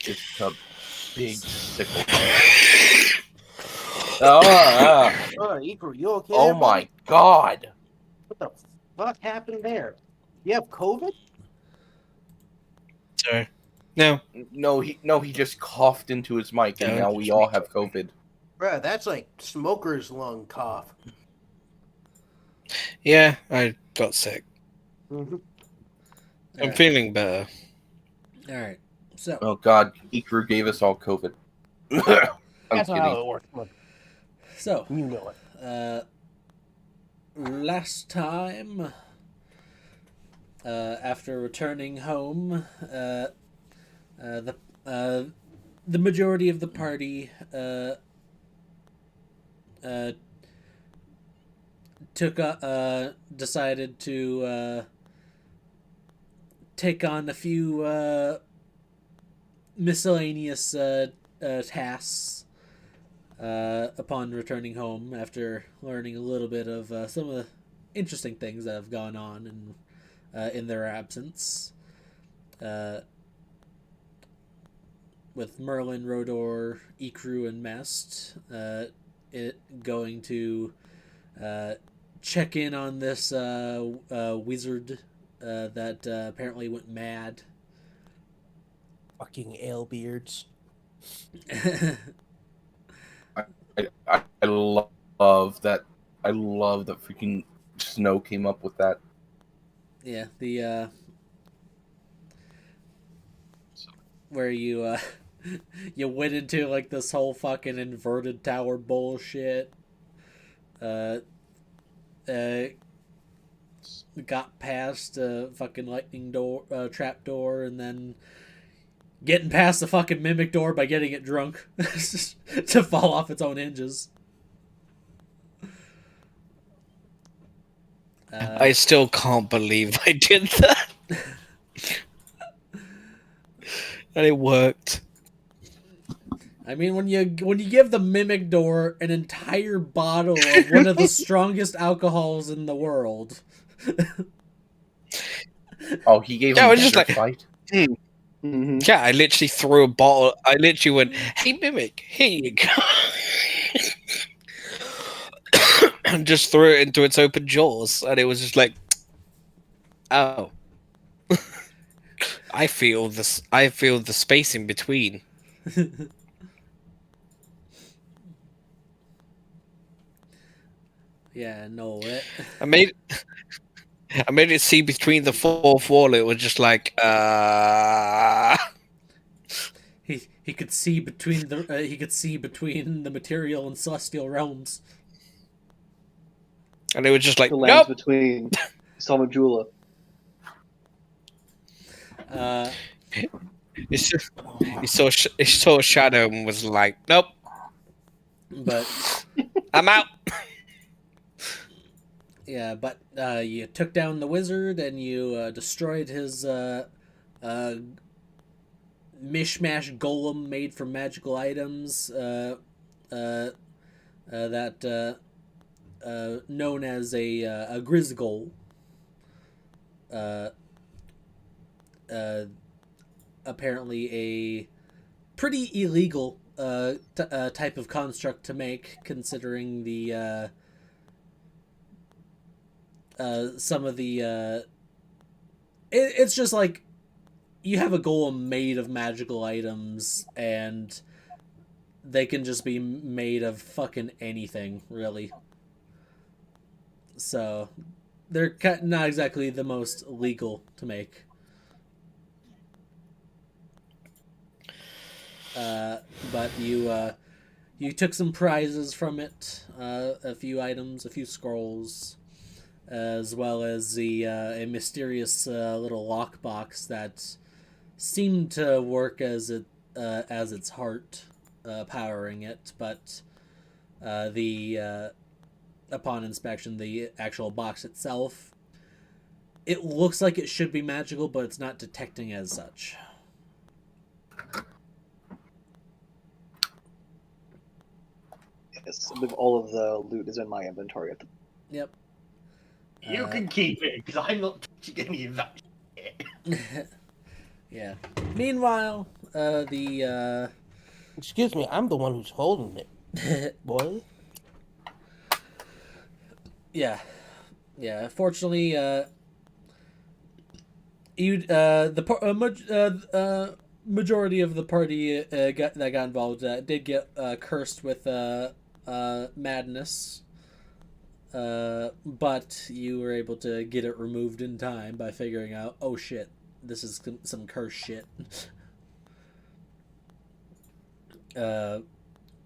just a big sickle. Ikru, you okay? Oh my god! What the fuck happened there? You have COVID? Sorry. No. No, he just coughed into his mic, and now we all have COVID. Bruh, that's like smoker's lung cough. Yeah, I got sick. Mm-hmm. I'm feeling better. All right. So. Oh god, Ikru gave us all COVID. That's not how it works. Look, So. you know it. Last time, after returning home, the majority of the party decided to take on a few miscellaneous tasks upon returning home after learning a little bit of some of the interesting things that have gone on in their absence. With Merlin, Rodor, Ikru, and Mest going to check in on this wizard that apparently went mad. Fucking alebeards. I love that. I love that freaking Snow came up with that. Yeah, the where you you went into like this whole fucking inverted tower bullshit. Got past a fucking lightning door, trap door, and then getting past the fucking mimic door by getting it drunk to fall off its own hinges. I still can't believe I did that. And it worked. I mean, when you give the mimic door an entire bottle of one of the strongest alcohols in the world. Oh, he gave him just like fight. Mm-hmm. Yeah, I literally threw a bottle. I literally went, "Hey, mimic, here you go," and just threw it into its open jaws, and it was just like, "Oh, I feel this. I feel the space in between." Yeah, no, it. I made it see between the fourth wall. It was just like, He could see between the material and celestial realms. And it was just like, the lands nope. between Samajula. He saw a shadow and was like, nope. But I'm out. Yeah, but you took down the wizard and you destroyed his mishmash golem made from magical items that known as a Grizgol. Apparently a pretty illegal type of construct to make, considering the some of the it's just like you have a golem made of magical items and they can just be made of fucking anything, really. So they're not exactly the most legal to make. But you took some prizes from it, a few items, a few scrolls, as well as a mysterious little lockbox that seemed to work as its heart, powering it. But upon inspection, the actual box itself, it looks like it should be magical, but it's not detecting as such. Yes, with all of the loot is in my inventory at the. Yep. You can keep it, because I'm not touching any of that shit. Yeah. Meanwhile, the Excuse me, I'm the one who's holding it, boy. yeah. Fortunately, majority of the party that got involved did get cursed with madness. But you were able to get it removed in time by figuring out, oh shit, this is some curse shit.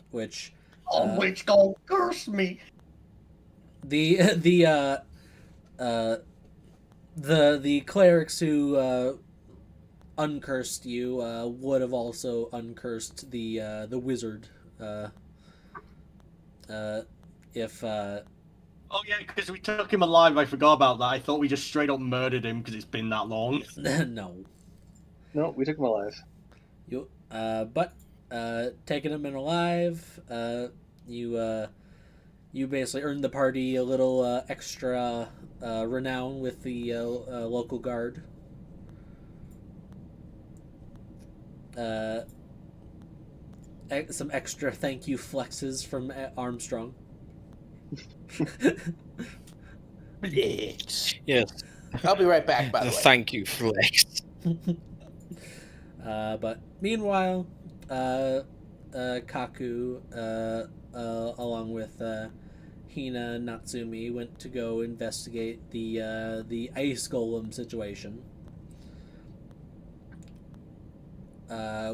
Which Which gonna curse me? the clerics who uncursed you would have also uncursed the wizard if Oh yeah, because we took him alive. I forgot about that. I thought we just straight up murdered him because it's been that long. no. No, we took him alive. But taking him in alive, you basically earned the party a little extra renown with the local guard. Some extra thank you flexes from Armstrong. Flex. Yes. I'll be right back, by The the way. thank you flex. But meanwhile, Kaku, along with Hina and Natsumi, went to go investigate the ice golem situation,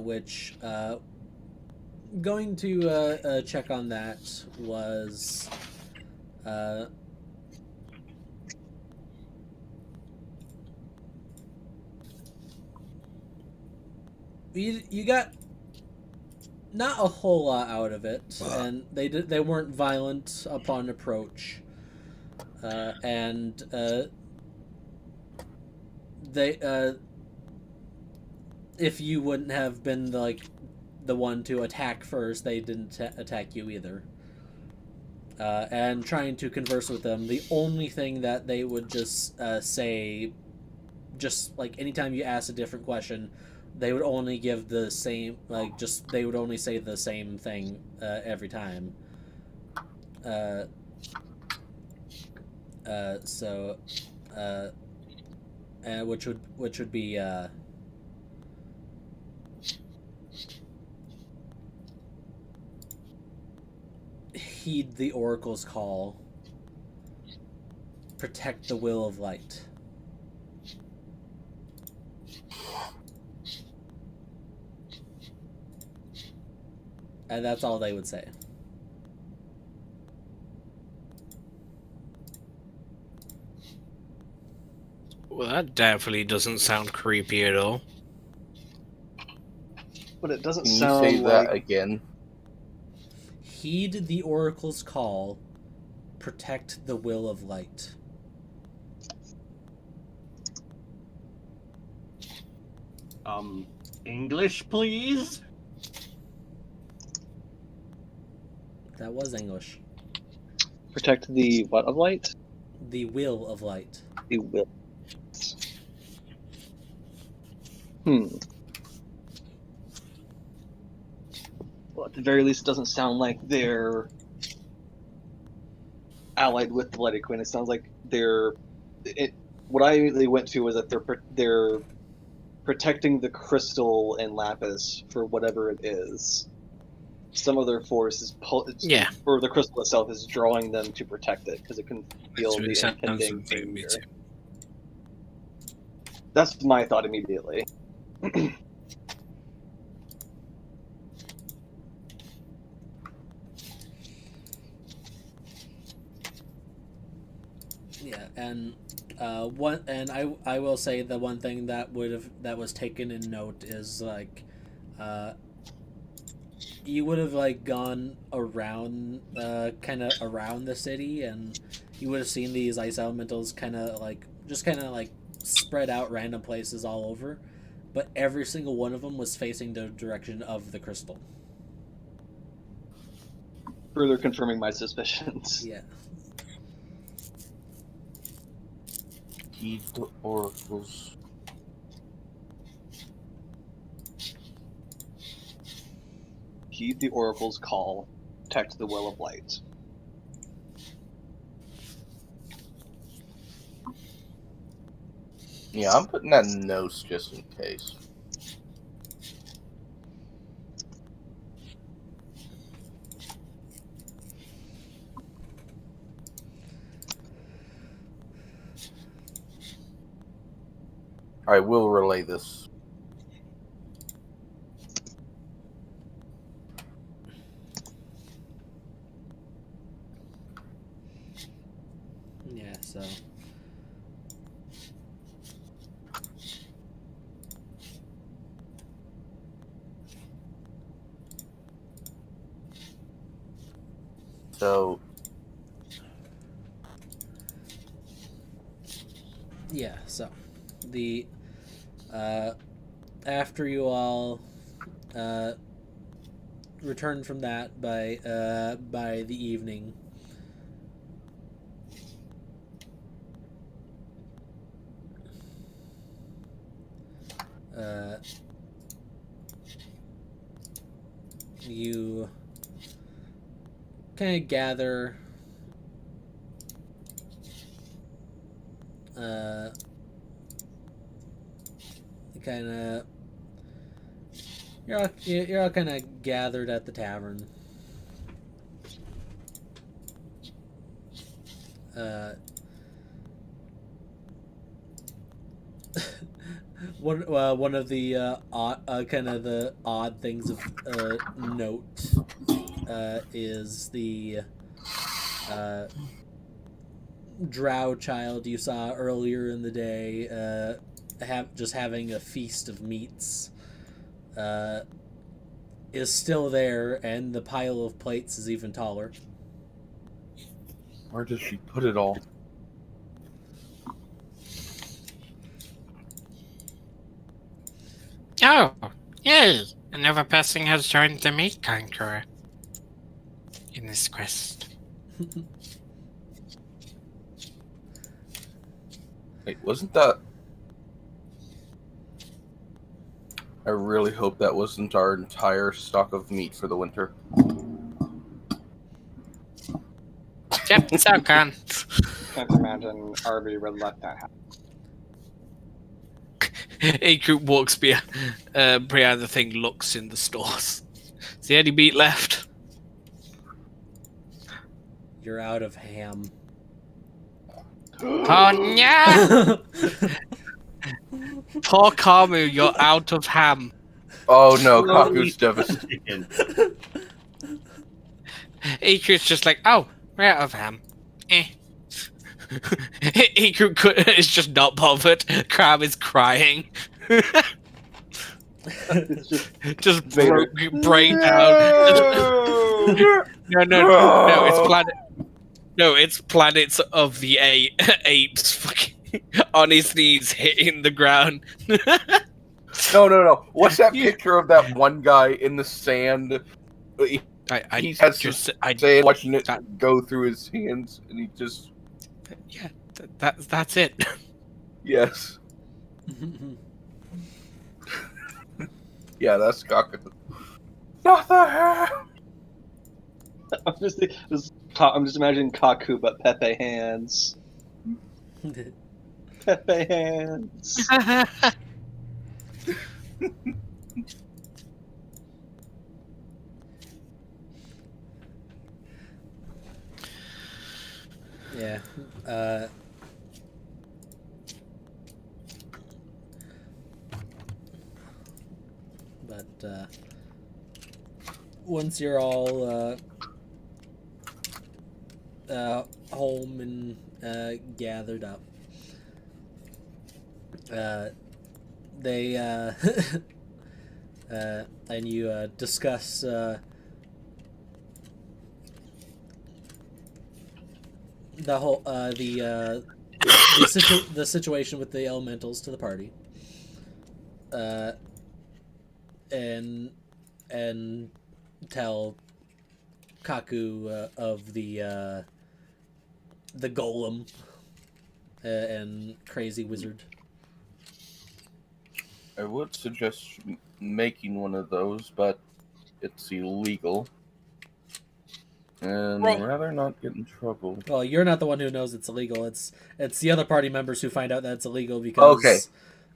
which going to check on that was. You got not a whole lot out of it, and they weren't violent upon approach, and they if you wouldn't have been the one to attack first, they didn't attack you either. And trying to converse with them, the only thing that they would just say, just like anytime you ask a different question, they would only give the same, they would only say the same thing every time. Which would be heed the oracle's call, protect the will of light. And that's all they would say. Well, that definitely doesn't sound creepy at all. But it doesn't Can you sound say like... that again? Heed the oracle's call, protect the will of light. English, please? That was English. Protect the what of light? The will of light. The will. Well, at the very least, it doesn't sound like they're allied with the Bloody Queen. It sounds like what they went to was that they're protecting the crystal and Lapis for whatever it is. Some of their force is Yeah. or the crystal itself is drawing them to protect it because it can feel That's what the it sounds impending like to me danger. too. That's my thought immediately. Yeah, and I will say the one thing that was taken in note is you would have gone around kind of around the city, and you would have seen these ice elementals kind of spread out random places all over, but every single one of them was facing the direction of the crystal. Further confirming my suspicions. Yeah. Heed the oracles. heed the Oracle's call, protect the Will of Light. Yeah, I'm putting that in notes just in case. I will relay this. Yeah, so. So, Yeah, so. The. After you all return from that by the evening, you kind of gather kind of you're all kind of gathered at the tavern. One of the kind of the odd things of note is the drow child you saw earlier in the day, having a feast of meats, is still there, and the pile of plates is even taller. where does she put it all? Oh, yay! Another person has joined the meat conqueror in this quest. Wait, wasn't that... I really hope that wasn't our entire stock of meat for the winter. Yep, it's all gone. Can't imagine Arby would let that happen. A group walks behind the thing, looks in the stores. Is there any meat left? You're out of ham. Oh, no! Poor Kamu, you're out of ham. Oh no, Slowly Kaku's devastated. chicken. Iku's just like, oh, we're out of ham. Iku is just not bothered. Crab is crying. It's just Brain down. No, it's planet. No, it's planets of the apes fucking on his knees hitting the ground. No. What's that picture of that one guy in the sand? He has sand watching it go through his hands, and he just... Yeah, that's it. Yes. Yeah, that's Kaku. Not the hair! I'm just imagining Kaku, but Pepe hands. Pepe hands. Yeah. But once you're all home and gathered up, they and you discuss the whole the situation with the elementals to the party, and tell Kaku of the golem and crazy wizard. I would suggest making one of those, but it's illegal. And rather not get in trouble. Well, you're not the one who knows it's illegal. It's the other party members who find out that it's illegal because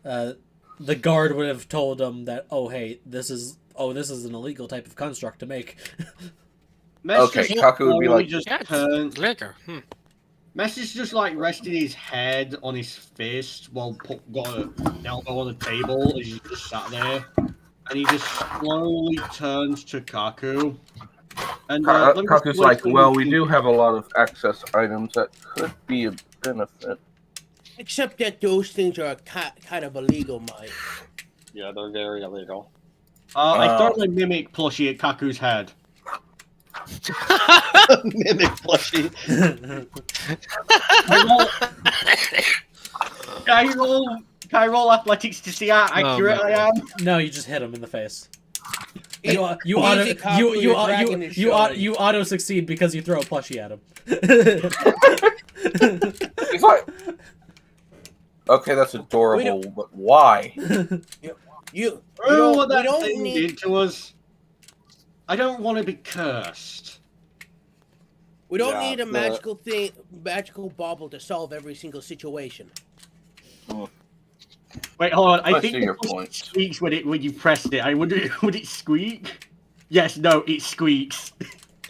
the guard would have told them that, hey, this is an illegal type of construct to make. Kaku would be like, Liquor. Mess is just like resting his head on his fist while got an elbow on the table as he just sat there, and he just slowly turns to Kaku. And Kaku's like, well, we do have a lot of access items that could be a benefit. Except that those things are kind of illegal, Mike. Yeah, they're very illegal. I throw my mimic plushie at Kaku's head. Mimic plushie. Can I roll athletics to see how accurate I am? No, you just hit him in the face. You auto succeed because you throw a plushie at him. He's like, okay, that's adorable, but why? You what that don't thing need did to us. I don't want to be cursed. We don't need a magical bauble to solve every single situation. Wait, hold on. I I think see your it point. squeaks when you pressed it. I wonder, would it squeak? Yes, no, it squeaks.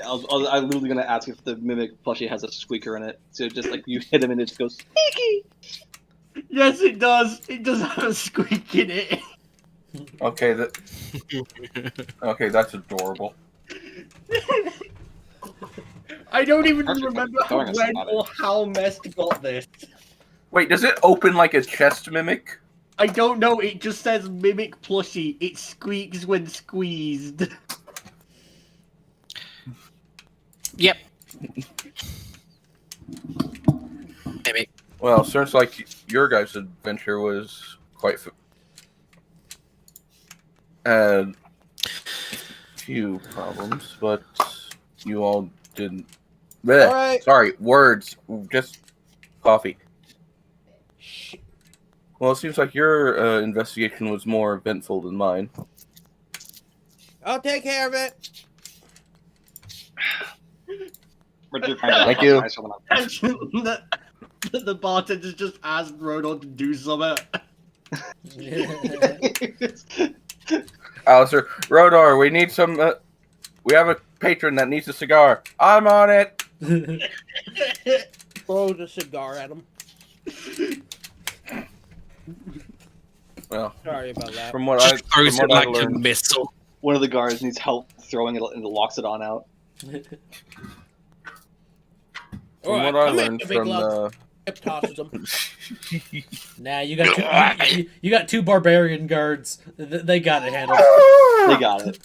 I'm literally gonna ask if the mimic plushie has a squeaker in it. So just like you hit him and it just goes squeaky. Yes, it does. It does have a squeak in it. Okay, that's adorable. I don't even Actually, remember throwing us when somebody. or how Mest got this. Wait, does it open like a chest mimic? I don't know. It just says mimic plushie. It squeaks when squeezed. Yep. Maybe. Well, sounds like your guys' adventure was quite had few problems, but you all didn't. Blech. All right. Sorry, words. Just coffee. Well, it seems like your investigation was more eventful than mine. I'll take care of it. Thank you. The bartender just asked Rodon to do something. Alistair, Rodor, we need some. We have a patron that needs a cigar. I'm on it. Throw the cigar at him. Well, Sorry about that. from what Just I throws it like a learned, missile. One of the guards needs help throwing it and locks it on out. from what I learned from the. Tosses him. Nah, you got two barbarian guards. They got it handled. They got it.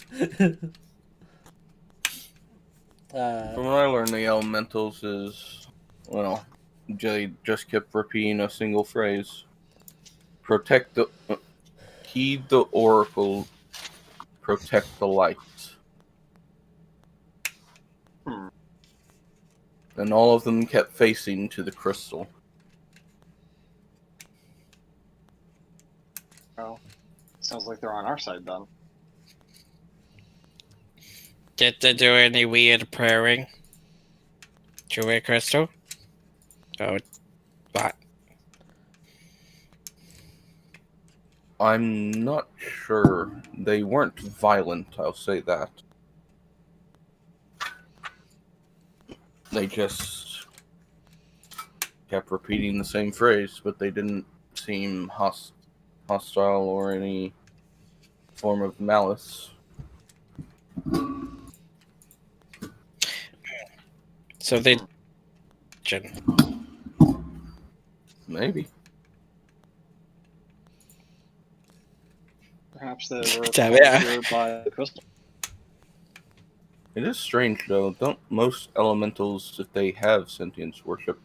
From what I learned, the elementals is, well, they just kept repeating a single phrase. Protect the... heed the oracle, protect the light. And all of them kept facing to the crystal. Well, sounds like they're on our side then. Did they do any weird praying? To a crystal? Oh, what? I'm not sure. They weren't violent, I'll say that. They just kept repeating the same phrase, but they didn't seem hostile or any form of malice. So they... Maybe. Perhaps they were Yeah. captured by the crystal. It is strange, though. Don't most elementals, if they have sentience, worship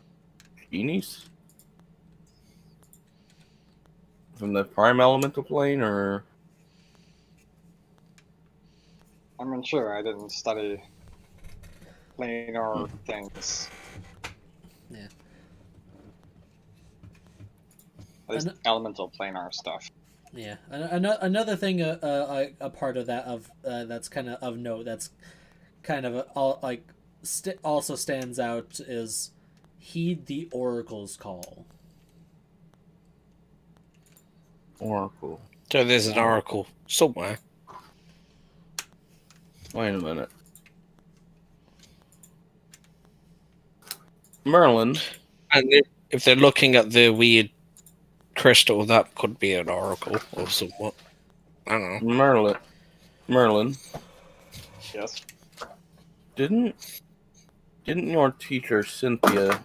genies? From the prime elemental plane, or... I'm unsure. I didn't study planar things. Yeah. At least elemental planar stuff. Yeah, another thing, a part of that that's kind of note, that's kind of also stands out is heed the oracle's call. Oracle. So there's an oracle somewhere. Wait a minute. Merlin. And if they're looking at the weird crystal, that could be an oracle or somewhat. I don't know. Merlin. Yes. Didn't your teacher Cynthia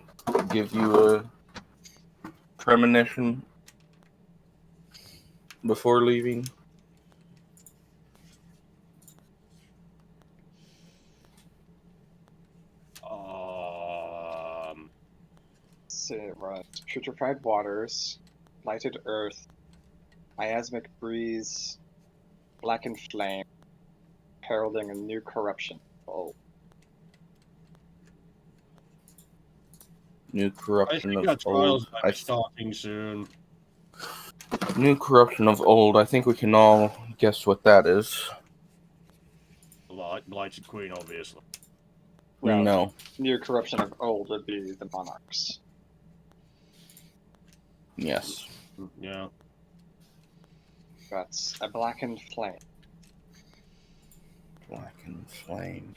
give you a premonition before leaving? Say it right. Putrefied waters, lighted earth, miasmic breeze, blackened flame, heralding a new corruption. Oh, New I corruption think of our trials old. might be starting soon. New corruption of old. I think we can all guess what that is. Blighted Queen, obviously. well, No. new corruption of old would be the monarchs. Yes. Yeah. That's a blackened flame. Blackened flame.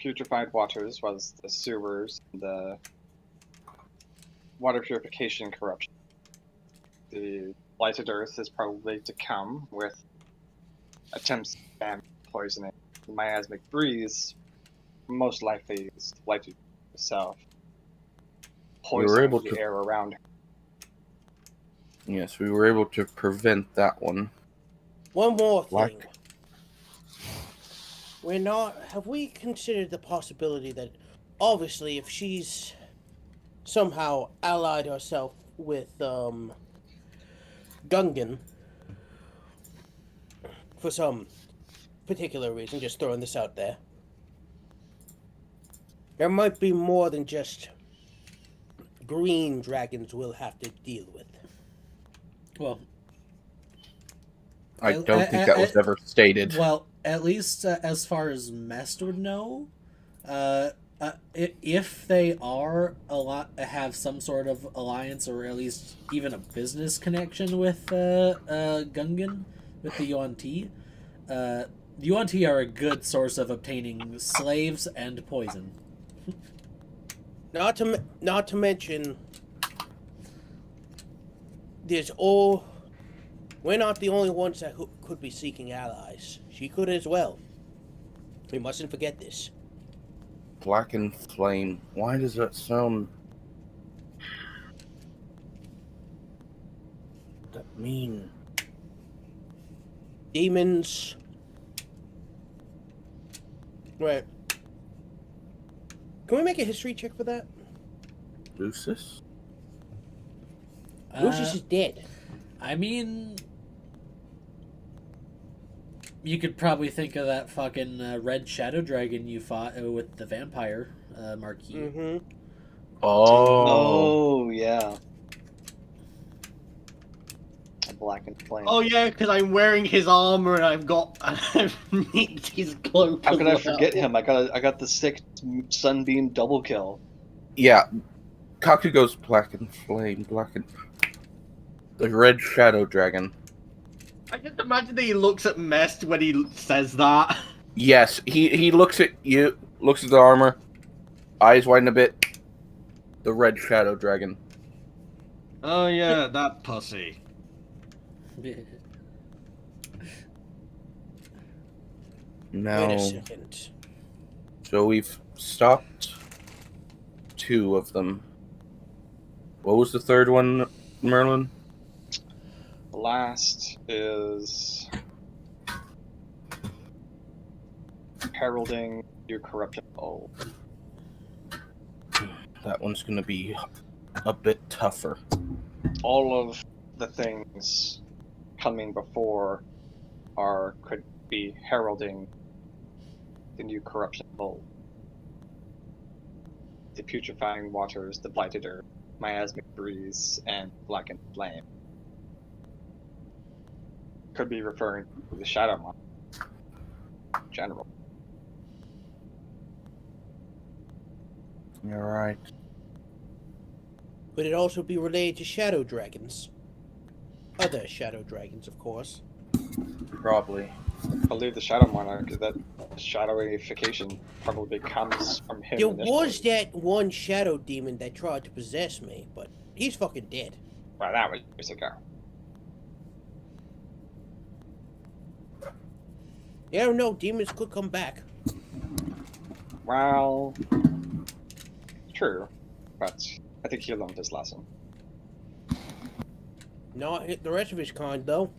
Putrefied waters was the sewers, the water purification corruption. The lighted earth is probably to come with attempts to ban poisoning. The miasmic breeze most likely is lighted itself. Poisoning able the to- air around her. Yes, we were able to prevent that one. One more Black. thing. Have we considered the possibility that, obviously, if she's somehow allied herself with, Gungan, for some particular reason, just throwing this out there, there might be more than just green dragons we'll have to deal with. Well, I don't think that was ever stated. Well, at least as far as Mest would know, if they have some sort of alliance or at least even a business connection with Gungan, with the Yuan-Ti, the Yuan-Ti are a good source of obtaining slaves and poison. Not to mention, we're not the only ones that could be seeking allies. She could as well. We mustn't forget this. Blackened flame. Why does that sound... What does that mean? Demons. Right. Can we make a history check for that? Lucis? Lucius is dead. I mean, you could probably think of that fucking red shadow dragon you fought with the vampire Marquis. Mm-hmm. Oh, yeah. A blackened flame. Oh yeah, because I'm wearing his armor and I've nicked his cloak. How could I as well. forget him? I got the 6 sunbeam double kill. Yeah. Kaku goes blackened flame, blackened... The red shadow dragon. I just imagine that he looks at Mest when he says that. Yes, he looks at you, looks at the armor, eyes widen a bit. The red shadow dragon. Oh yeah, that pussy. Now, Wait a second. so we've stopped 2 of them. What was the third one, Merlin? The last is heralding your corruption. Oh, That one's gonna be a bit tougher. all of the things coming before could be heralding the new corruption bowl. The putrefying waters, the blighted earth, miasmic breeze and blackened flame. Could be referring to the shadow monster in general. You're right. Could it also be related to shadow dragons? Other shadow dragons, of course. Probably. I believe the shadow monarch, that shadowification probably comes from him. There initially. was that one shadow demon that tried to possess me, but he's fucking dead. Well, that was years ago. You don't know, demons could come back. Well, true, but I think he learned his lesson. Not the rest of his kind, though.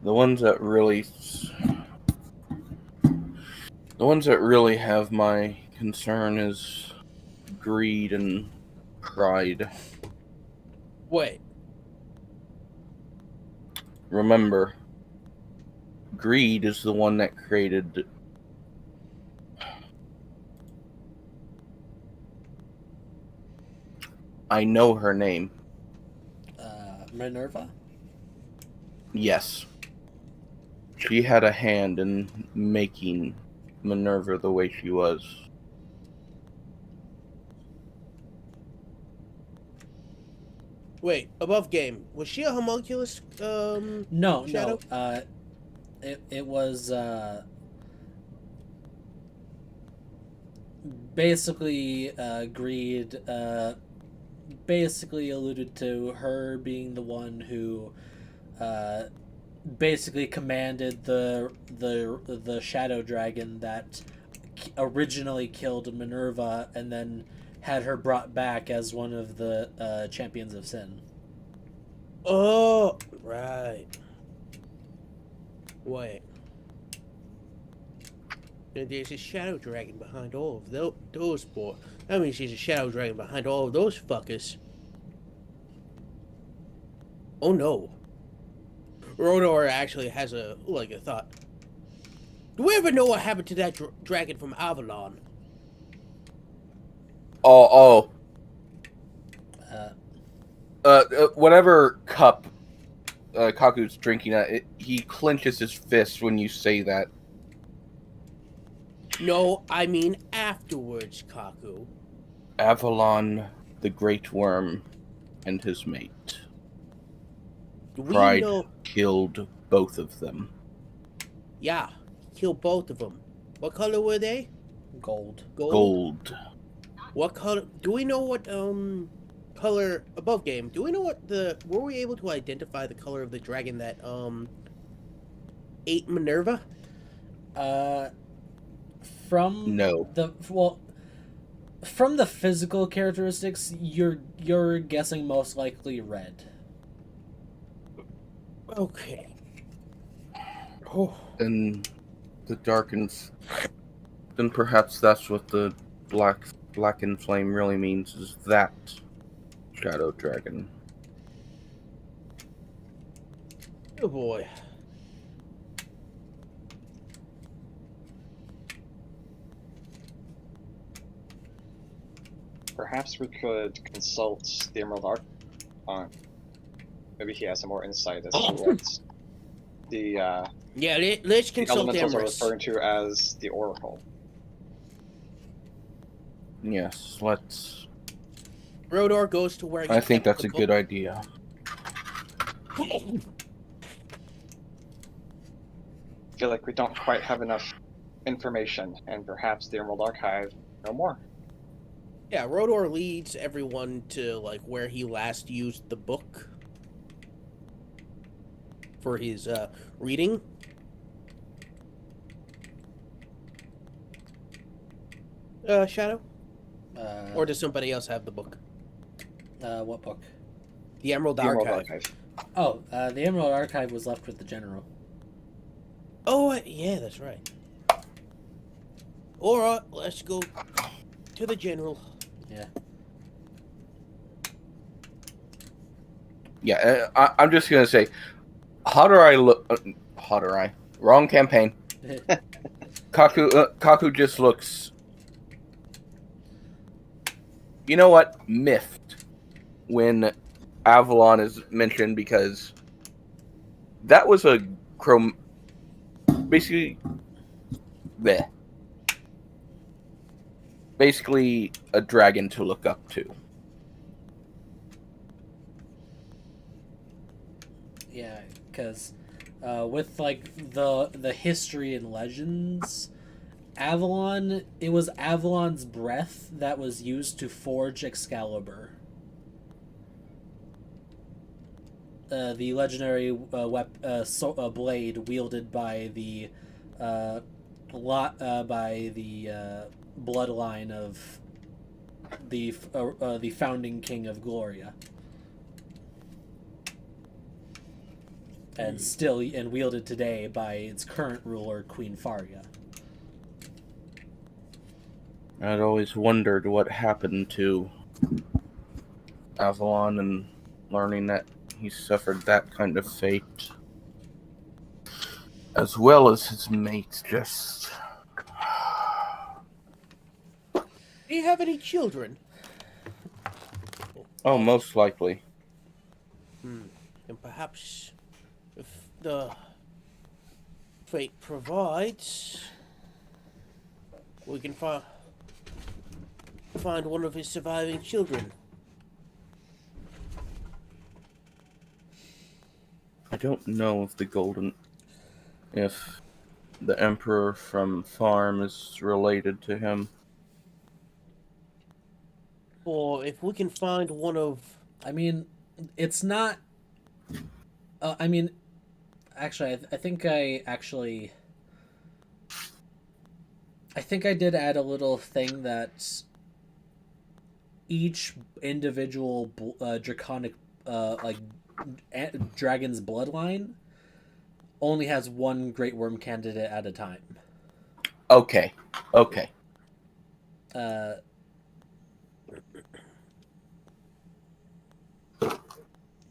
The ones that really have my concern is greed and pride. Wait, Remember, greed is the one that created I know her name. Minerva? Yes. She had a hand in making Minerva the way she was. wait, above game. Was she a homunculus, No, shadow? no. It was basically greed. Basically alluded to her being the one who basically commanded the shadow dragon that originally killed Minerva and then had her brought back as one of the champions of sin. Oh, right. Wait. And there's a shadow dragon behind all of those boys. That means she's a shadow dragon behind all of those fuckers. Oh no. Rodor actually has a thought. Do we ever know what happened to that dragon from Avalon? Oh. Whatever cup Kaku's drinking at, he clenches his fist when you say that. No, I mean afterwards, Kaku. Avalon, the Great Worm, and his mate. Do we Pride know? killed both of them. Yeah, killed both of them. What color were they? Gold. Gold. What color? Do we know what color above game? Do we know what were we able to identify the color of the dragon that ate Minerva? From No. from the physical characteristics, you're guessing most likely red. Okay. Oh. And the darkens. Then perhaps that's what the blackened flame really means, is that shadow dragon. Oh boy. Perhaps we could consult the Emerald Arc. Maybe he has some more insight as to what the Let's consult elementals are Emrys. referring to as the Oracle. Yes, let's. Rodor goes to where he I think kept that's a the good book. idea. I feel like we don't quite have enough information, and perhaps the Emerald Archive know more. Yeah, Rodor leads everyone to where he last used the book for his reading. Shadow? Or does somebody else have the book? What book? The Emerald The Emerald Archive. Archive. Oh, the Emerald Archive was left with the general. Oh, yeah, that's right. Alright, let's go to the general. Yeah. Yeah, I'm just gonna say, Harurai look. Harurai. Wrong campaign. Kaku just looks. You know what? Miffed when Avalon is mentioned because that was a basically bleh. Basically a dragon to look up to. Yeah, because with like the history and legends, Avalon, it was Avalon's breath that was used to forge Excalibur. The legendary blade wielded by the bloodline of the founding king of Gloria, and wielded today by its current ruler, Queen Faria. I'd always wondered what happened to Avalon and learning that he suffered that kind of fate. As well as his mate, just... Do you have any children? Oh, most likely. And perhaps, if the fate provides, we can find one of his surviving children. I don't know if if the Emperor from Farm is related to him. Or if we can find one of... I mean, it's not... I mean, actually, I think I did add a little thing that each individual draconic dragon's bloodline only has one Great Worm candidate at a time. Okay.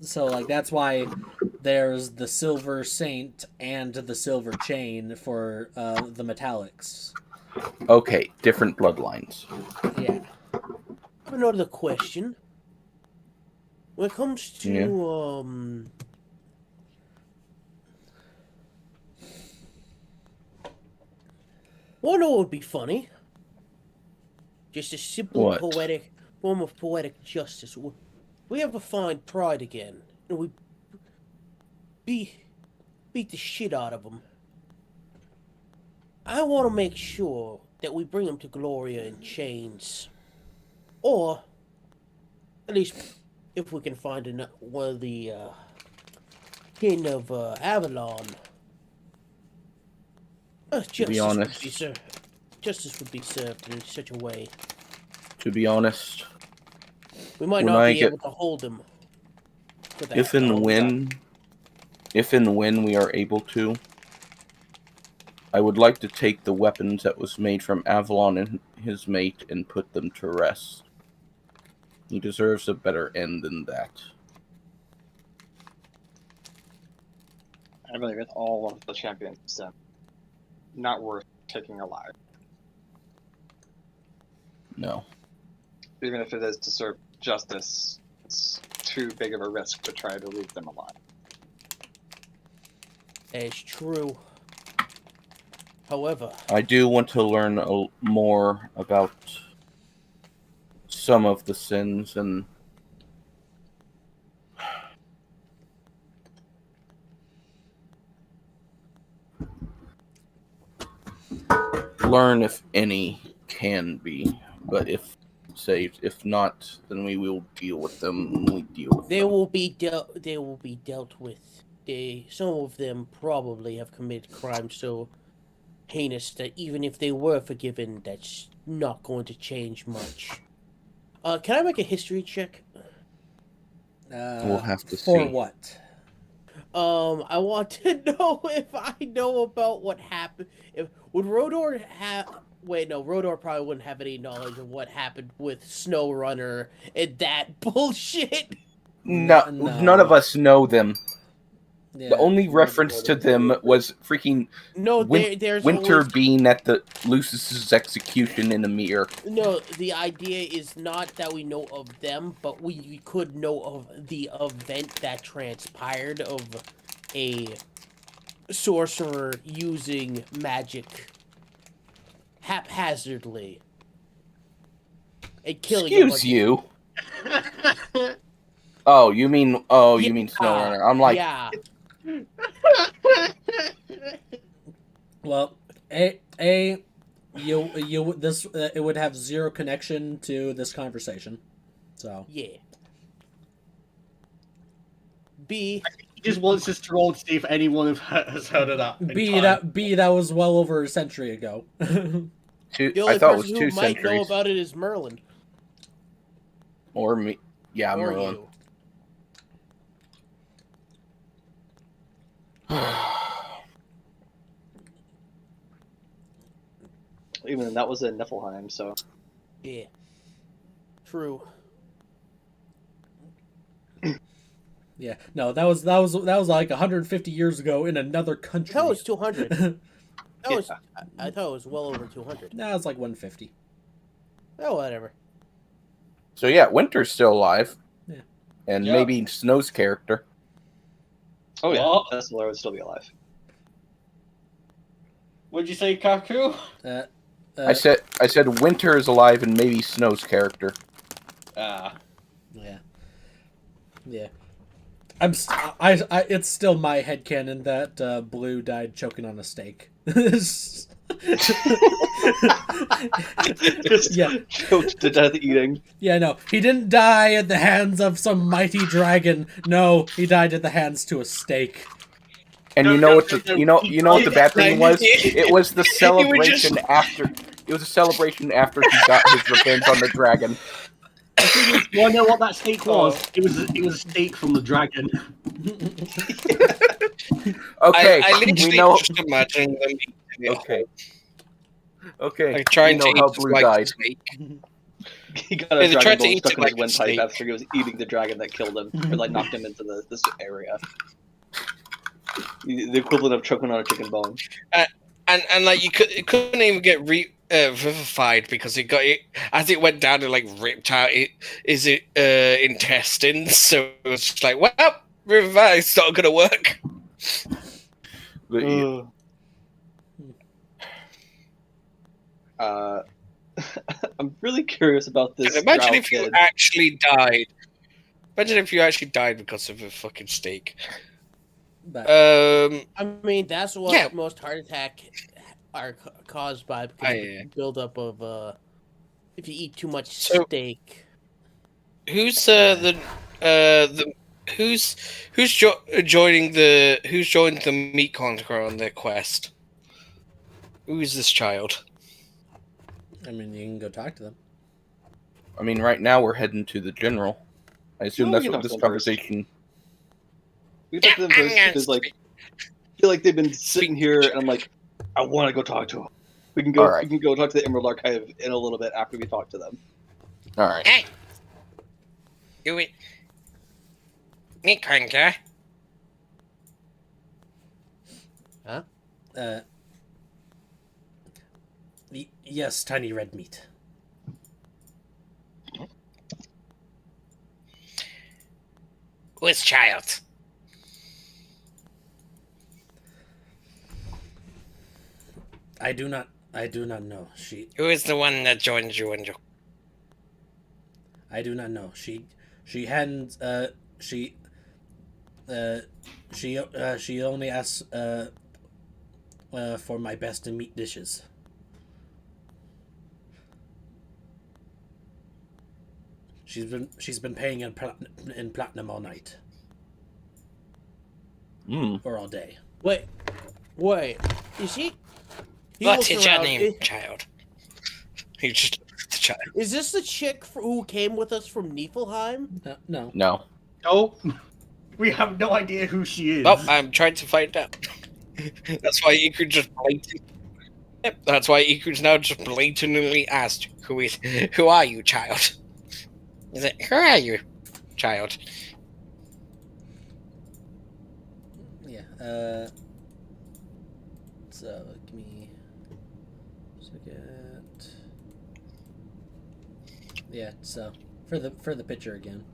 So, like, that's why there's the Silver Saint and the Silver Chain for the Metallics. Okay, different bloodlines. Yeah. Another question. When it comes to, well, no, it would be funny. Just a simple poetic form of poetic justice. We ever find Pride again, and we beat the shit out of them. I want to make sure that we bring him to Gloria in chains. Or, at least, if we can find one of the king of Avalon. Justice would be served in such a way. To be honest, we might not be able to hold him. If and when we are able to, I would like to take the weapons that was made from Avalon and his mate and put them to rest. He deserves a better end than that. I believe with all of the champions, not worth taking alive. No. Even if it is to serve justice, it's too big of a risk to try to leave them alive. It's true. However, I do want to learn more about some of the sins and learn if any can be, but if not, then we will deal with them when we deal with them. They will be dealt with. Some of them probably have committed crimes so heinous that even if they were forgiven, that's not going to change much. Can I make a history check? We'll have to see. For what? I want to know if I know about what happened. Would Rodor have... Wait, no, Rodor probably wouldn't have any knowledge of what happened with SnowRunner and that bullshit. No, none of us know them. Yeah. The only reference to them was freaking No, there's Winter always, being at the Lucius's execution in a mirror. no. The idea is not that we know of them, but we could know of the event that transpired of a sorcerer using magic haphazardly and killing. Excuse you. Oh, you mean SnowRunner? I'm like, yeah. Well, you this it would have zero connection to this conversation, so Yeah. B. He just wants us to roll to see if anyone has heard of that. that was well over a century ago. The I only thought it was person 2 who might know centuries. about it is Merlin. Or me. Yeah, Or Merlin. you. Even then, that was in Niflheim, so. Yeah. True. Yeah, no, that was like 150 years ago in another country. That was 200. That Yeah. was, I thought it was well over 200. Nah, it's like 150. Oh, whatever. So yeah, Winter's still alive. Yeah. And Yeah. maybe Snow's character. Oh, yeah. What? Tesla would still be alive. What'd you say, Kaku? I said Winter is alive and maybe Snow's character. Ah. Yeah. Yeah. It's still my headcanon that Blue died choking on a steak. Yeah. Choked to death eating. Yeah, no. He didn't die at the hands of some mighty dragon. No, he died at the hands to a steak. And you know what the bad thing was? It was the celebration after. It was a celebration after he got his revenge on the dragon. You wanna know what that steak was? It was a steak from the dragon. Okay, I we literally know. just imagine them eating it. Okay, Like trying we know to how eat Blue like died. snake. He got Yeah, a they tried dragon to bone eat stuck it in his like a windpipe snake. after he was eating the dragon that killed him, or like knocked him into this area. The equivalent of choking on a chicken bone. And like it couldn't even get vivified because it got it as it went down. It like ripped out his intestines. So it was just like, well, revive. It's not gonna work. But, yeah, I'm really curious about this. Imagine drow if you kid. actually died. Imagine if you actually died because of a fucking steak. But, I mean, that's what Yeah. most heart attack are caused by, because of the buildup of if you eat too much So- steak. Who's joining the meat conqueror on their quest? Who is this child? I mean, you can go talk to them. I mean, right now we're heading to the general. I assume No, that's we what can this talk to them first. conversation. We talked to them first because, like, I feel like they've been sitting here, and I'm like, I want to go talk to them. We can go. Alright. We can go talk to the Emerald Archive in a little bit after we talk to them. All right. Hey, you meat conqueror. Yes, tiny red meat. Who is child? I do not know. Who is the one that joined you and your? I do not know. She only asks for my best in meat dishes. She's been paying in platinum all night or all day. Wait, is he? What looks is your around. name, child? He just looked at the child. Is this the chick who came with us from Niflheim? No. No. No. We have no idea who she is. Well, I'm trying to find out. That's why Iku just blatantly. Yep, that's why Iku's now just blatantly asked, "Who are you, child?" Is it? Who are you, child? So give me a second. Yeah. So for the picture again.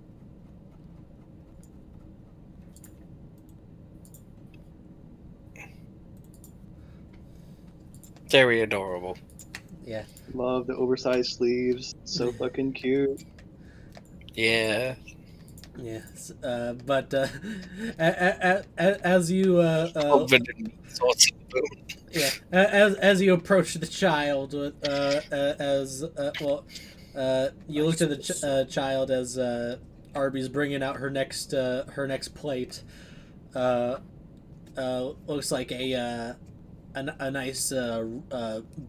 Very adorable. Yeah. Love the oversized sleeves. So fucking cute. Yeah. Yeah. But as you Covered in sorts of boom. yeah, as you approach the child, you look to the child as Arby's bringing out her next plate. Looks like a nice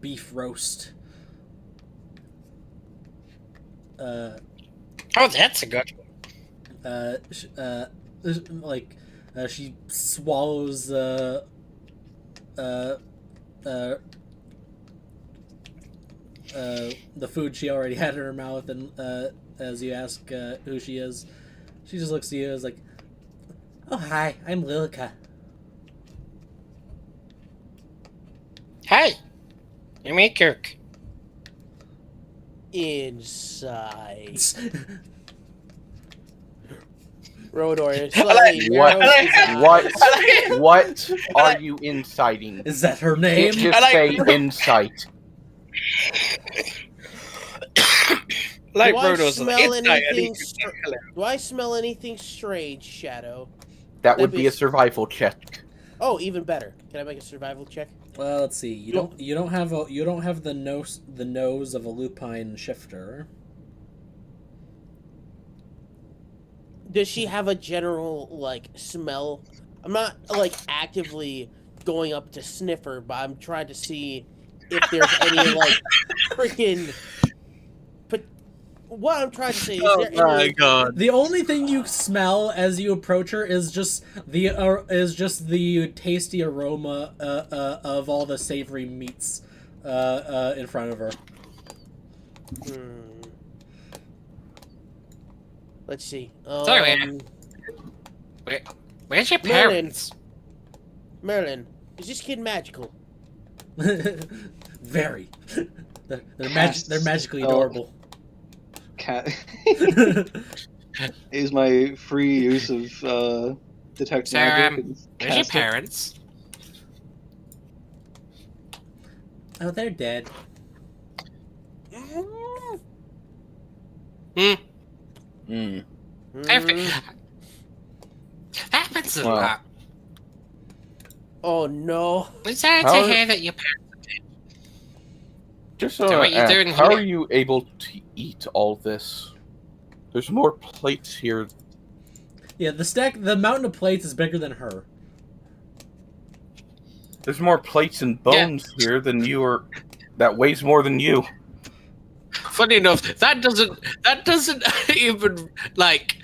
beef roast. Oh, that's a good one. She swallows the food she already had in her mouth, and as you ask who she is, she just looks at you as like, "Oh hi, I'm Lilica." Hey, you make Kirk. Inside. Rodor is I slightly What? narrows his eyes. What are you inciting? Is that her You name? can't just say insight. Like Do I Rodo's smell inside, and anything? he's Do I smell anything strange, Shadow? That would That'd be be- a survival check. Oh, even better. Can I make a survival check? Well, let's see. You don't have the nose of a lupine shifter. Does she have a general like smell? I'm not like actively going up to sniff her, but I'm trying to see if there's any like freaking. But what I'm trying to say is there any? god. The only thing you smell as you approach her is just the tasty aroma of all the savory meats in front of her. Let's see. Sorry, man. Where's your parents? Merlin, is this kid magical? Very. They're magically Oh. adorable. Cat is my free use of detect So, magic. and Where's your cast it. parents? Oh, they're dead. Mm. Happens a Wow. lot. Oh no. I'm sorry How- to hear that your parents. Just So so what you doing how here? are you able to eat all this? There's more plates here. Yeah, the mountain of plates is bigger than her. There's more plates and bones here than you are. That weighs more than you. Funny enough, that doesn't even like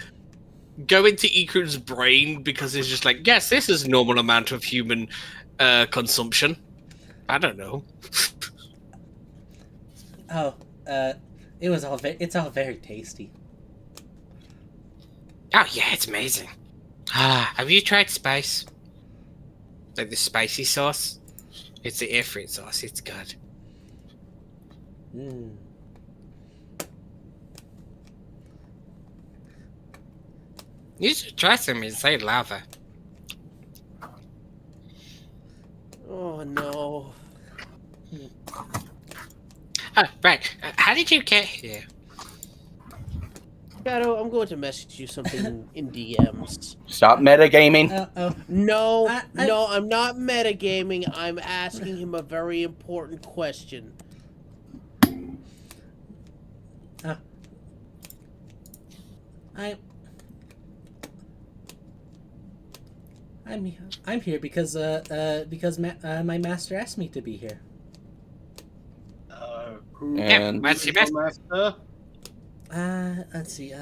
go into Ikun's brain because it's just like, yes, this is a normal amount of human consumption. I don't know. Oh, it's all very tasty. Oh yeah, it's amazing. Have you tried spice? Like the spicy sauce? It's the airframe sauce. It's good. Mm. You should try some inside lava. Oh no. Oh, right. How did you get here? Shadow, I'm going to message you something in DMs. Stop metagaming. No, I- no, I'm not metagaming. I'm asking him a very important question. I'm here because my master asked me to be here. Who And what's your best? master? Let's see.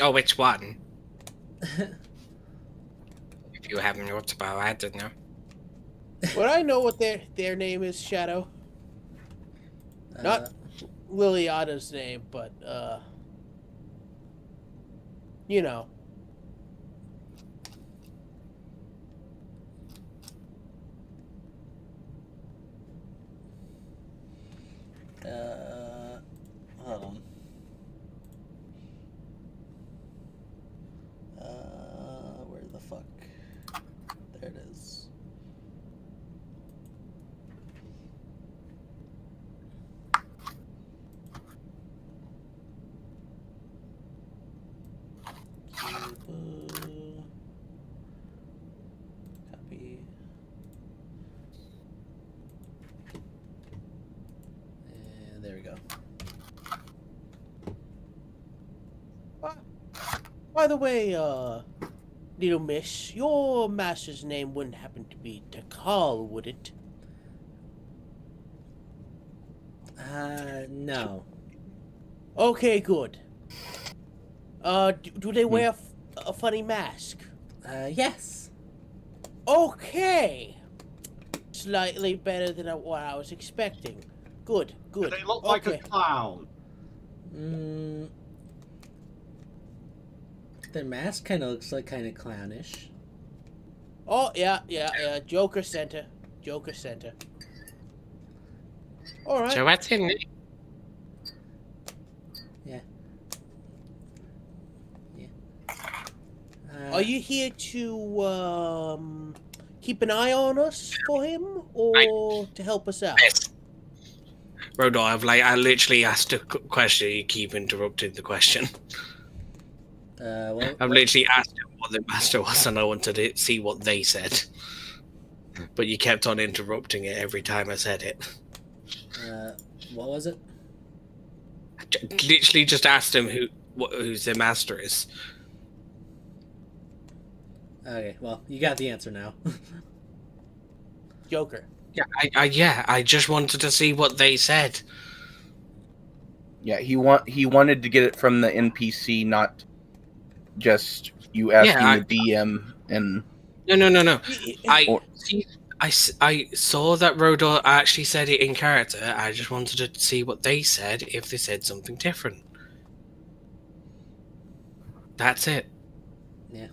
Oh, which one? If you have notes about, I don't know. Would I know what their name is, Shadow? Not Liliana's name, but you know. there we go. By the way, little miss, your master's name wouldn't happen to be Takal, would it? No. Okay, good. Do they wear a funny mask? Yes. Okay. Slightly better than what I was expecting. Good, good. They look like a clown. Their mask kind of looks like kind of clownish. Oh, yeah. Joker Center. All right. So what's in it? Yeah. Are you here to keep an eye on us for him, or to help us out? Yes. Rodolph, I literally asked a question. You keep interrupting the question. I've literally asked him what the master was, and I wanted to see what they said. But you kept on interrupting it every time I said it. What was it? Literally just asked him who's the master is. Okay, well, you got the answer now. Joker. Yeah, I just wanted to see what they said. Yeah, he wanted to get it from the NPC, not just you asking the DM. And No. I saw that Rodor actually said it in character. I just wanted to see what they said, if they said something different. That's it. Yeah.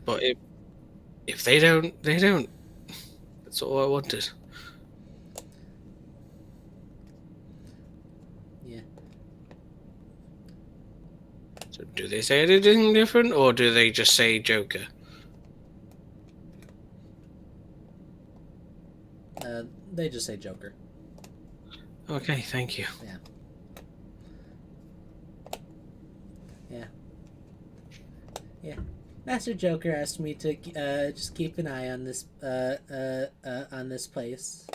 But if they don't, they don't. That's all I wanted. Yeah. So do they say anything different, or do they just say Joker? They just say Joker. Okay, thank you. Yeah. Master Joker asked me to just keep an eye on this place.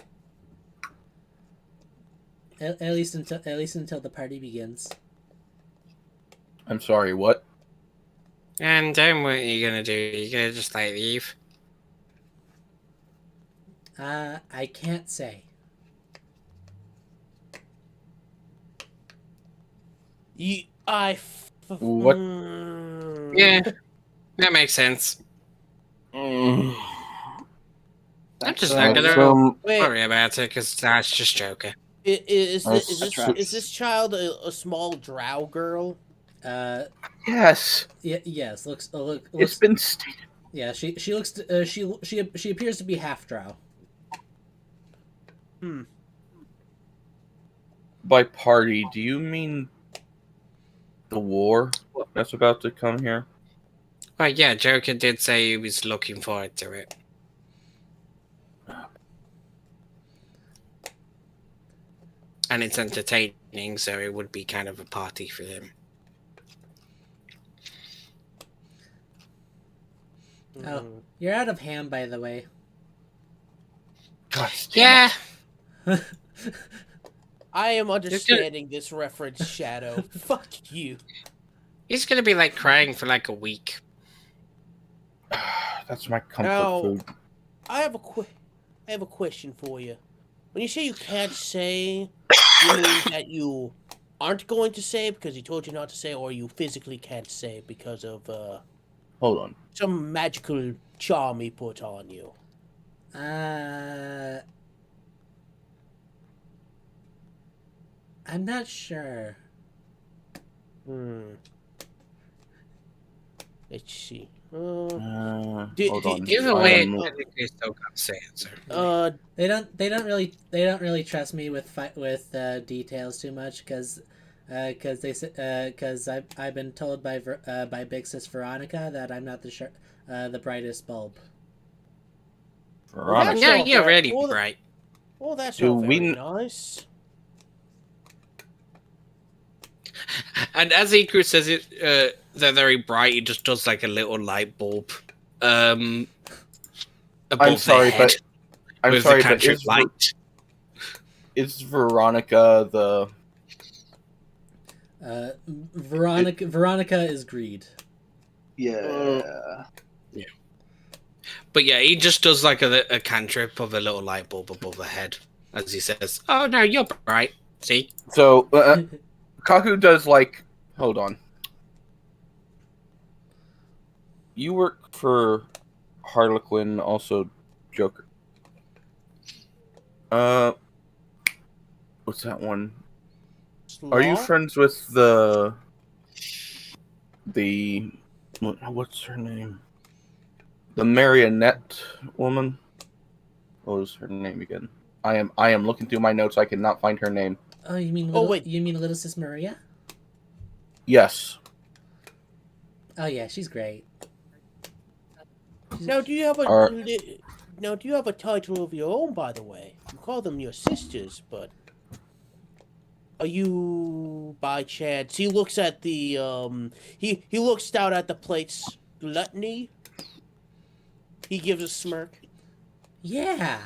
At least until the party begins. I'm sorry, what? And then what are you gonna do? You gonna just leave? I can't say. What? Yeah, that makes sense. I'm just not gonna worry about it because that's just Joker. Is this child a small drow girl? Yes. Yes. Looks. It's been stated. Yeah. She looks. She appears to be half drow. By party, do you mean the war that's about to come here? Well, yeah, Joker did say he was looking forward to it. And it's entertaining, so it would be kind of a party for him. Oh, you're out of ham, by the way. Yeah. I am understanding this reference, Shadow. Fuck you. He's gonna be like crying for like a week. That's my comfort food. I have a question for you. When you say you can't say, you mean that you aren't going to say because he told you not to say, or you physically can't say because of Hold on. some magical charm he put on you? I'm not sure. Let's see. Hold on. Either way, I think they still got to say it, sir. They don't really trust me with details too much because I've been told by Big Sis Veronica that I'm not the brightest bulb. Veronica. Yeah, you're really bright. Well, that's not very nice. And as Iku says it, they're very bright. It just does like a little light bulb. above sorry, their head but I'm with sorry, the but cantrip light. is Veronica the? Veronica is greed. Yeah. But yeah, he just does like a cantrip of a little light bulb above the head as he says, "Oh no, you're bright. See." So Kaku does like. Hold on. You work for Harlequin, also Joker. What's that one? Are you Slaw? friends with the what's her name? The marionette woman? What was her name again? I am looking through my notes. I cannot find her name. Oh, you mean wait. You mean Little Sis Maria? Yes. Oh yeah, she's great. Now, do you have a Are- now? Do you have a title of your own? By the way, you call them your sisters, but are you by chance? He looks at the He looks down at the plates. Gluttony. He gives a smirk. Yeah.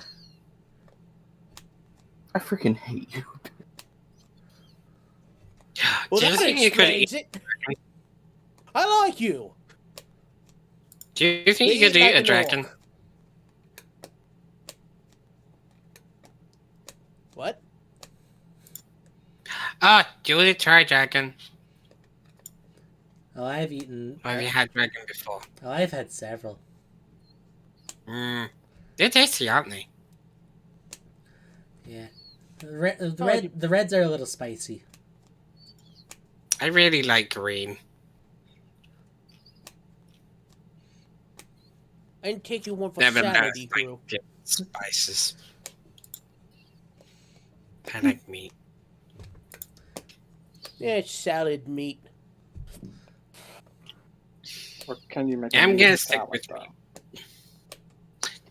I freaking hate you. Well, Do you that think you could explains it. I like you. Do you think you They could eat eat like a an dragon? orc. What? Do you try dragon? Oh, I've eaten. Or have you had dragon before? Oh, I've had several. They're tasty, aren't they? Yeah. The reds are a little spicy. I really like green. I didn't take you one for Never sanity, like Drew. spices. I like meat. Yeah, it's salad meat. Or can you make I'm a meat gonna stick salad, with though? meat.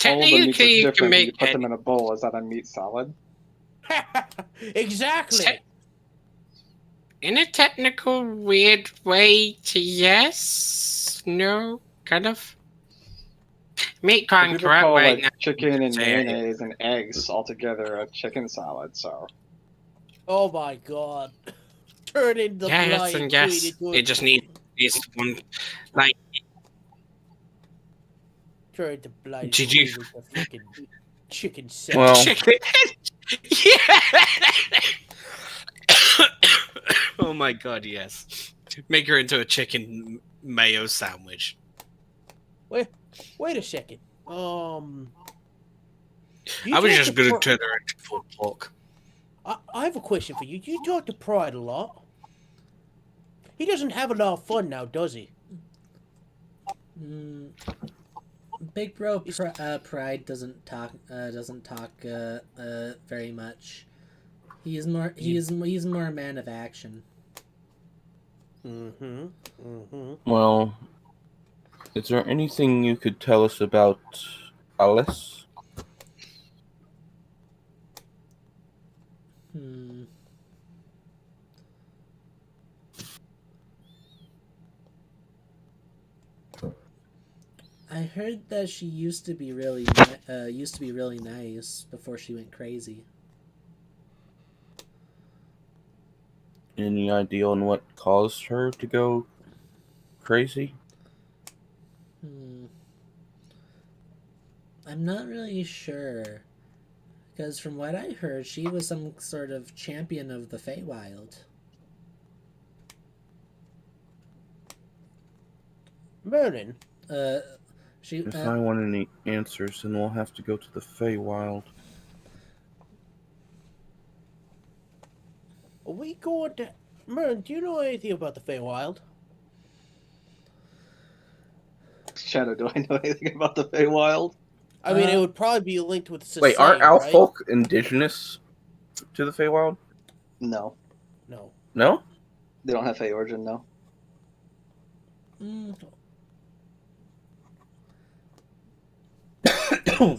All the meats are Technically, you can different when you make put them in a bowl. Is that a meat salad? Exactly. in a technical, weird way to yes, no, kind of. Meat Some can't people correct call right like now. chicken and Say it. mayonnaise and eggs all together a chicken salad. So Oh my god. Turning the Yes flying and yes. queen into It just needs one. Like, turn the blind Did queen you- into freaking chicken salad. Well, chicken. Yeah. Oh my god, yes. Make her into a chicken mayo sandwich. Wait a second. You I was talk just to gonna Pri- turn her into full pork. I have a question for you. You talk to Pride a lot. He doesn't have a lot of fun now, does he? Big Bro Pride doesn't talk very much. He's more a man of action. well, is there anything you could tell us about Alice? I heard that she used to be really nice before she went crazy. Any idea on what caused her to go crazy? I'm not really sure. Because from what I heard, she was some sort of champion of the Feywild. Merlin. If I want any answers, then we'll have to go to the Feywild. Are we going to... Merlin, do you know anything about the Feywild? Shadow, do I know anything about the Feywild? I mean, it would probably be linked with Sasay, Wait, aren't elf right? folk indigenous to the Feywild? No, No. No? they don't have Fey origin. No. Sure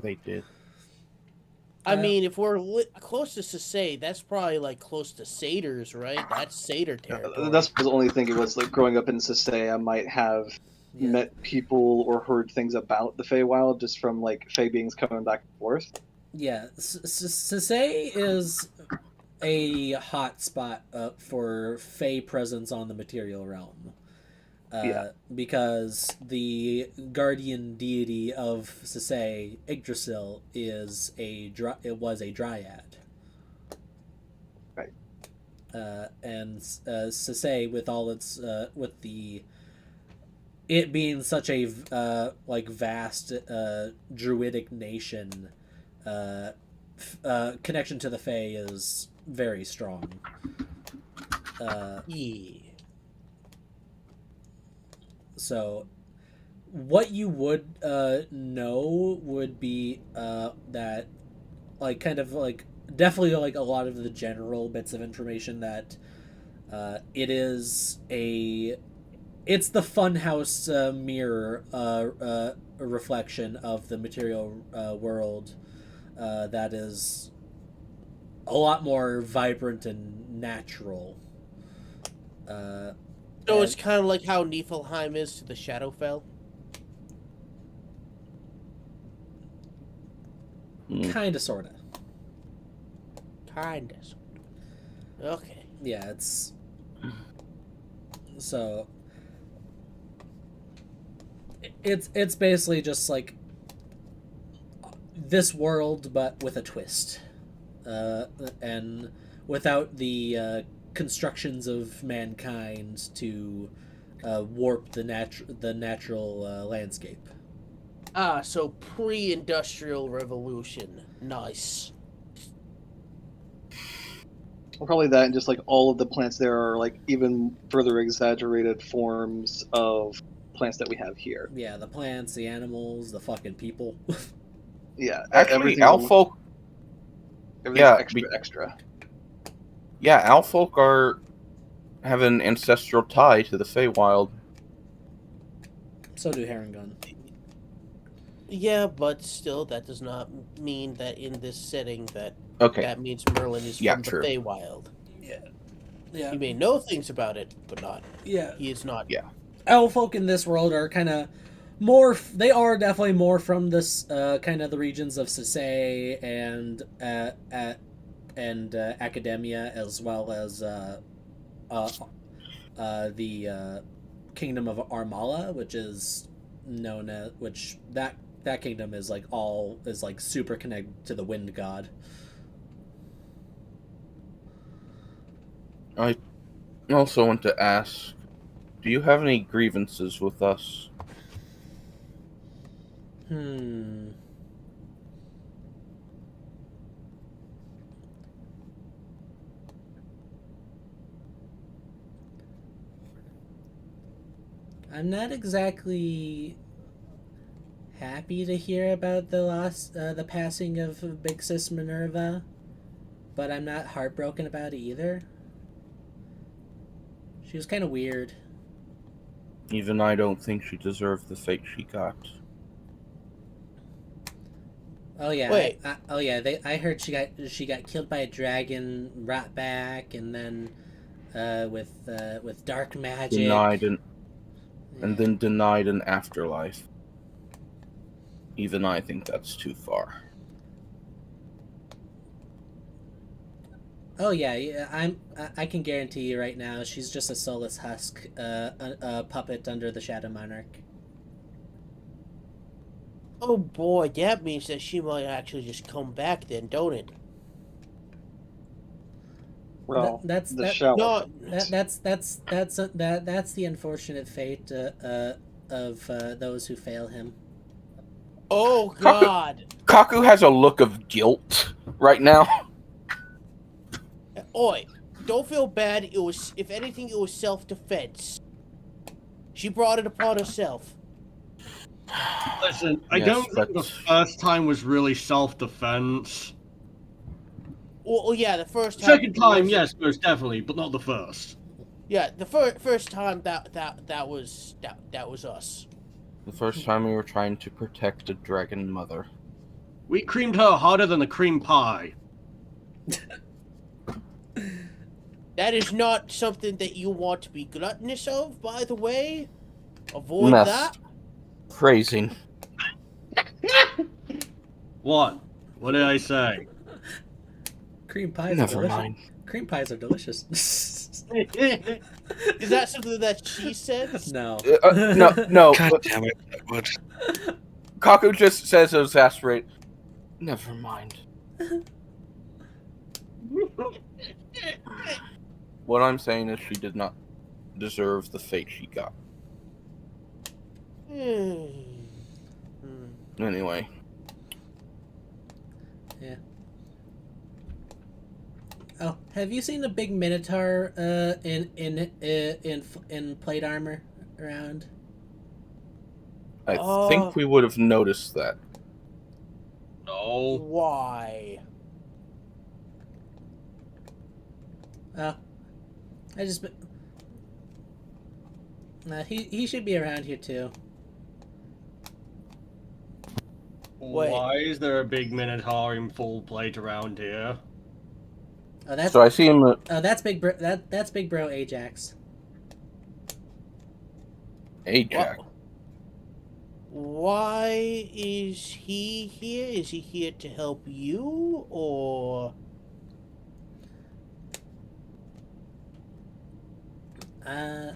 they did. I mean, if we're close to Sasay, that's probably like close to satyrs, right? That's satyr territory. That's the only thing. It was like growing up in Sisay, I might have met people or heard things about the Feywild just from like Fey beings coming back and forth? Yeah, Sisay is a hot spot for Fey presence on the material realm. Because the guardian deity of Sisay, Yggdrasil, was a dryad. Right. And Sisay, with all its it being such a vast druidic nation, connection to the Fae is very strong. Yeah. So, what you would know would be that, definitely a lot of the general bits of information that it's the funhouse mirror, a reflection of the material world that is a lot more vibrant and natural. So it's kind of like how Niflheim is to the Shadowfell? Kinda, sorta. Kinda. Okay. Yeah, it's... So... It's basically just like this world, but with a twist. And without the constructions of mankind to warp the natural landscape. Ah, so pre-industrial revolution. Nice. Well, probably that, and just like all of the plants there are like even further exaggerated forms of plants that we have here. Yeah, the plants, the animals, the fucking people. Yeah, Actually, everything's Owlfolk. extra. Yeah, Owlfolk have an ancestral tie to the Feywild. So do Harengon. Yeah, but still, that does not mean that in this setting that means Merlin is from the Feywild. Yeah. He may know things about it, but not. Yeah. He is not. Yeah. Elffolk in this world are kind of more. They are definitely more from this kind of the regions of Sisay and Academia, as well as the kingdom of Armala, which is known as that kingdom is super connected to the wind god. I also want to ask, do you have any grievances with us? I'm not exactly happy to hear about the passing of Big Sis Minerva, but I'm not heartbroken about it either. She was kind of weird. Even I don't think she deserved the fate she got. Oh yeah. Wait. I heard she got killed by a dragon, brought back, and then with dark magic. And then denied an afterlife. Even I think that's too far. Oh yeah, I can guarantee you right now, she's just a soulless husk, a puppet under the Shadow Monarch. Oh boy, that means that she might actually just come back then, don't it? Well, that's the unfortunate fate of those who fail him. Oh God! Kaku has a look of guilt right now. Oi, don't feel bad. It was, if anything, it was self-defense. She brought it upon herself. Listen, I don't think the first time was really self-defense. Well, yeah, the first time. Second time, yes, most definitely, but not the first. Yeah, the first time that was us. The first time we were trying to protect a dragon mother. We creamed her harder than a cream pie. That is not something that you want to be gluttonous of, by the way. Avoid Mess. that. Phrasing. What? What did I say? Cream pies are Never delicious. mind. Cream pies are delicious. Is that something that she says? No. No. God damn it. Wood. Kaku just says exasperate. Never mind. What I'm saying is she did not deserve the fate she got. Anyway. Yeah. Oh, have you seen a big minotaur in plate armor around? I think we would have noticed that. No. Why? Oh, I just. He should be around here too. Wait. Why is there a big minotaur in full plate around here? Oh, that's So I see him. that's big bro. That's big bro Ajax. Ajax. Why is he here? Is he here to help you, or? I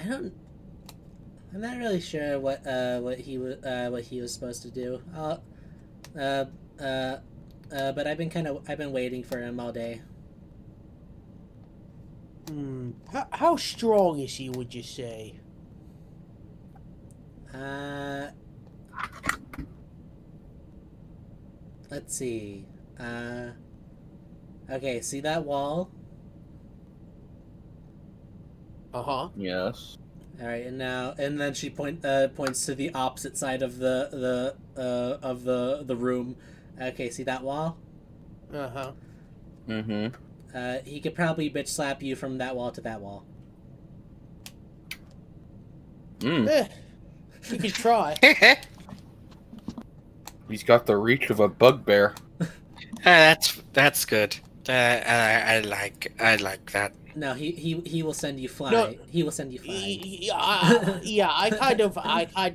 don't. I'm not really sure what he was supposed to do. But I've been waiting for him all day. How strong is he? Would you say? Let's see. Okay, see that wall? Yes. All right, and then she points to the opposite side of the room. Okay, see that wall? Mm-hmm. He could probably bitch slap you from that wall to that wall. You could try. He's got the reach of a bugbear. That's good. I like that. No, he will send you flying. No. He will send you flying. Yeah, I kind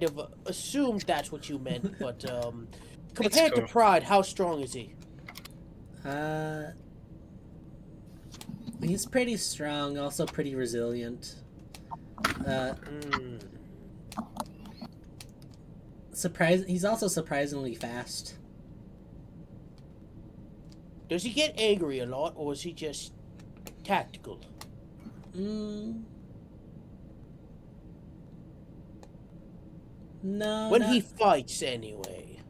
of assumed that's what you meant, but compared to cool. Pride, how strong is he? He's pretty strong, also pretty resilient. He's also surprisingly fast. Does he get angry a lot, or is he just tactical? No. When he fights, anyway.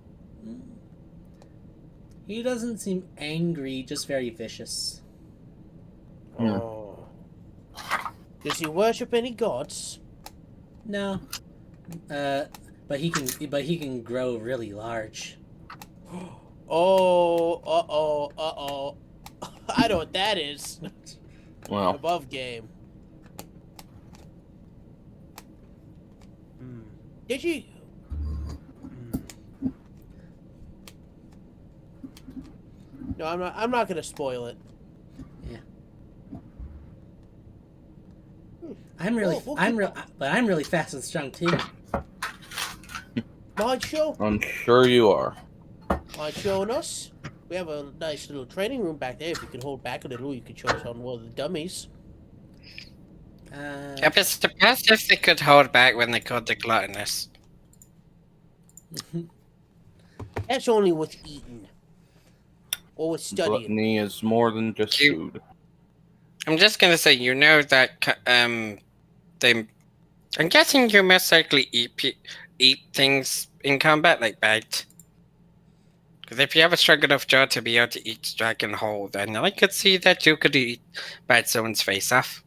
He doesn't seem angry, just very vicious. Oh. Does he worship any gods? No. But he can grow really large. Oh. I know what that is. Well, Above game. Did you? No, I'm not gonna spoil it. Yeah. I'm really fast and strong too. Mind show? I'm sure you are. Mind showing us? We have a nice little training room back there. If you can hold back a little, you could show us on one of the dummies. I was surprised if they could hold back when they called the gluttonous. That's only with eating. Or with studying. Gluttony is more than just food. I'm just gonna say, you know that I'm guessing you most likely eat things in combat, like bite. Because if you have a strong enough jaw to be able to eat dragon whole, then I could see that you could bite someone's face off.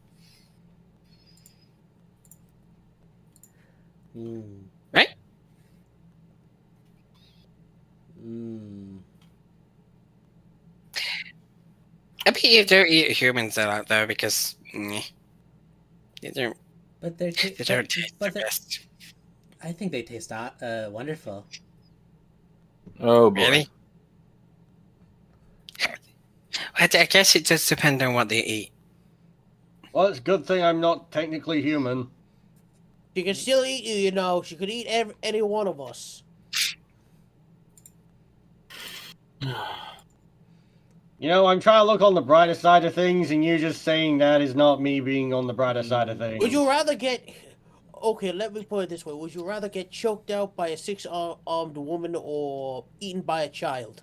Right? I bet you don't eat humans a lot, though, because they don't. But they don't taste the best. I think they taste wonderful. Oh boy. Really? I guess it does depend on what they eat. Well, it's a good thing I'm not technically human. She can still eat you, you know. She could eat any one of us. You know, I'm trying to look on the brighter side of things, and you just saying that is not me being on the brighter side of things. Would you rather get... Okay, let me put it this way. Would you rather get choked out by a six-armed woman or eaten by a child?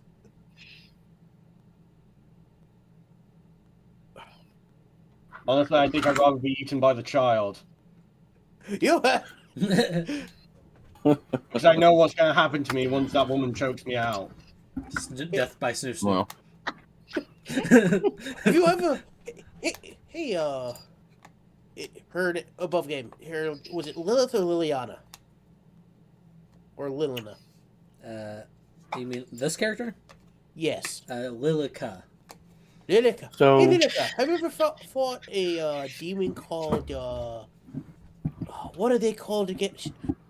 Honestly, I think I'd rather be eaten by the child. You Because I know what's going to happen to me once that woman chokes me out. Death by Snoop Snoop. Well, Have you ever... Hey, heard it above game. Here, was it Lilith or Liliana? Or Lilina? You mean this character? Yes. Lilica. Lilica. So- Hey, Lilica, have you ever fought a demon called, what are they called again?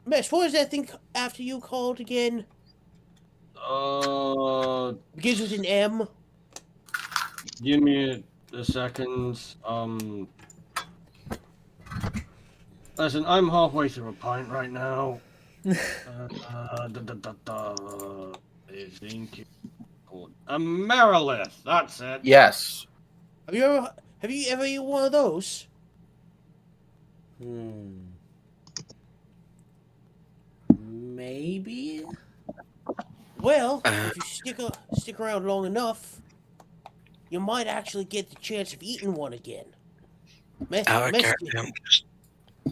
Mesh, what is that thing after you called again? Begins with an M. Give me a second. Listen, I'm halfway through a pint right now. I think it's called a Merilith. That's it. yes. Have you ever eaten one of those? Maybe. Well, if you stick around long enough, you might actually get the chance of eating one again.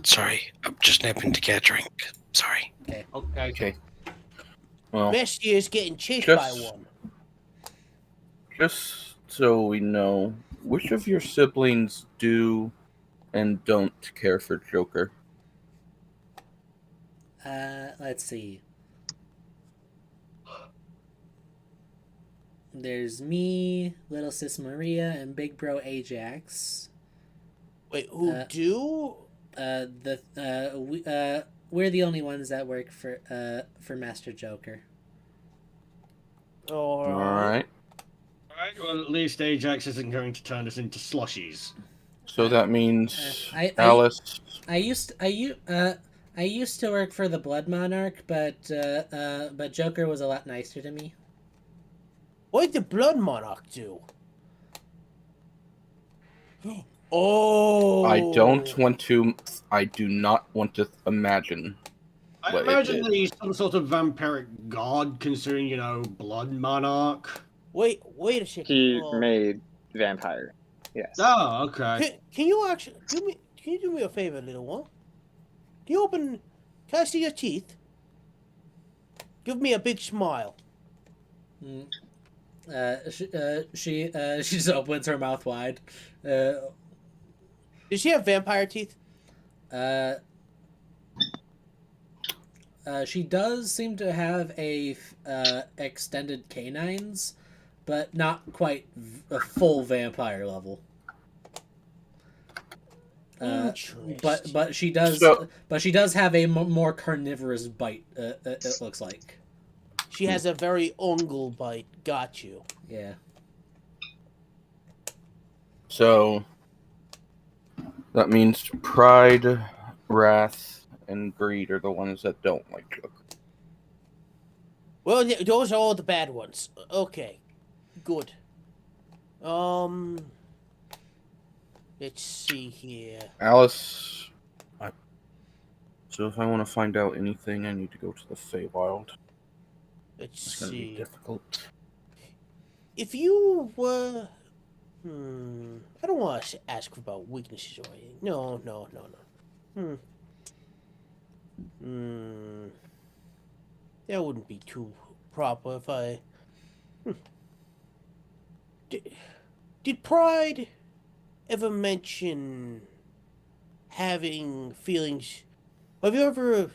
Sorry, I'm just nipping to get a drink. Sorry. Okay. Well, Messi is getting chased Just- by one. just so we know, which of your siblings do and don't care for Joker? Let's see. There's me, little sis Maria, and big bro Ajax. Wait, who do? We're the only ones that work for Master Joker. Or All right. Alright, well, at least Ajax isn't going to turn us into slushies. So that means I Alice. I used to work for the Blood Monarch, but Joker was a lot nicer to me. what did the Blood Monarch do? Oh, I do not want to imagine. I What it imagine did. that he's some sort of vampiric god, considering, you know, Blood Monarch. Wait a second. He made vampire. Yes. Oh, okay. Can you actually Can you do me a favor, little one? Can I see your teeth? Give me a big smile. She just opens her mouth wide. Does she have vampire teeth? She does seem to have extended canines, but not quite a full vampire level. But she does have a more carnivorous bite. It looks like. She has a very ungle bite. Got you. Yeah. So that means pride, wrath, and greed are the ones that don't like Joker. Well, those are all the bad ones. Okay, good. Let's see here. Alice. So if I want to find out anything, I need to go to the Feywild. Let's It's going to be see. difficult. If you were, I don't want to ask about weaknesses or anything. No. That wouldn't be too proper if I. Did Pride ever mention having feelings? Have you ever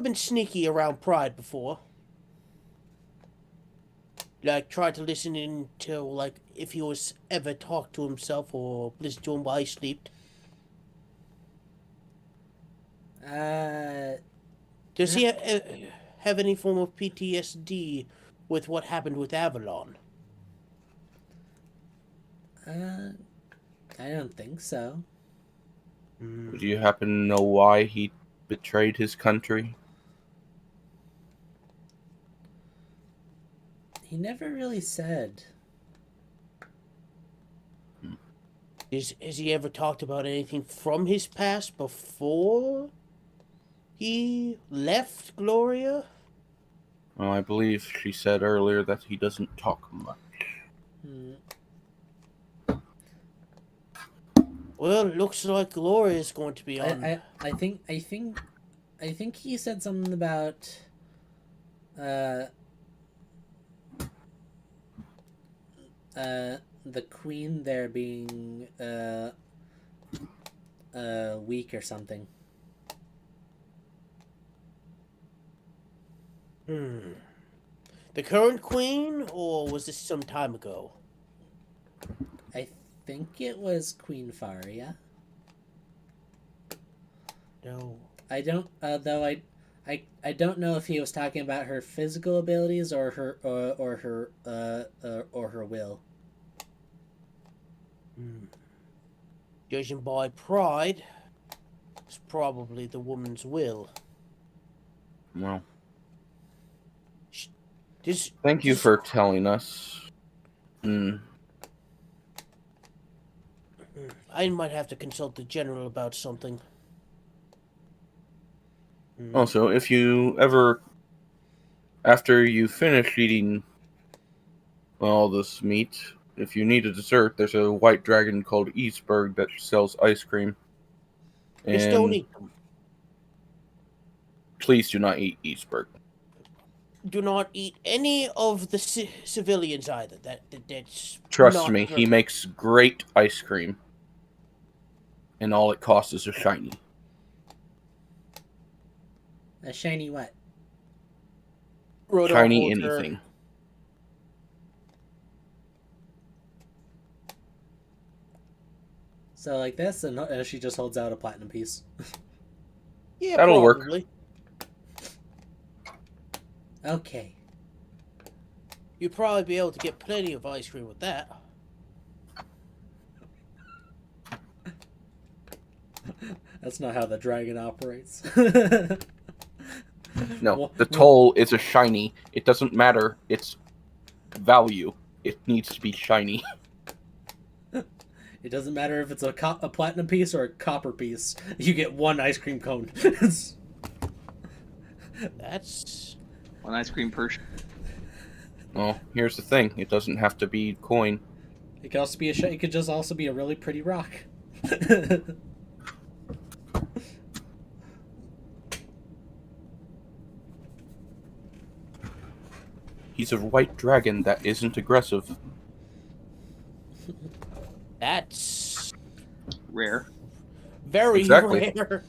been sneaky around Pride before? Like, tried to listen in to, like, if he was ever talked to himself or listen to him while he slept? Does he have any form of PTSD with what happened with Avalon? I don't think so. Do you happen to know why he betrayed his country? He never really said. Has he ever talked about anything from his past before he left Gloria? Well, I believe she said earlier that he doesn't talk much. Hmm. Well, it looks like Gloria is going to be on. I think he said something about the queen there being weak or something. The current queen, or was this some time ago? I think it was Queen Faria. No. I don't though I don't know if he was talking about her physical abilities or her will. Judging by pride, it's probably the woman's will. Well, Thank you for telling us. I might have to consult the general about something. Also, if you ever, after you finish eating all this meat, if you need a dessert, there's a white dragon called Eastberg that sells ice cream. Just don't eat them. Please do not eat Eastberg. Do not eat any of the civilians either. That's Trust not me, good. he makes great ice cream. And all it costs is a shiny. A shiny what? Shiny anything. So like this, and she just holds out a platinum piece. Yeah, That'll probably. Okay. You'd probably be able to get plenty of ice cream with that. That's not how the dragon operates. No, the toll is a shiny. It doesn't matter its value. It needs to be shiny. It doesn't matter if it's a platinum piece or a copper piece. You get one ice cream cone. That's one ice cream per. Well, here's the thing. It doesn't have to be coin. It could also be it could just also be a really pretty rock. He's a white dragon that isn't aggressive. That's rare. Very Exactly. rare.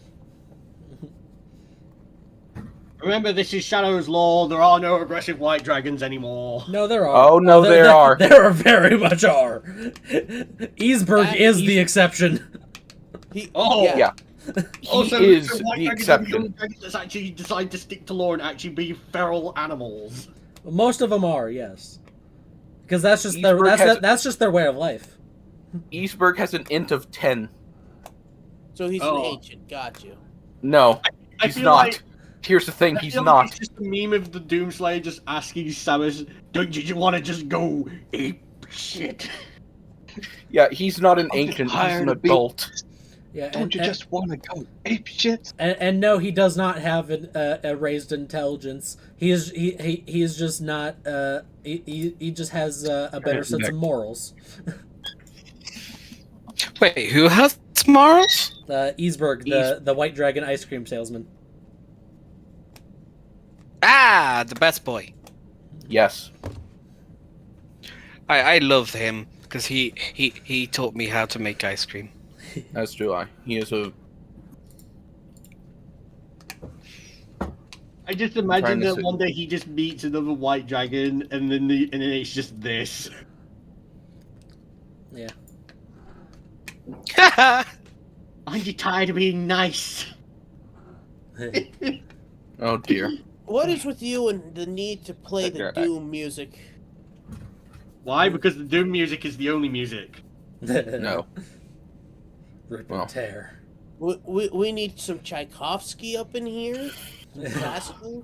Remember, this is Shadow's Law. There are no aggressive white dragons anymore. No, there are. Oh, no, there are. There very much are. Eastberg is the exception. Yeah. Also, He is white the dragons exception. are the dragons that actually decide to stick to law and actually be feral animals. Most of them are, yes, because that's just that's just their way of life. Eastberg has an int of 10. So he's an ancient. Got you. No, I he's feel not. like- Here's the thing, I he's feel not. like it's just a meme of the Doomslayer just asking Samus, "Don't you want to just go ape shit?" Yeah, he's not an I'm ancient, he's tired an of being- adult. Yeah, Don't you just want to go ape shit? And no, he does not have a raised intelligence. He is just not. He just has a better sense of morals. Wait, who has morals? Eastberg, the white dragon ice cream salesman. Ah, the best boy. Yes. I love him because he taught me how to make ice cream. As do I. He is a... I just imagine trying to that say- one day he just meets another white dragon, and then it's just this. Yeah. Aren't you tired of being nice? Oh dear. What is with you and the need to play the Right. Doom music? Why? Because the Doom music is the only music. No. Rip Well. and tear. We need some Tchaikovsky up in here. Classical.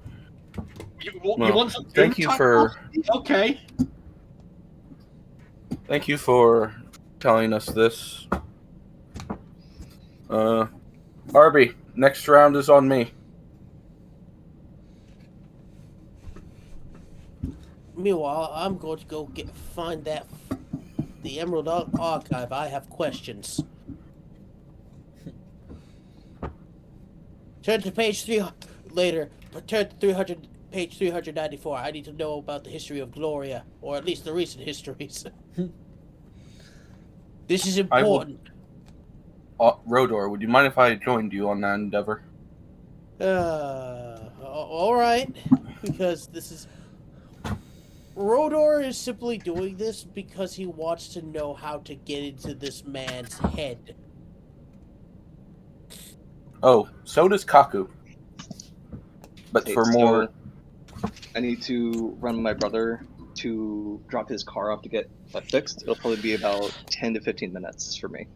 You Well, want some thank you for Okay. telling us this. Arby, next round is on me. Meanwhile, I'm going to go find the Emerald Archive. I have questions. Turn to page 3 later. Turn to page 394. I need to know about the history of Gloria, or at least the recent histories. This is important. Rodor, would you mind if I joined you on that endeavor? All right, because this is. Rodor is simply doing this because he wants to know how to get into this man's head. Oh, so does Kaku. But Okay, for so more... I need to run my brother to drop his car off to get that fixed. It'll probably be about 10 to 15 minutes for me.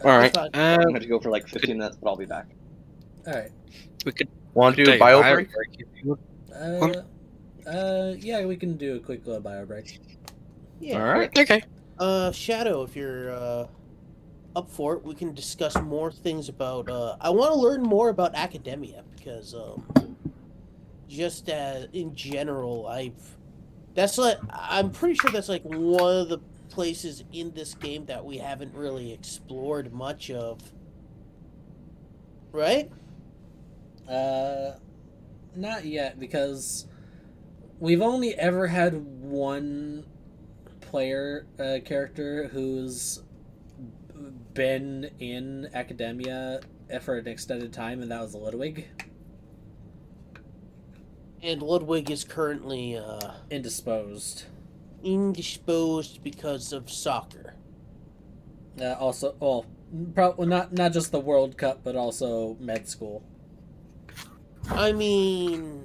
Alright. I'm going to go for like 15 minutes, but I'll be back. Alright. We could Want to do a bio break? Yeah, we can do a quick bio break. Yeah. Alright. Okay. Shadow, if you're up for it, we can discuss more things about. I want to learn more about academia because, just in general, I'm pretty sure that's like one of the places in this game that we haven't really explored much of. Right? Not yet, because we've only ever had one player character who's been in academia for an extended time, and that was Ludwig. And Ludwig is currently indisposed because of soccer. Also, well, probably not just the World Cup, but also med school. I mean,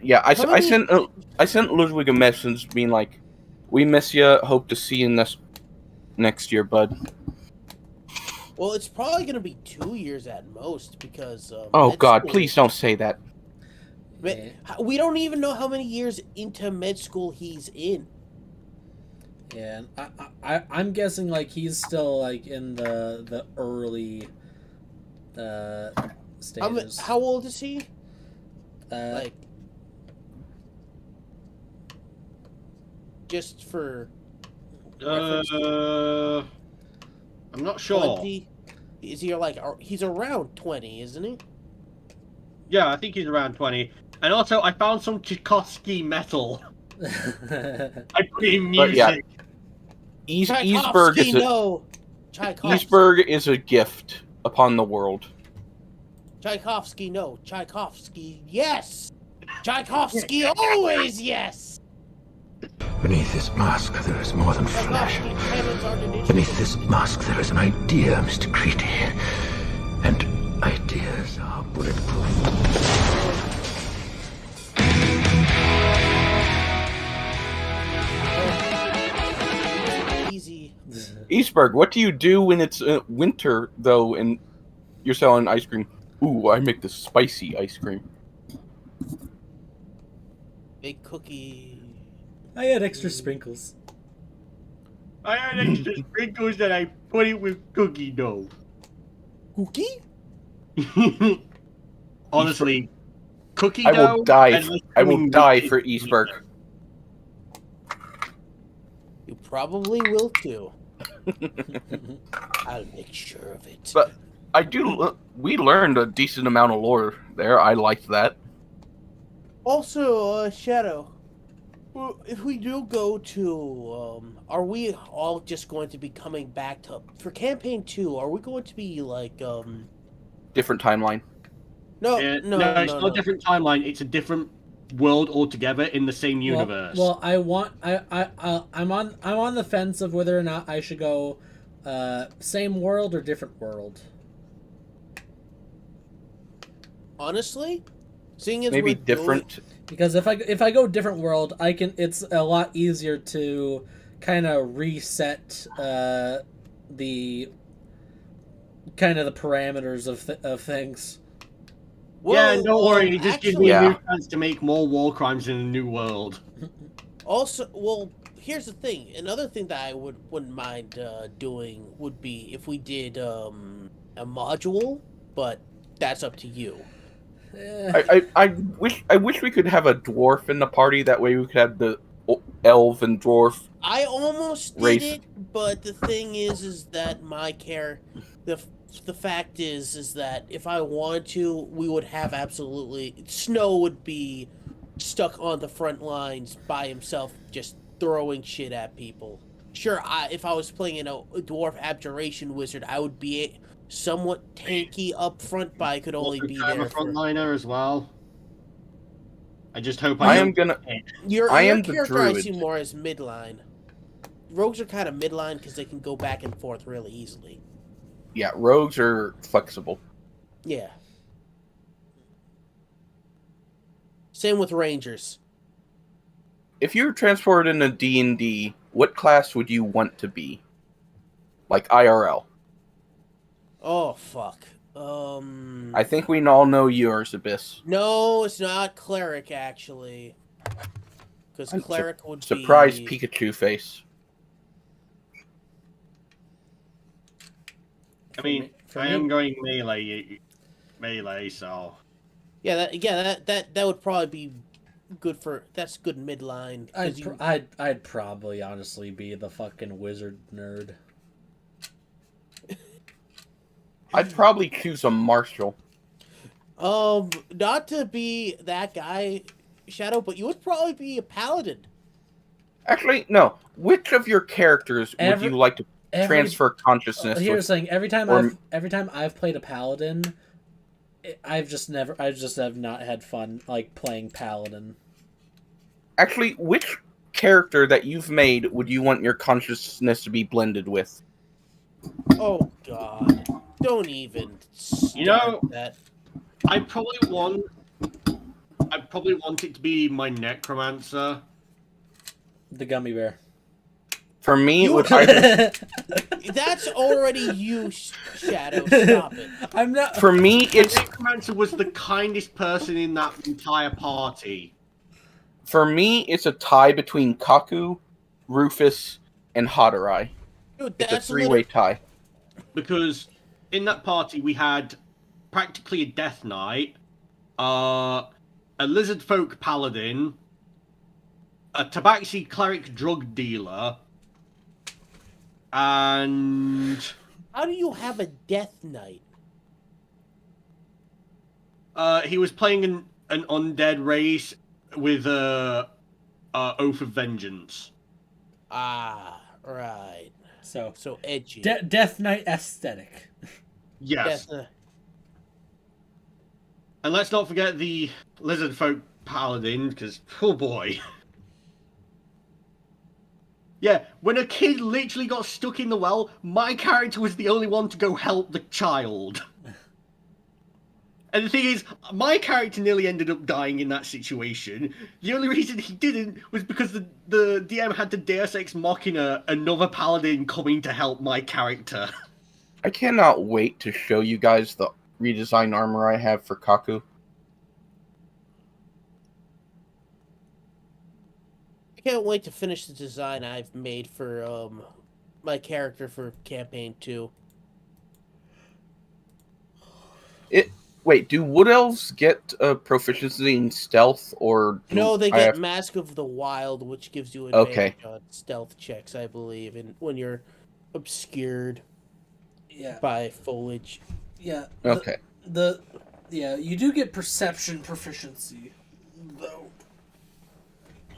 yeah, I sent Ludwig a message being like, "We miss you. Hope to see you next year, bud." Well, it's probably going to be 2 years at most because. Oh God! Please don't say that. We don't even know how many years into med school he's in. Yeah, I'm guessing like he's still like in the early stages. How old is he? Just for. I'm not sure. 20? Is he like he's around 20, isn't he? Yeah, I think he's around 20. And also, I found some Tchaikovsky metal. I put in music. Yeah, Eastburg is a gift upon the world. Tchaikovsky, no. Tchaikovsky, yes. Tchaikovsky, always yes. Beneath this mask, there is more than flesh. Beneath this mask, there is an idea, Mr. Creedy. And ideas are bulletproof. Easy. Eastburg, what do you do when it's winter, though, and you're selling ice cream? Ooh, I make the spicy ice cream. Big cookie. I had extra sprinkles. I had extra sprinkles that I put it with cookie dough. Cookie? Honestly, cookie I dough. will die. I will die for Eastburg. You probably will too. I'll make sure of it. But we learned a decent amount of lore there. I liked that. Also, Shadow, if we do go to, are we all just going to be coming back for campaign 2? Are we going to be like, different timeline? No, it's not a different timeline. It's a different world altogether in the same universe. Well, I'm on the fence of whether or not I should go, same world or different world. Honestly, seeing as maybe different. Because if I go different world, it's a lot easier to kind of reset the kind of the parameters of things. Yeah, and don't worry, it just gives me a new Yeah. chance to make more war crimes in a new world. Also, well, here's the thing. Another thing that I wouldn't mind doing would be if we did a module, but that's up to you. I wish we could have a dwarf in the party. That way we could have the elf and dwarf. I almost did Race. it, but the thing is that my the fact is that if I wanted to, we would have absolutely Snow would be stuck on the front lines by himself, just throwing shit at people. Sure, if I was playing a dwarf abjuration wizard, I would be somewhat tanky up front, but I could only be I'm there a for. frontliner as well. I just hope I am gonna. Your I am the character I druid. see more as midline. Rogues are kind of midline because they can go back and forth really easily. Yeah, rogues are flexible. Yeah. Same with rangers. If you were transported in a D&D, what class would you want to be? Like IRL. Oh fuck. I think we all know yours, Abyss. No, it's not cleric actually. Because cleric would Surprise be Pikachu face. I mean, I am going melee, so Yeah, that would probably be good for. That's good midline. I'd probably honestly be the fucking wizard nerd. I'd probably choose a marshal. Not to be that guy, Shadow, but you would probably be a paladin. Actually, no. Which of your characters would you like to transfer consciousness Here's the thing: every time or- I've played a paladin, I just have not had fun like playing paladin. Actually, which character that you've made would you want your consciousness to be blended with? Oh God! Don't even. You know- start that. I probably want it to be my necromancer. The gummy bear. For me, it You- would either. That's already you, Shadow. Stop it. I'm not. For me, The it's necromancer was the kindest person in that entire party. a tie between Kaku, Rufus, and Hadorai. Dude, It's a that's three-way tie. Because in that party we had practically a death knight, a lizard folk paladin, a tabaxi cleric drug dealer, and How do you have a death knight? he was playing an undead race with a oath of vengeance. Ah, right. So So edgy. Death Knight aesthetic. Yes. Death Knight. And let's not forget the lizard folk paladin, because oh boy. Yeah, when a kid literally got stuck in the well, my character was the only one to go help the child. And the thing is, my character nearly ended up dying in that situation. The only reason he didn't was because the DM had to Deus Ex Machina another paladin coming to help my character. I cannot wait to show you guys the redesigned armor I have for Kaku. I can't wait to finish the design I've made for my character for campaign 2. Wait, do wood elves get proficiency in stealth, or do No, they I get have- Mask of the Wild, which gives you advantage Okay. on stealth checks, I believe, and when you're obscured Yeah. by foliage. Yeah. Okay. You do get perception proficiency, though.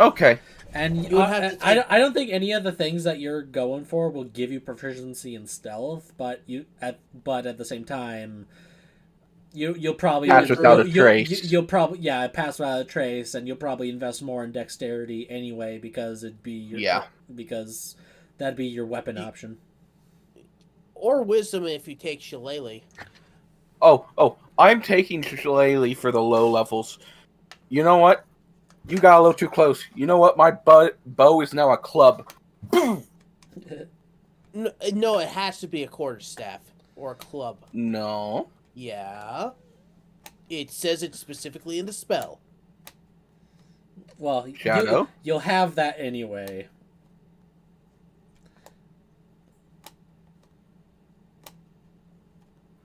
Okay. And You would have to I don't think any of the things that you're going for will give you proficiency in stealth, but at the same time, you'll probably Pass without a trace. You'll probably pass without a trace, and you'll probably invest more in dexterity anyway because because that'd be your weapon option. Or wisdom if you take Shillelagh. Oh, I'm taking Shillelagh for the low levels. You know what? You got a little too close. You know what? My bow is now a club. No, it has to be a quarterstaff or a club. No. Yeah. It says it specifically in the spell. Well, Shadow? you'll have that anyway.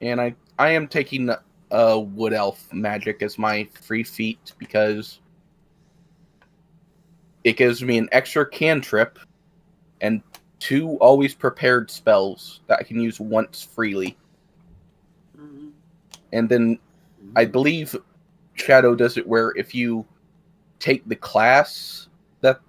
And I am taking wood elf magic as my free feat because it gives me an extra cantrip and 2 always prepared spells that I can use once freely. Mm-hmm. And then I believe Shadow does it where if you take the class that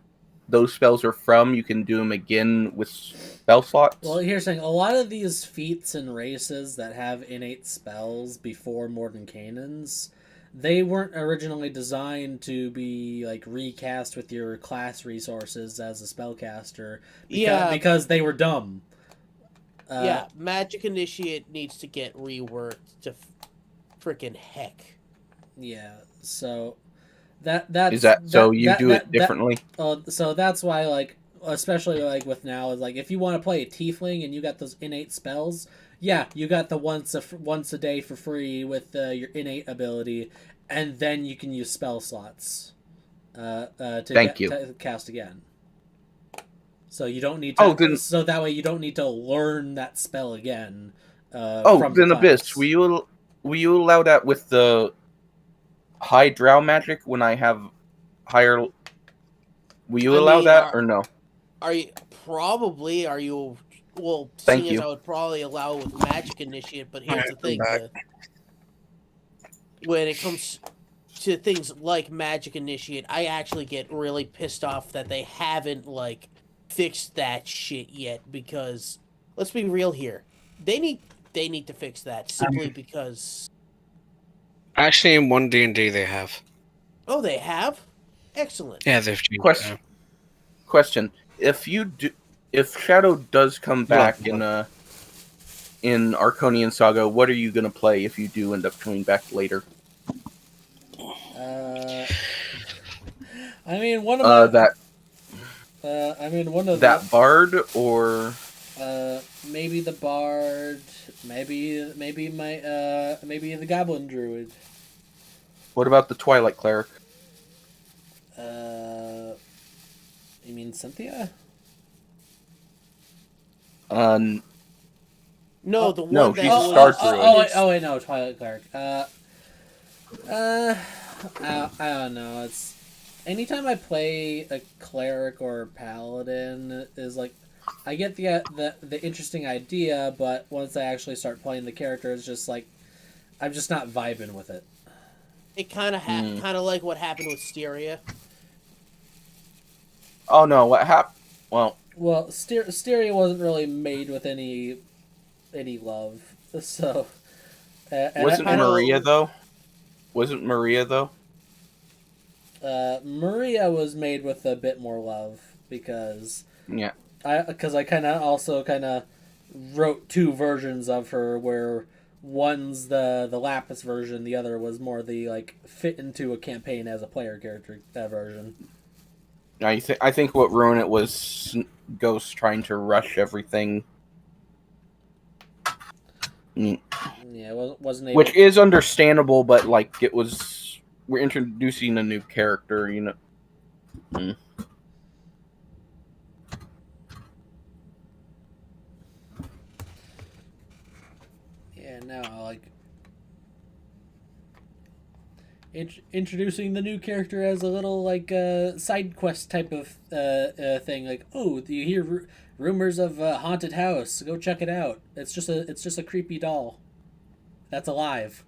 those spells are from, you can do them again with spell slots. Well, here's the thing. A lot of these feats and races that have innate spells before Mordenkainen's, they weren't originally designed to be like recast with your class resources as a spellcaster. Because they were dumb. Yeah, Magic Initiate needs to get reworked to freaking heck. Yeah, so that's Is that so you do it differently? So that's why, like, especially like with now, is like if you want to play a tiefling and you got those innate spells, yeah, you got the once a day for free with your innate ability, and then you can use spell slots to cast again. So you don't need to. So that way you don't need to learn that spell again. From the Abyss. Will you allow that with the high drow magic when I have higher? Will you allow that or no? Are you probably? Are you? Well, Thank seeing you. as I would probably allow it with Magic Initiate, but here's the thing: when it comes to things like Magic Initiate, I actually get really pissed off that they haven't like fixed that shit yet. Because let's be real here, they need to fix that simply because. Actually, in 1D&D they have. Oh, they have? Excellent. Yeah, they've changed. Question: if Shadow does come back in Arconian Saga, what are you gonna play if you do end up coming back later? I mean, one of that bard or maybe the bard, maybe the goblin druid. What about the Twilight cleric? You mean Cynthia? No, the one no, that she's was... Star Druid. Wait, no, Twilight cleric. I don't know. It's anytime I play a cleric or a paladin is like I get the interesting idea, but once I actually start playing the character, it's just like I'm just not vibing with it. It kind of like what happened with Styria. Oh no, what happened? Well, Styria wasn't really made with any love, so. Wasn't Maria though? Maria was made with a bit more love because I kind of wrote 2 versions of her where one's the Lapis version, the other was more the like fit into a campaign as a player character version. I think what ruined it was Ghost trying to rush everything. Yeah, wasn't able. Which is understandable, but like we're introducing a new character, you know. Yeah, no, like introducing the new character as a little like side quest type of thing. Like, oh, do you hear rumors of a haunted house? Go check it out. It's just a creepy doll that's alive.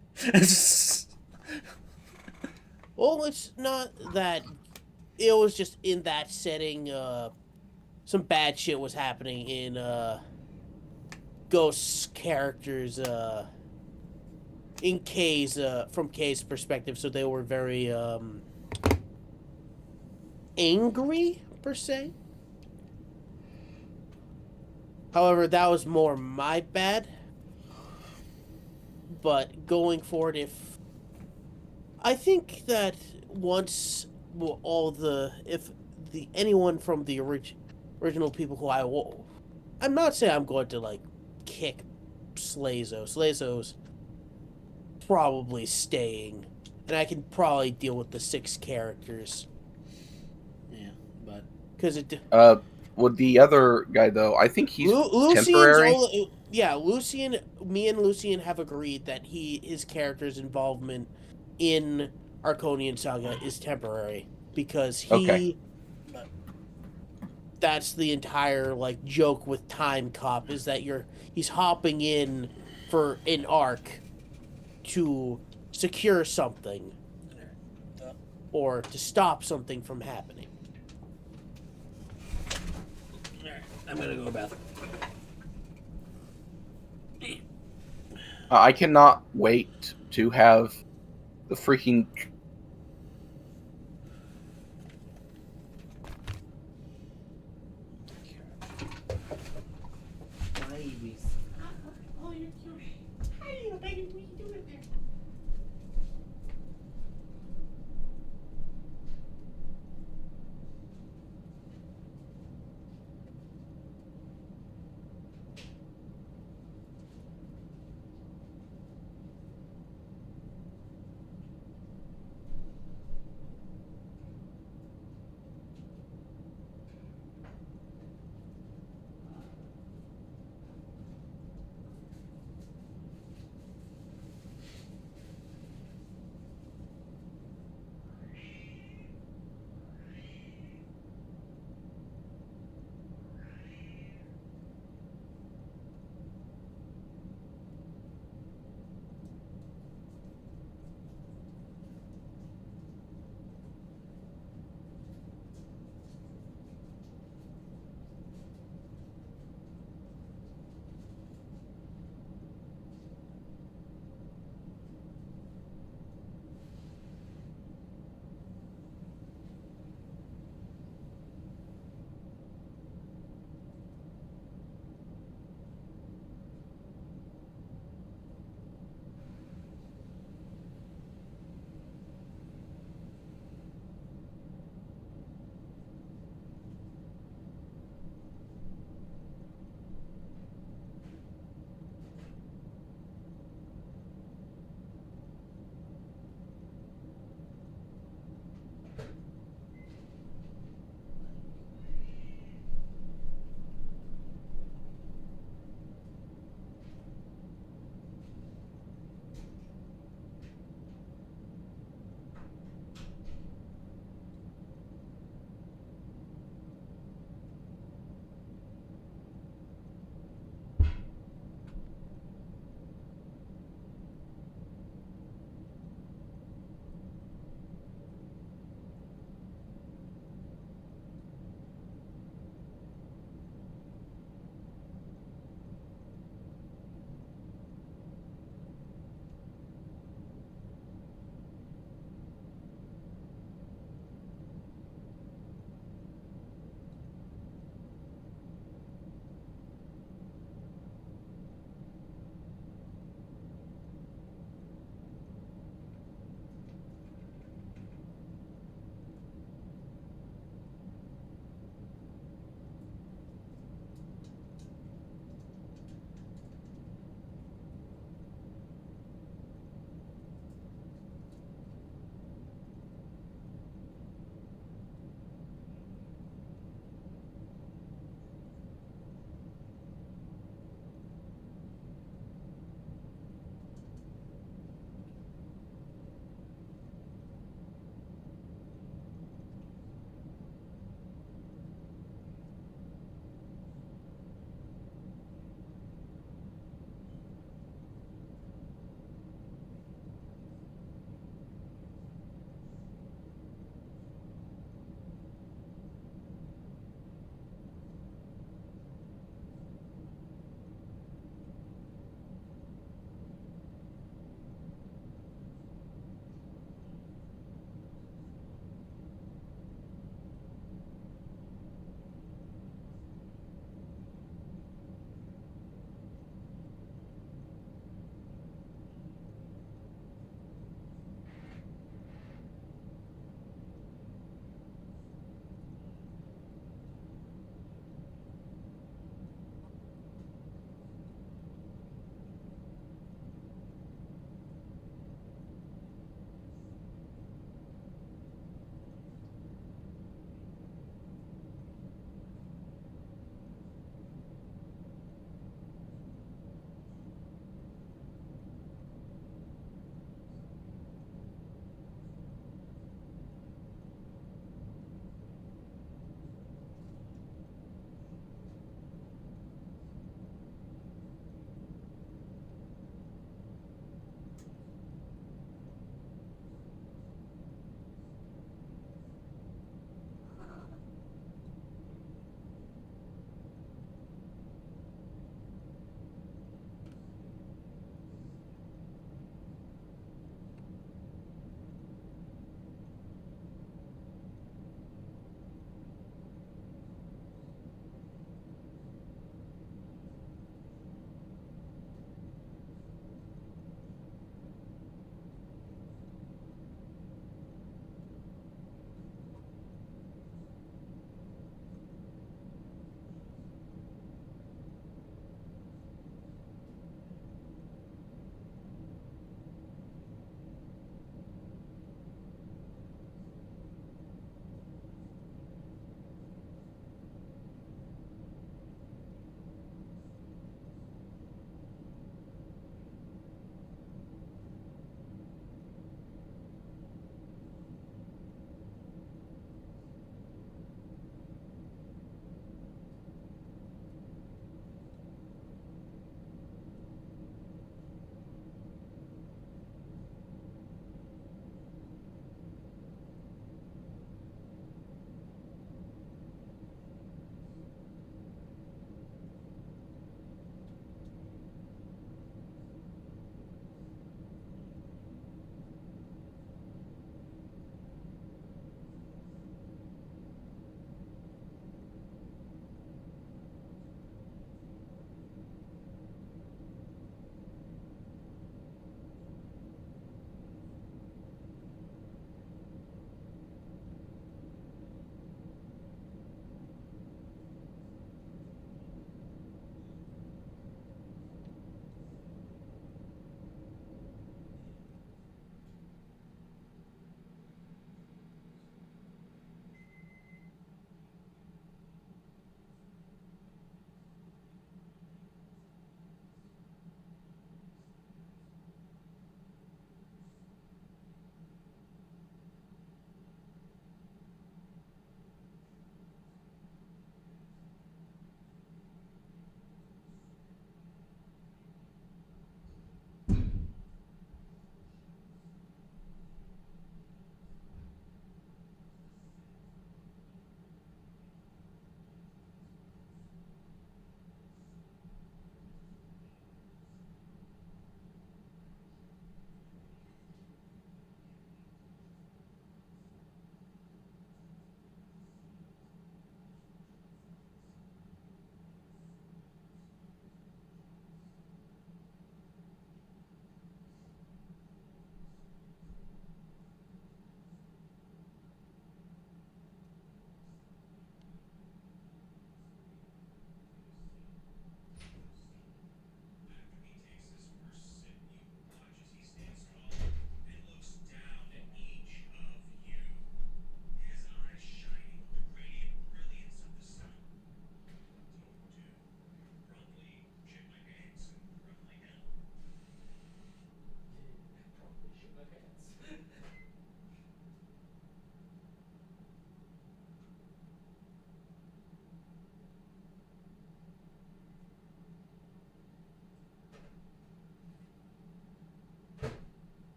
Well, it's not that. It was just in that setting. Some bad shit was happening in Ghost's characters. In Kay's from Kay's perspective, so they were very angry per se. However, that was more my bad. But going forward, if anyone from the original people who I'm not saying I'm going to like kick Slazo. Slazo's probably staying, and I can probably deal with the 6 characters. Yeah, but Because it. With the other guy though, I think he's temporary. Lucian. Me and Lucian have agreed that his character's involvement in Arconian Saga is temporary because he. Okay. That's the entire like joke with Time Cop is that he's hopping in for an arc to secure something or to stop something from happening. Alright, I'm gonna go to the bathroom. I cannot wait to have the freaking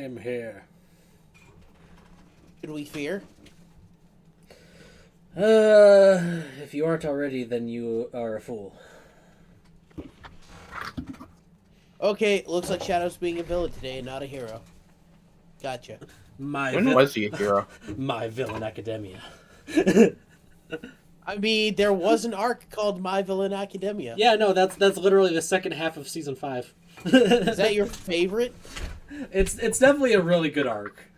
am here. Should we fear? If you aren't already, then you are a fool. Okay, looks like Shadow's being a villain today, not a hero. Gotcha. When was he a hero? My Villain Academia. I mean, there was an arc called My Villain Academia. Yeah, no, that's literally the second half of season 5. Is that your favorite? It's definitely a really good arc.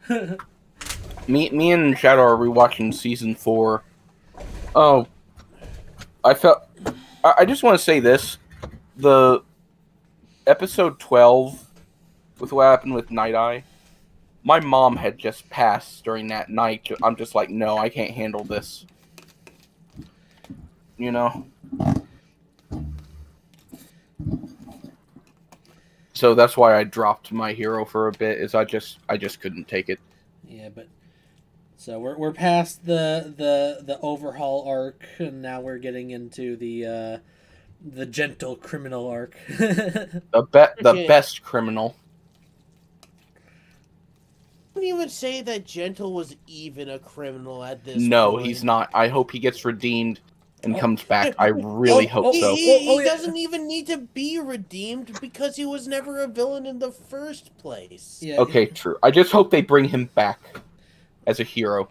Me and Shadow are rewatching season 4. Oh, I just want to say this: the episode 12 with what happened with Night Eye. My mom had just passed during that night. I'm just like, no, I can't handle this. You know. So that's why I dropped my hero for a bit. Is I just couldn't take it. Yeah, but so we're past the overhaul arc, and now we're getting into the gentle criminal arc. The best criminal. I wouldn't even say that Gentle was even a criminal at this No, point. he's not. I hope he gets redeemed and comes back. I really hope so. He doesn't even need to be redeemed because he was never a villain in the first place. Yeah. Okay, true. I just hope they bring him back as a hero.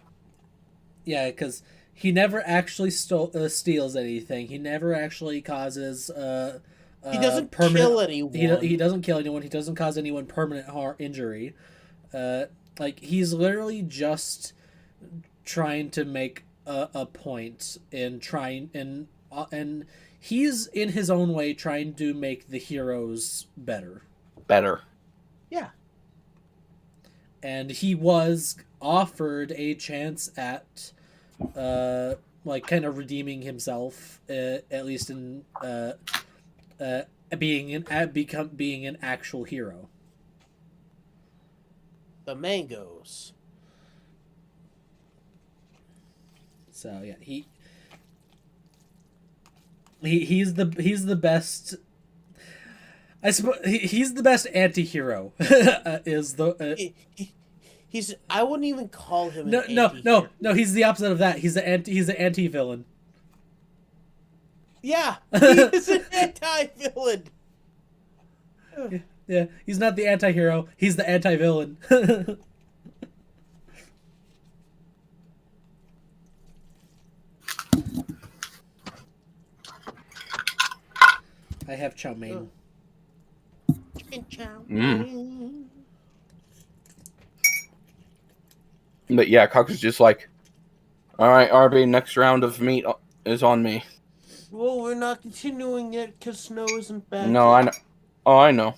Yeah, because he never actually steals anything. He never actually causes. He doesn't kill anyone. He doesn't kill anyone. He doesn't cause anyone permanent injury. Like, he's literally just trying to make a point and trying and he's in his own way trying to make the heroes better. Yeah. And he was offered a chance at like kind of redeeming himself, at least in being an actual hero. The mangoes. So yeah, he's the best. I suppose he's the best anti-hero. Is the he's I wouldn't even call him no an no anti-hero. no he's the opposite of that. He's the anti-villain. Yeah, he's an anti-villain. Yeah, he's not the anti-hero. He's the anti-villain. I have chow mein. Chicken chow. But yeah, Cox is just like, all right, RB, next round of meat is on me. Well, we're not continuing it because Snow isn't back. No, yet. I know. Oh, I know.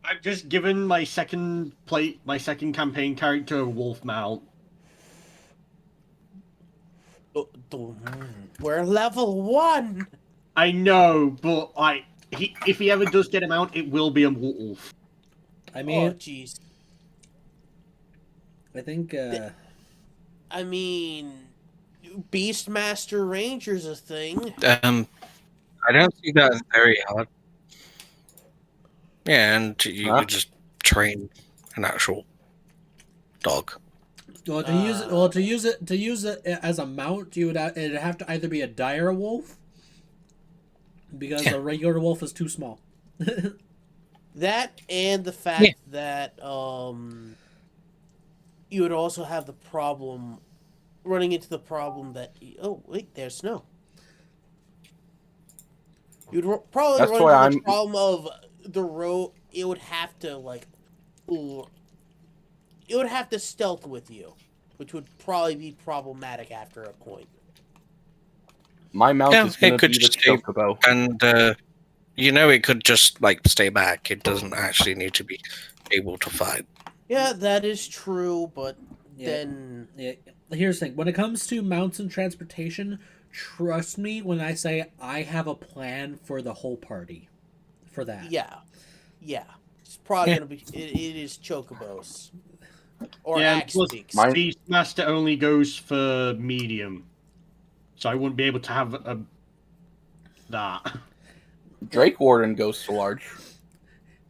I've just given my second campaign character a wolf mount. We're level 1. I know, but if he ever does get a mount, it will be a wolf. I mean, Oh, jeez. I think. I mean, Beastmaster Ranger's a thing. I don't see that as very hard. Yeah, and you could just train an actual dog. Well, to use it as a mount, it'd have to either be a dire wolf, because a regular wolf is too small. That and the fact that you would also have the problem running into the problem that there's Snow. You'd probably run into the problem of the road. It would have to it would have to stealth with you, which would probably be problematic after a point. My mount is going to be the chocobo. And, it could just, stay back. It doesn't actually need to be able to fight. Yeah, that is true, but then... Yeah. Here's the thing. When it comes to mounts and transportation, trust me when I say I have a plan for the whole party for that. Yeah. It's probably going to be... It is chocobos. Or axe beaks. Beastmaster only goes for medium. So I wouldn't be able to have that. Drake Warden goes to large.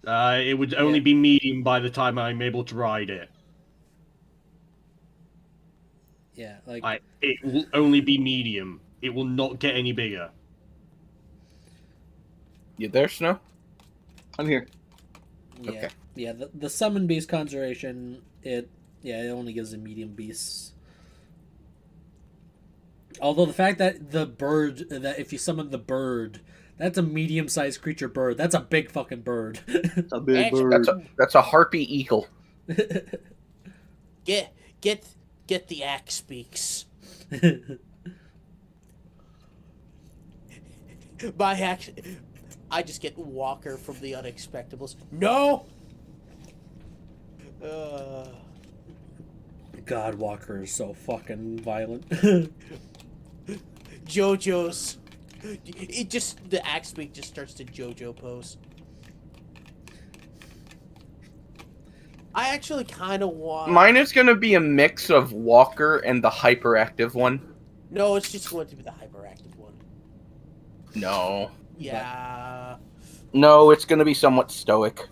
It would only be medium by the time I'm able to ride it. Yeah, like it will only be medium. It will not get any bigger. You there, Snow? I'm here. yeah, Okay. yeah. The summon beast conjuration, it only gives a medium beasts. Although the fact that that if you summon the bird, that's a medium-sized creature bird. That's a big fucking bird. It's a big Actually- bird. That's a harpy eagle. Get the axe speaks. My axe. I just get Walker from the Unexpectables. No. God, Walker is so fucking violent. JoJo's. The axe speak just starts to JoJo pose. I actually kind of want. Mine is going to be a mix of Walker and the hyperactive one. No, it's just going to be the hyperactive one. No. Yeah. No, it's going to be somewhat stoic.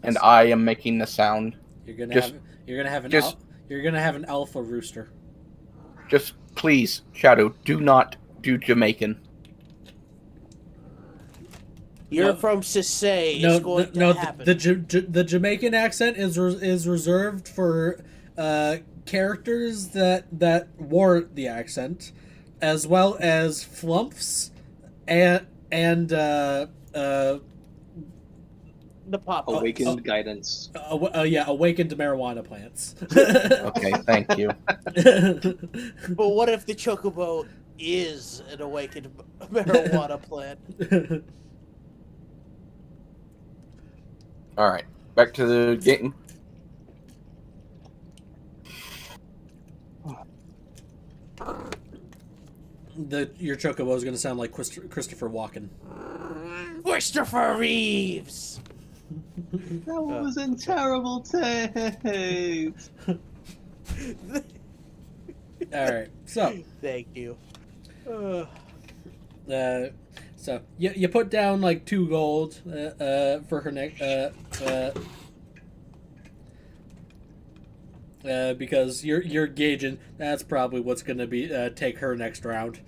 And I am making the sound. You're gonna Just- have an alpha rooster. Just please, Shadow, do not do Jamaican. You're from Sisay. No, It's going no. to happen. The Jamaican accent is reserved for characters that warrant the accent, as well as flumps and the pop. Awakened guidance. awakened marijuana plants. Okay, thank you. But what if the chocobo is an awakened marijuana plant? Alright, back to the game. Your chocobo is going to sound like Christopher Walken. Christopher Reeves. That was in terrible taste. All right, so Thank you. so you put down like 2 gold for her neck because you're gauging that's probably what's gonna be take her next round.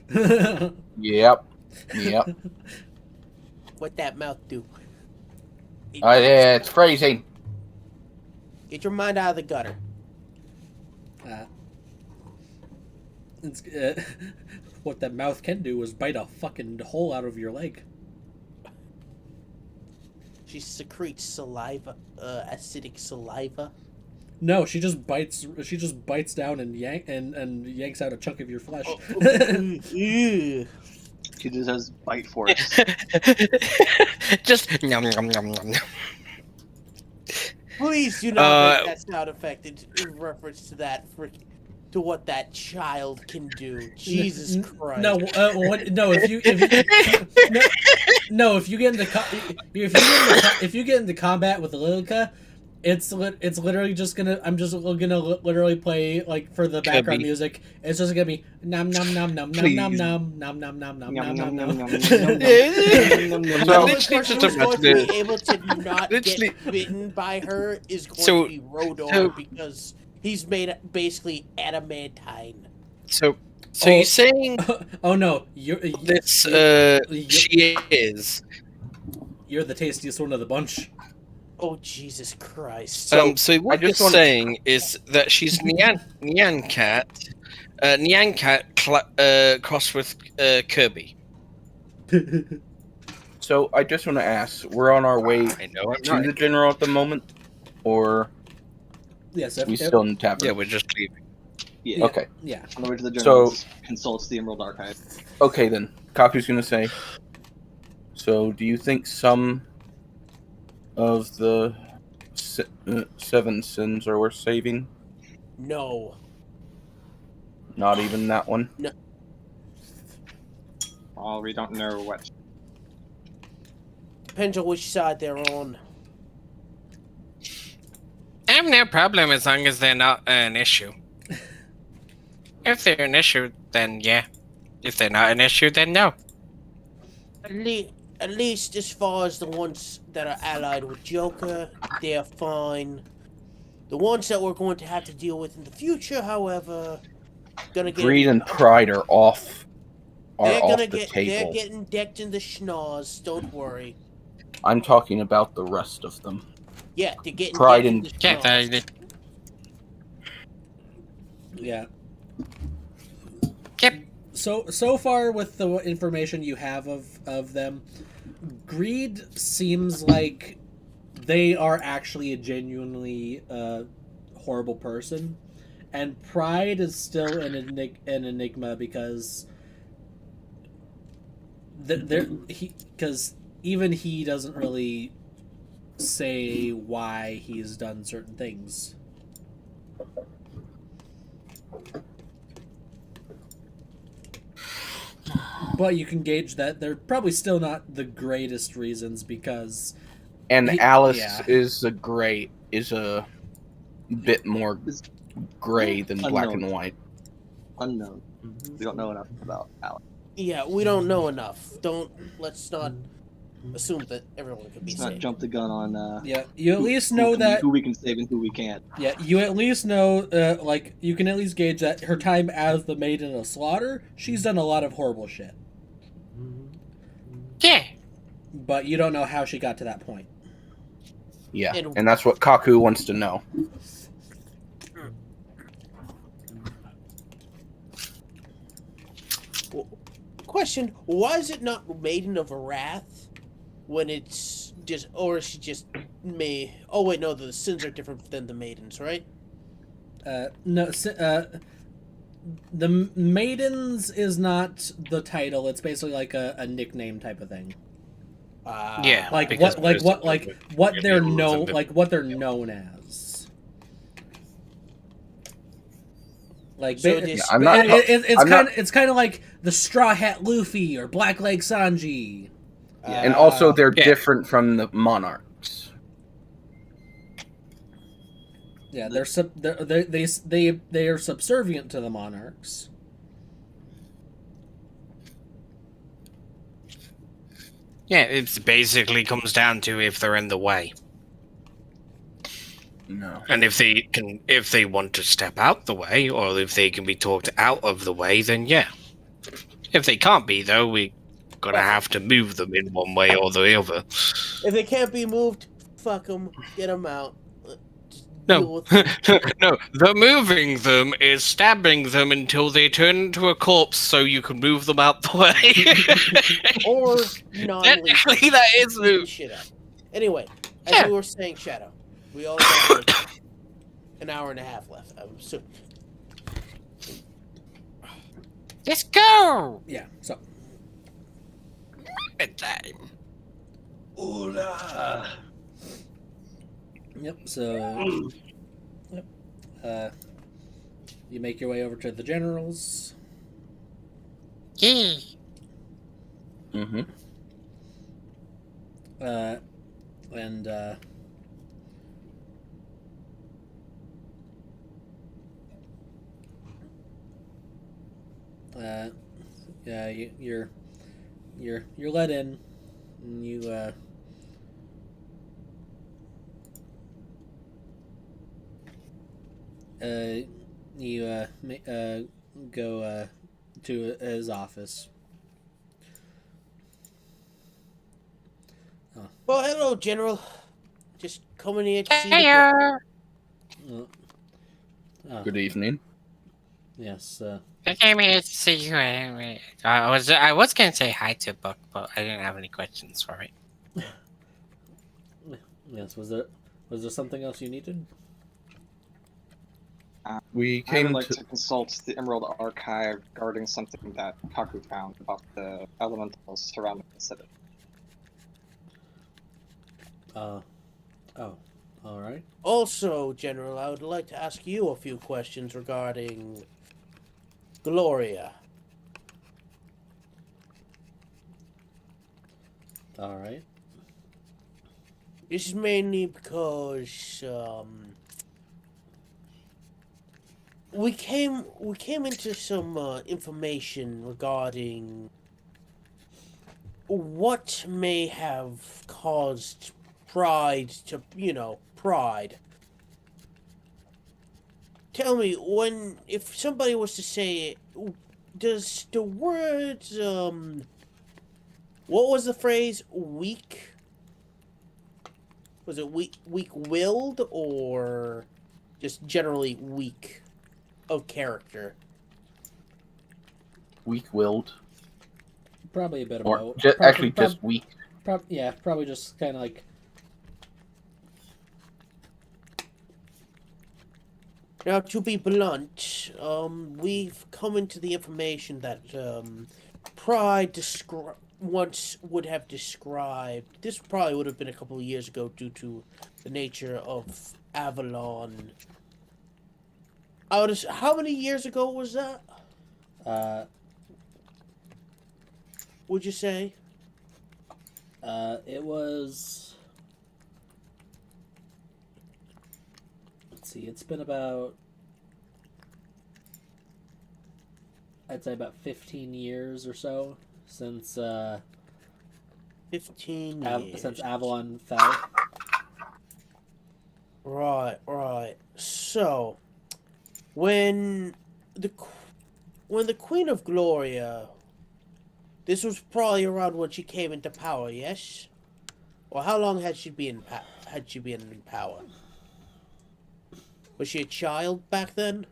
Yep. What that mouth do? Yeah, it's freezing. Get your mind out of the gutter. It's, what that mouth can do is bite a fucking hole out of your leg. She secretes saliva, acidic saliva. No, she just bites. She just bites down and yanks out a chunk of your flesh. Ew. She just has bite force. Just yum yum yum yum. Please do not make that sound effect in reference to that to what that child can do. Jesus Christ! No, if you get into combat with Lilica, it's literally just gonna. I'm just gonna literally play like for the background Kirby. music. It's just gonna be nom nom nom nom nom Please. nom nom nom nom nom nom nom nom nom. The only Literally person just who's going to imagine be able to not Literally- get bitten by her is going So- to be Rodor so- because he's made basically adamantine. So Oh. you're saying Oh no, you're this she is. you're the tastiest one of the bunch. Oh Jesus Christ! So, So what I you're just wanna- saying is that she's Nyan Cat crossed with Kirby. So I just want to ask, we're on our way I know I'm to not. the general at the moment, or Yes, we still in the tavern? Yeah, we're just leaving. Yeah. Okay. Yeah. On the way to the general, So- consults the Emerald Archive. Okay then. Kaku's gonna say. So, do you think some of the 7 sins are worth saving? No. Not even that one. Well, we don't know what. Depends on which side they're on. I have no problem as long as they're not an issue. If they're an issue, then yeah. If they're not an issue, then no. At least as far as the ones that are allied with Joker, they're fine. The ones that we're going to have to deal with in the future, however, gonna get Greed and pride are off. they're off gonna the get table. they're getting decked in the schnoz. Don't worry. I'm talking about the rest of them. Yeah, they're getting Pride decked in and- the Yeah, schnoz. Yeah. Yep. So far with the information you have of them, Greed seems like they are actually a genuinely horrible person, and Pride is still an enigma because because even he doesn't really say why he's done certain things. But you can gauge that they're probably still not the greatest reasons because And Alice yeah. is a bit more gray than black Unknown. and white. Unknown. We don't know enough about Alex. Yeah, we don't know enough. Let's not assume that everyone could be Let's not saved. jump the gun on. Yeah, you at least know that. Who we can save and who we can't. Yeah, you at least know, like, you can at least gauge that her time as the Maiden of Slaughter, she's done a lot of horrible shit. Yeah. But you don't know how she got to that point. Yeah, And- and that's what Kaku wants to know. Question: why is it not Maiden of Wrath when it's just, or is she just may? Oh wait, no, the sins are different than the maidens, right? No, the Maidens is not the title. It's basically like a nickname type of thing. Yeah. Like because what they're rules known of it. like what they're known as. Like So ba- this- I'm not- it's kind of like the Straw Hat Luffy or Blackleg Sanji. And also, they're Yeah. different from the monarchs. Yeah, they are subservient to the monarchs. Yeah, it basically comes down to if they're in the way. No. And if they want to step out the way, or if they can be talked out of the way, then yeah. If they can't be, though, we're gonna have to move them in one way or the other. If they can't be moved, fuck them, get them out. Just No, deal with it. no, the moving them is stabbing them until they turn into a corpse so you can move them out the way. Or non-lethal. Technically, that is Beat the move. shit up. Anyway, as Yeah. we were saying, Shadow, we only got like an hour and a half left. I'm assuming. Let's go! Yeah, so Good time. yep, so yep. You make your way over to the generals. Yeah. Mm-hmm. And yeah, you're let in. And you go to his office. Well, hello, General. Just coming here to see the... Good evening. Yes. I came here to see you. I was gonna say hi to Buck, but I didn't have any questions for it. Yes. Was there something else you needed? We I came would like to. to consult the Emerald Archive regarding something that Kaku found about the elementals surrounding the city. Oh. All right. Also, General, I would like to ask you a few questions regarding Gloria. All right. This is mainly because, we came into some information regarding what may have caused pride to, pride. Tell me, if somebody was to say it, does the words, what was the phrase, weak? Was it weak-willed, or just generally weak of character? Weak-willed. Probably a bit of Or both. just weak. Probably just kind of like. Now, to be blunt, we've come into the information that Pride once would have described. This probably would have been a couple of years ago due to the nature of Avalon. How many years ago was that? Would you say? It was. Let's see. It's been about. I'd say about 15 years or so since. 15 years. Since Avalon fell. Right. So, when the Queen of Gloria, this was probably around when she came into power, yes? Or how long had she been in power? Was she a child back then?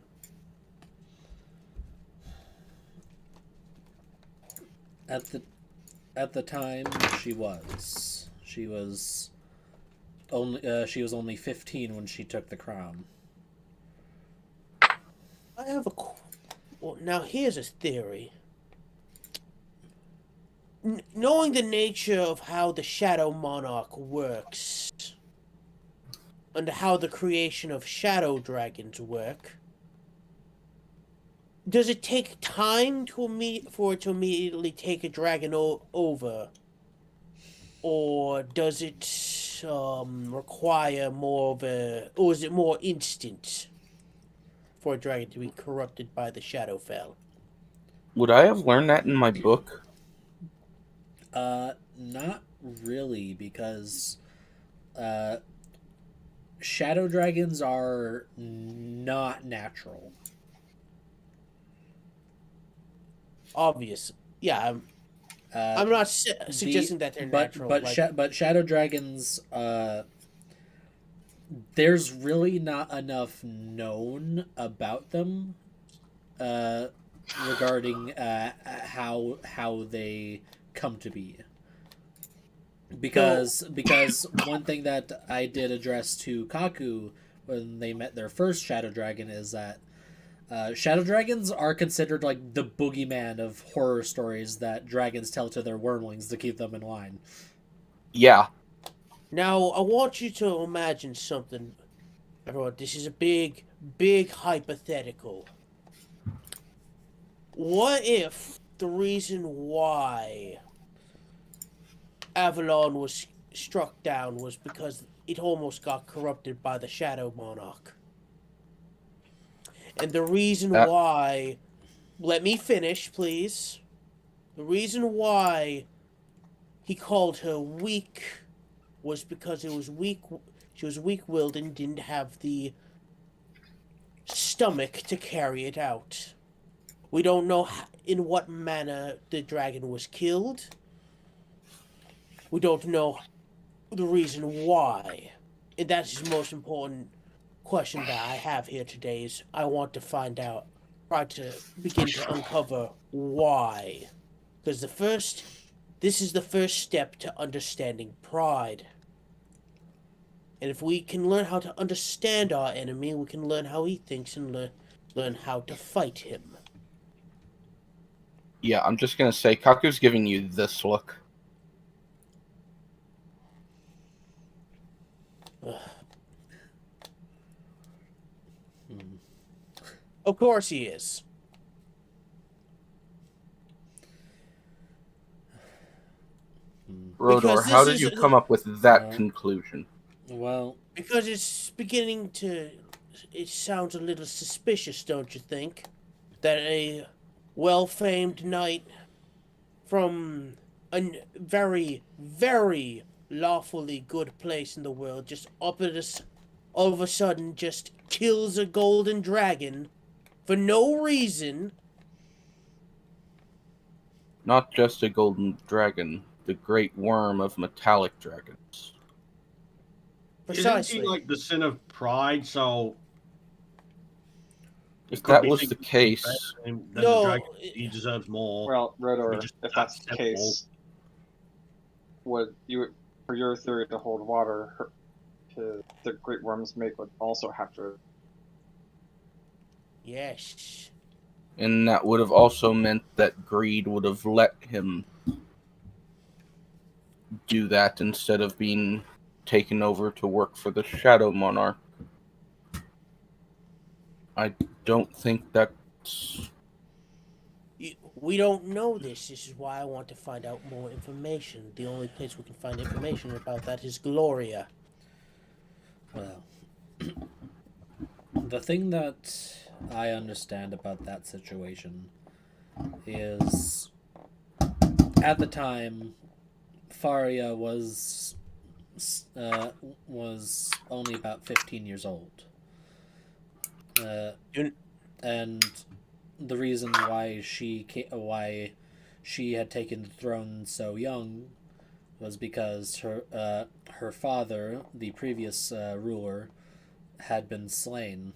At the time, she was. She was only 15 when she took the crown. I have a. Well, now here's a theory. Knowing the nature of how the Shadow Monarch works, and how the creation of shadow dragons work, does it take time for it to immediately take a dragon over? Or does it require more of a... Or is it more instant for a dragon to be corrupted by the Shadowfell? Would I have learned that in my book? Not really, because shadow dragons are not natural. Obvious. Yeah, I'm not suggesting that they're natural. But shadow dragons, there's really not enough known about them regarding how they come to be. Because one thing that I did address to Kaku when they met their first shadow dragon is that shadow dragons are considered like the boogeyman of horror stories that dragons tell to their wormlings to keep them in line. Yeah. Now, I want you to imagine something. Everyone, this is a big hypothetical. What if the reason why Avalon was struck down was because it almost got corrupted by the Shadow Monarch? And the reason why... Let me finish, please. The reason why he called her weak was because it was weak. She was weak-willed and didn't have the stomach to carry it out. We don't know in what manner the dragon was killed. We don't know the reason why. And that's the most important question that I have here today is I want to find out, try to begin to uncover why. Because this is the first step to understanding pride. And if we can learn how to understand our enemy, we can learn how he thinks and learn how to fight him. Yeah, I'm just gonna say, Kaku's giving you this look. Of course he is. Rodor, how did you come up with that conclusion? Well, because it's beginning to it sounds a little suspicious, don't you think? That a well-famed knight from a very, very lawfully good place in the world just up at us all of a sudden just kills a golden dragon for no reason. Not just a golden dragon, the great worm of metallic dragons. Precisely. Isn't he like the sin of pride? So If could that be was thinking the case, then No, the dragon, he deserves more. Well, He Rodor, just if that's the acts case, would you, for your theory to hold water, the great worm's mate would also have to. Yes. and that would have also meant that greed would have let him do that instead of being taken over to work for the Shadow Monarch. I don't think that's... We don't know this. This is why I want to find out more information. The only place we can find information about that is Gloria. Well, the thing that I understand about that situation is, at the time, Faria was only about 15 years old. And the reason why she had taken the throne so young was because her father, the previous ruler, had been slain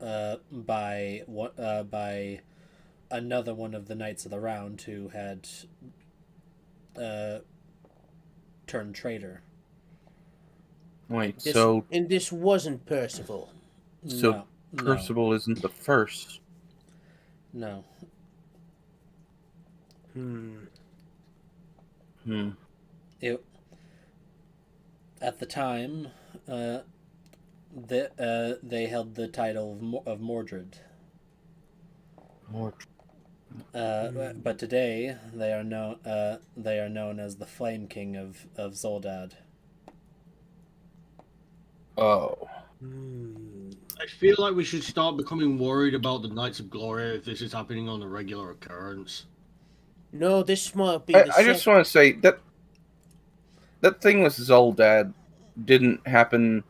by another one of the Knights of the Round who had turned traitor. Wait, And this wasn't Percival. So No, Percival isn't the first. no. At the time, they held the title of Mordred. But today they are known as the Flame King of Zoldad. Oh. I feel like we should start becoming worried about the Knights of Gloria if this is happening on a regular occurrence. No, this might be I just want to say that thing with Zoldad didn't happen.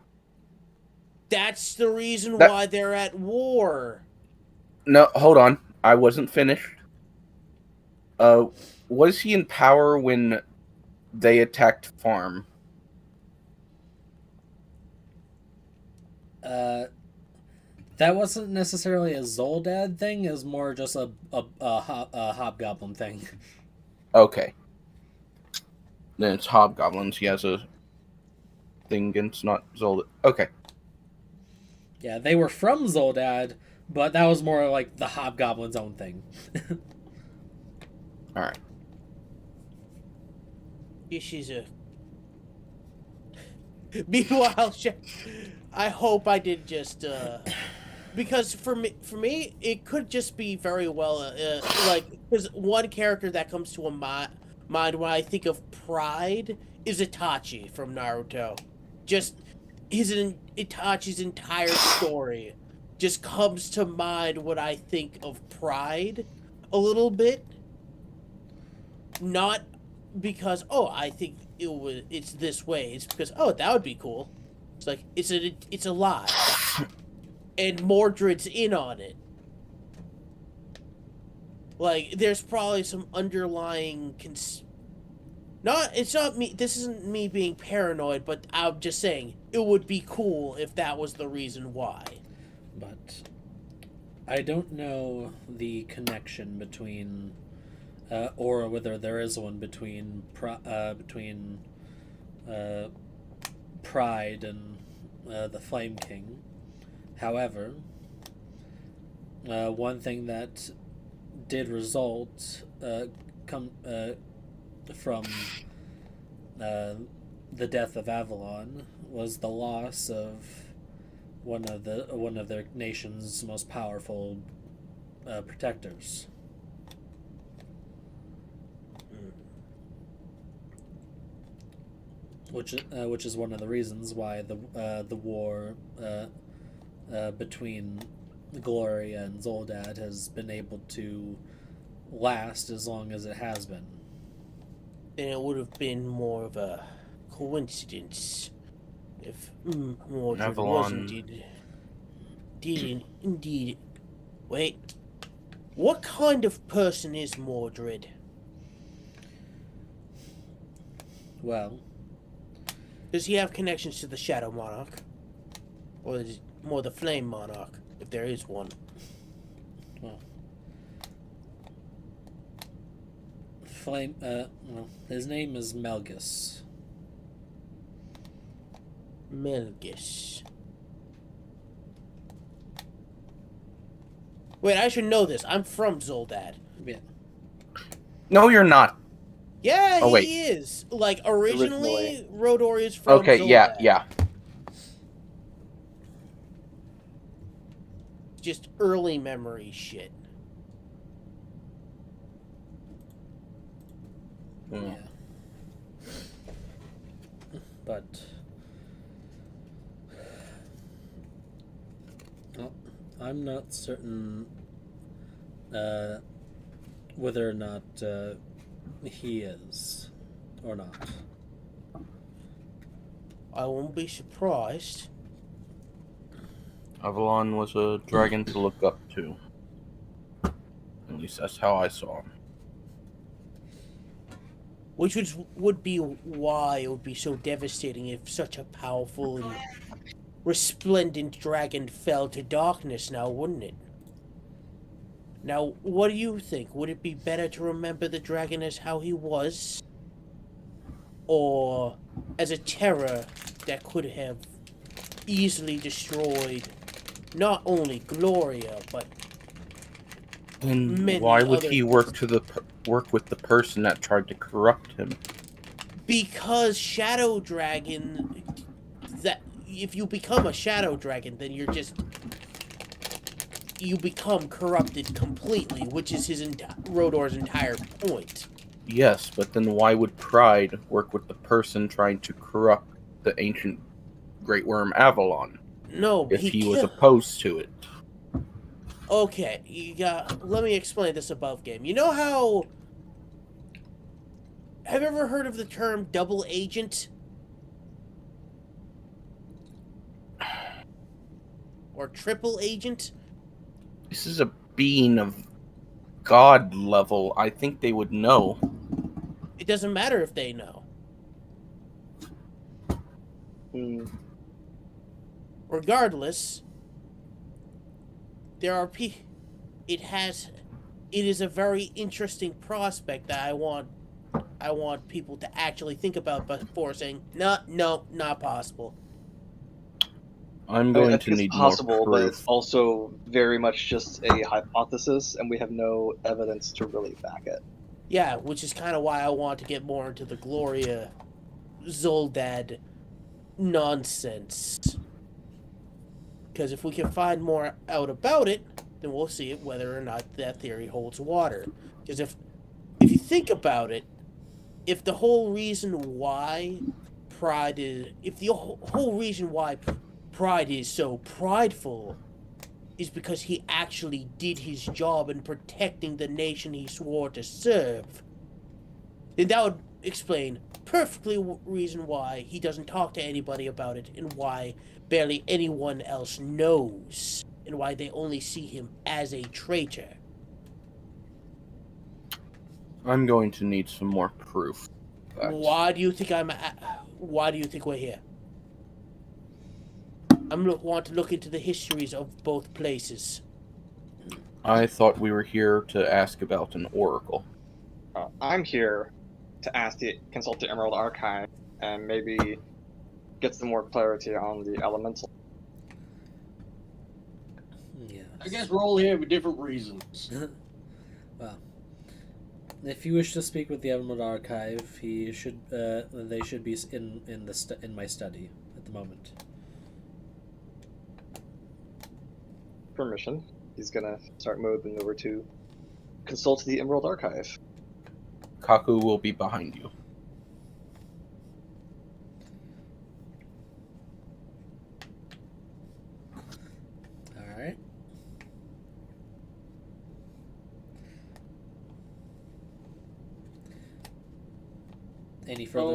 That's the reason why they're at war. No, hold on. I wasn't finished. Was he in power when they attacked Farm? That wasn't necessarily a Zoldad thing. It was more just a hobgoblin thing. Okay. Then it's hobgoblins. He has a thing against not Zoldad. Okay. Yeah, they were from Zoldad, but that was more like the hobgoblin's own thing. All right. She's a. Meanwhile, I hope I did just because for me, it could just be very well like, because one character that comes to a mind when I think of pride is Itachi from Naruto. Just Itachi's entire story just comes to mind when I think of pride a little bit. Not because I think it's this way. It's because that would be cool. It's like it's a lie, and Mordred's in on it. Like, there's probably some underlying it's not me. This isn't me being paranoid, but I'm just saying it would be cool if that was the reason why. But I don't know the connection between, or whether there is one between Pride and the Flame King. However, one thing that did result from the death of Avalon was the loss of one of their nation's most powerful protectors. Which is one of the reasons why the war between Gloria and Zoldad has been able to last as long as it has been. Then it would have been more of a coincidence if Mordred was Avalon. indeed. Wait, what kind of person is Mordred? Well, Does he have connections to the Shadow Monarch? Or is it more the Flame Monarch, if there is one? well, well, his name is Melgus. Melgus. Wait, I should know this. I'm from Zoldad. Yeah. No, you're not. Yeah, Oh, wait. he is. Like, originally, Originally. Rodor is from Okay, Zoldad. yeah. Just early memory shit. Mm. Yeah. But well, I'm not certain whether or not he is or not. I won't be surprised. Avalon was a dragon to look up to. At least that's how I saw him. Which would be why it would be so devastating if such a powerful and resplendent dragon fell to darkness now, wouldn't it? Now, what do you think? Would it be better to remember the dragon as how he was? Or as a terror that could have easily destroyed not only Gloria, but Then many why would other he work with the person that tried to corrupt him? because Shadow Dragon, that if you become a Shadow Dragon, then you become corrupted completely, which is Rodor's entire point. Yes, but then why would Pride work with the person trying to corrupt the ancient Great Worm Avalon No, if he was killed. opposed to it? Okay, let me explain this above game. You know how... Have you ever heard of the term double agent? Or triple agent? This is a being of God level. I think they would know. It doesn't matter if they know. Hmm. Regardless, there are it is a very interesting prospect that I want people to actually think about before saying no, not possible. I'm I going think to it's need possible, more but proof. it's also very much just a hypothesis, and we have no evidence to really back it. Yeah, which is kind of why I want to get more into the Gloria Zoldad nonsense. Because if we can find more out about it, then we'll see whether or not that theory holds water. Because if you think about it, if the whole reason why Pride is so prideful is because he actually did his job in protecting the nation he swore to serve, then that would explain perfectly reason why he doesn't talk to anybody about it and why barely anyone else knows and why they only see him as a traitor. I'm going to need some more proof. Why do you think we're here? Want to look into the histories of both places. I thought we were here to ask about an oracle. I'm here to consult the Emerald Archive and maybe get some more clarity on the elemental. Yes. I guess we're all here for different reasons. Well, if you wish to speak with the Emerald Archive, they should be in my study at the moment. Permission. He's gonna start moving over to consult the Emerald Archive. Kaku will be behind you. Any further?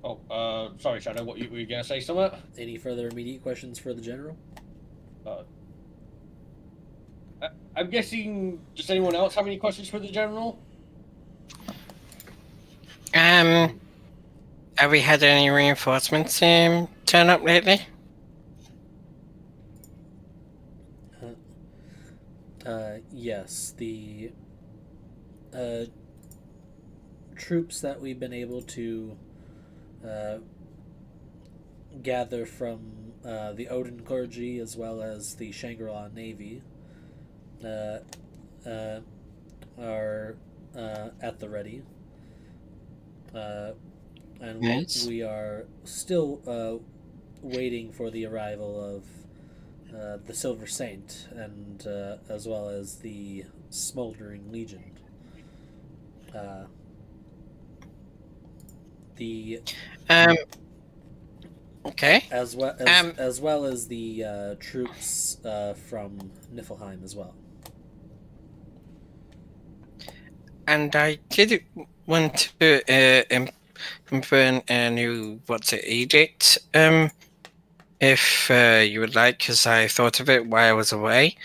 So, sorry, Shadow. What were you gonna say? Something? Any further immediate questions for the general? I'm guessing. Does anyone else have any questions for the general? Have we had any reinforcements turn up lately? Yes, the troops that we've been able to gather from the Odin clergy as well as the Shangri-La Navy are at the ready. And Nice. we are still waiting for the arrival of the Silver Saint and as well as the Smoldering Legion. The Okay. as well as the troops from Niflheim as well. And I did want to implement a new edict. If you would like, because I thought of it while I was away.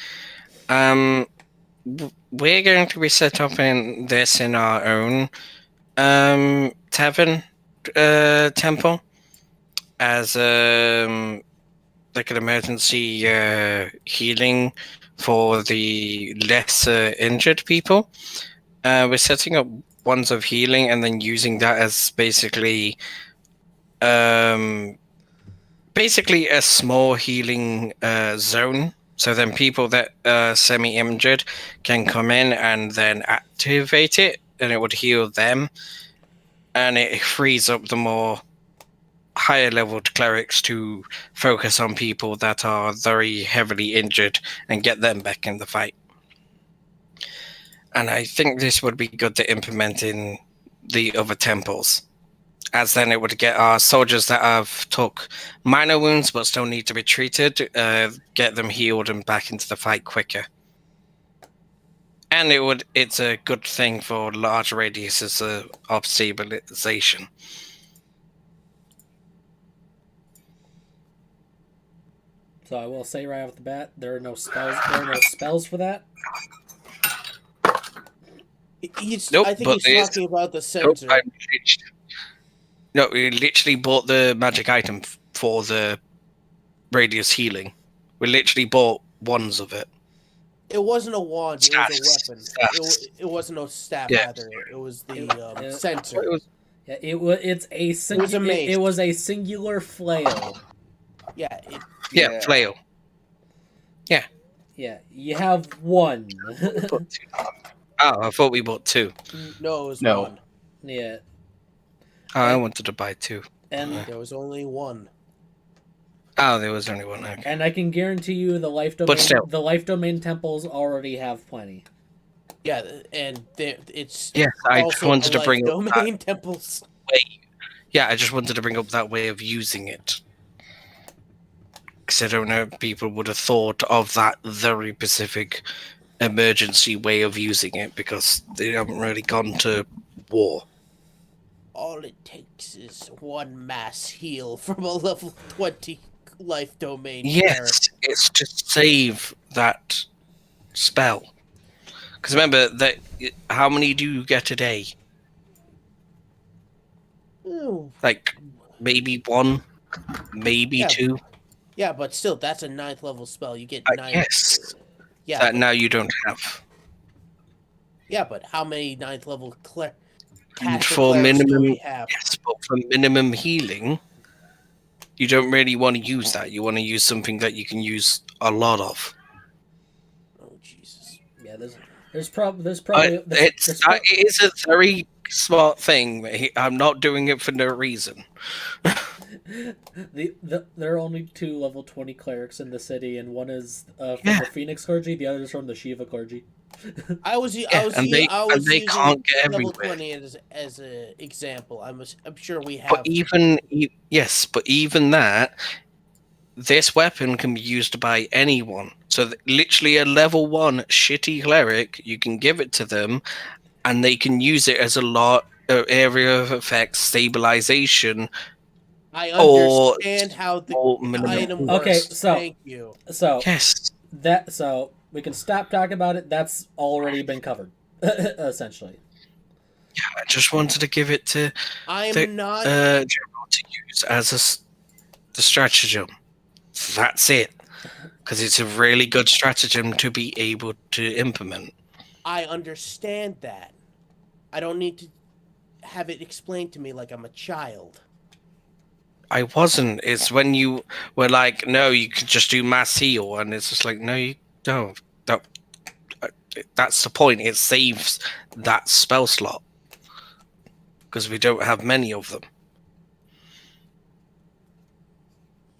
We're going to be set up in our own tavern temple as like an emergency healing for the lesser injured people. We're setting up ones of healing and then using that as basically a small healing zone. So then people that are semi-injured can come in and then activate it, and it would heal them. And it frees up the more higher leveled clerics to focus on people that are very heavily injured and get them back in the fight. And I think this would be good to implement in the other temples, as then it would get our soldiers that have took minor wounds but still need to be treated, get them healed and back into the fight quicker. And it's a good thing for large radiuses of stabilization. So I will say right off the bat, there are no spells. There are no spells for that. Nope, I think he's talking about the sensor. No, we literally bought the magic item for the radius healing. We literally bought wands of it. It wasn't a wand. It was a weapon. It wasn't a staff either. It was the sensor. It was a singular flail. Yeah. Flail. Yeah. Yeah, you have one. Oh, I thought we bought two. No, it was one. Yeah. Oh, I wanted to buy two. And there was only one. Oh, there was only one. Okay. And I can guarantee you the life domain temples already have plenty. Yeah, and it's I just wanted to bring up domain temples. Yeah, I just wanted to bring up that way of using it. Because I don't know if people would have thought of that very specific emergency way of using it because they haven't really gone to war. All it takes is one mass heal from a level 20 life domain. Yes, it's to save that spell. Because remember, that how many do you get a day? Ooh. Like, maybe one, maybe two. Yeah, but still, that's a 9th level spell. You get 9. Yes. Yeah. That now you don't have. Yeah, but how many 9th level for minimum, do we have? Yes, but for minimum healing, you don't really want to use that. You want to use something that you can use a lot of. Oh Jesus! Yeah, there's probably it is a very smart thing. I'm not doing it for no reason. There are only 2 level 20 clerics in the city, and one is from the Phoenix clergy, the other is from the Shiva clergy. I was they using can't get level everywhere. 20 as an example. I'm sure we have. But even that, this weapon can be used by anyone. So literally a level 1 shitty cleric, you can give it to them, and they can use it as a lot area of effect stabilization. I Or understand how the small minimum item force. Okay, works. so Thank you. Yes. so we can stop talking about it. That's already been covered, essentially. I just wanted to give it to I'm the not. general to use as the stratagem. That's it. Because it's a really good stratagem to be able to implement. I understand that. I don't need to have it explained to me like I'm a child. I wasn't. It's when you were like, no, you can just do mass heal, and it's just like, no, you don't. That's the point. It saves that spell slot because we don't have many of them.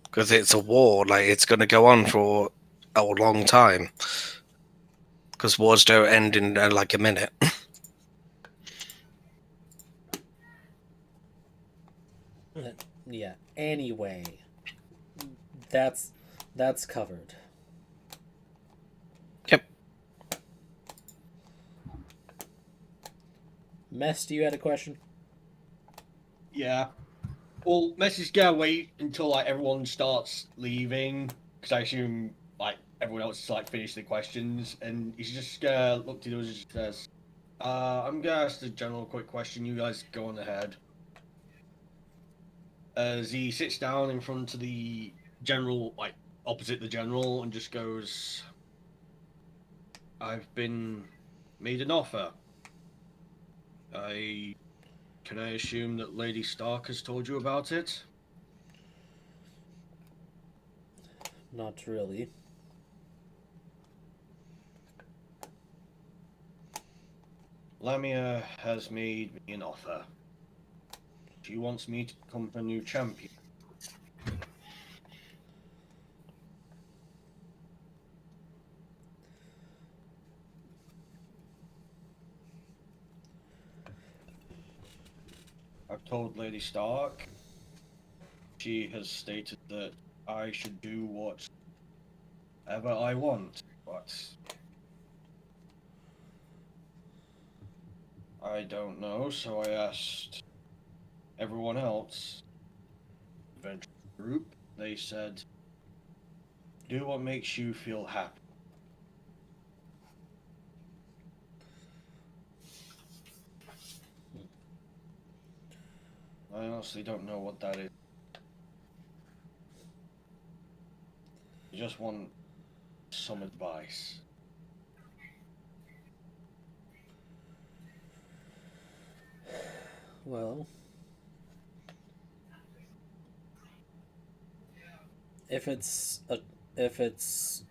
Because it's a war, like it's going to go on for a long time. Because wars don't end in like a minute. Yeah. Anyway, that's covered. Yep. Mess, you had a question? Yeah. Well, Messi's gonna wait until like everyone starts leaving, because I assume like everyone else is like finished the questions, and he's just gonna look to those and just says, I'm gonna ask the general quick question. You guys go on ahead." As he sits down in front of the general, like opposite the general, and just goes, "I've been made an offer. Can I assume that Lady Stark has told you about it?" Not really. "Lamia has made me an offer. She wants me to become her new champion. I've told Lady Stark. She has stated that I should do whatever I want, but I don't know, so I asked everyone else, adventure group. They said, do what makes you feel happy. I honestly don't know what that is. I just want some advice." Well, if it's a if it's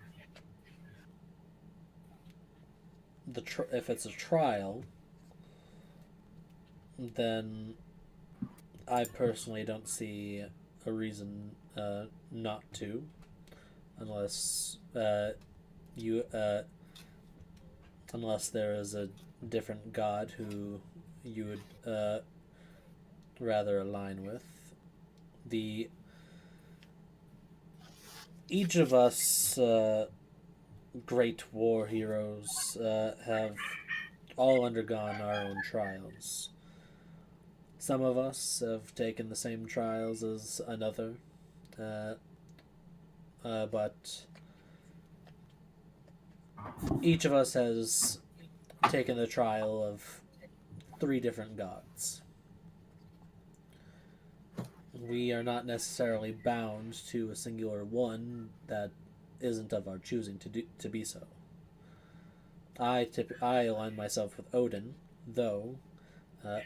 a trial, then I personally don't see a reason not to, unless you unless there is a different god who you would rather align with. The each of us great war heroes have all undergone our own trials. Some of us have taken the same trials as another, but each of us has taken the trial of 3 different gods. We are not necessarily bound to a singular one that isn't of our choosing to be so. I align myself with Odin, though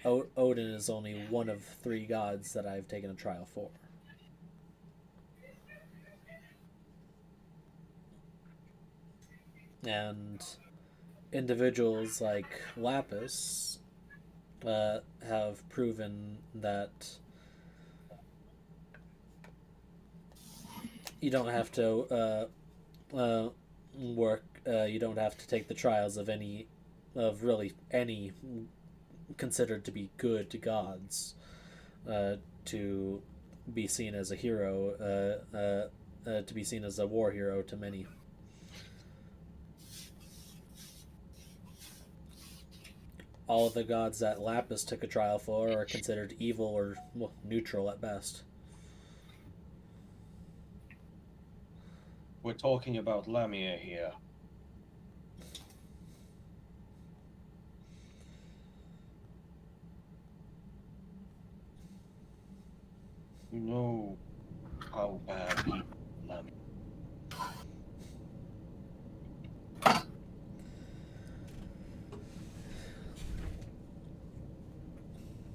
Odin is only one of 3 gods that I've taken a trial for. And individuals like Lapis have proven that you don't have to you don't have to take the trials of really any considered to be good gods to be seen as a hero, to be seen as a war hero to many. all of the gods that Lapis took a trial for are considered evil or, well, neutral at best. We're talking about Lamia here. You know how bad people Lamia.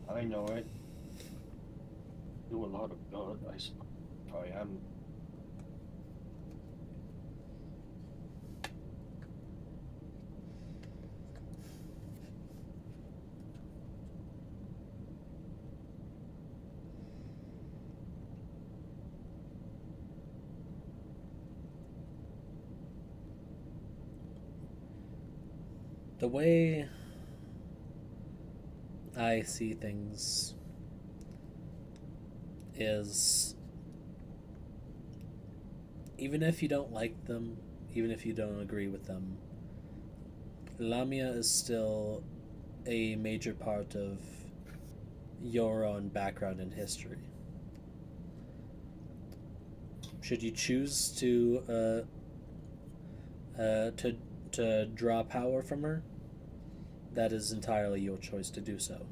I know it. Do a lot of good, I suppose. I am. The way I see things is, even if you don't like them, even if you don't agree with them, Lamia is still a major part of your own background and history. Should you choose to draw power from her, that is entirely your choice to do so.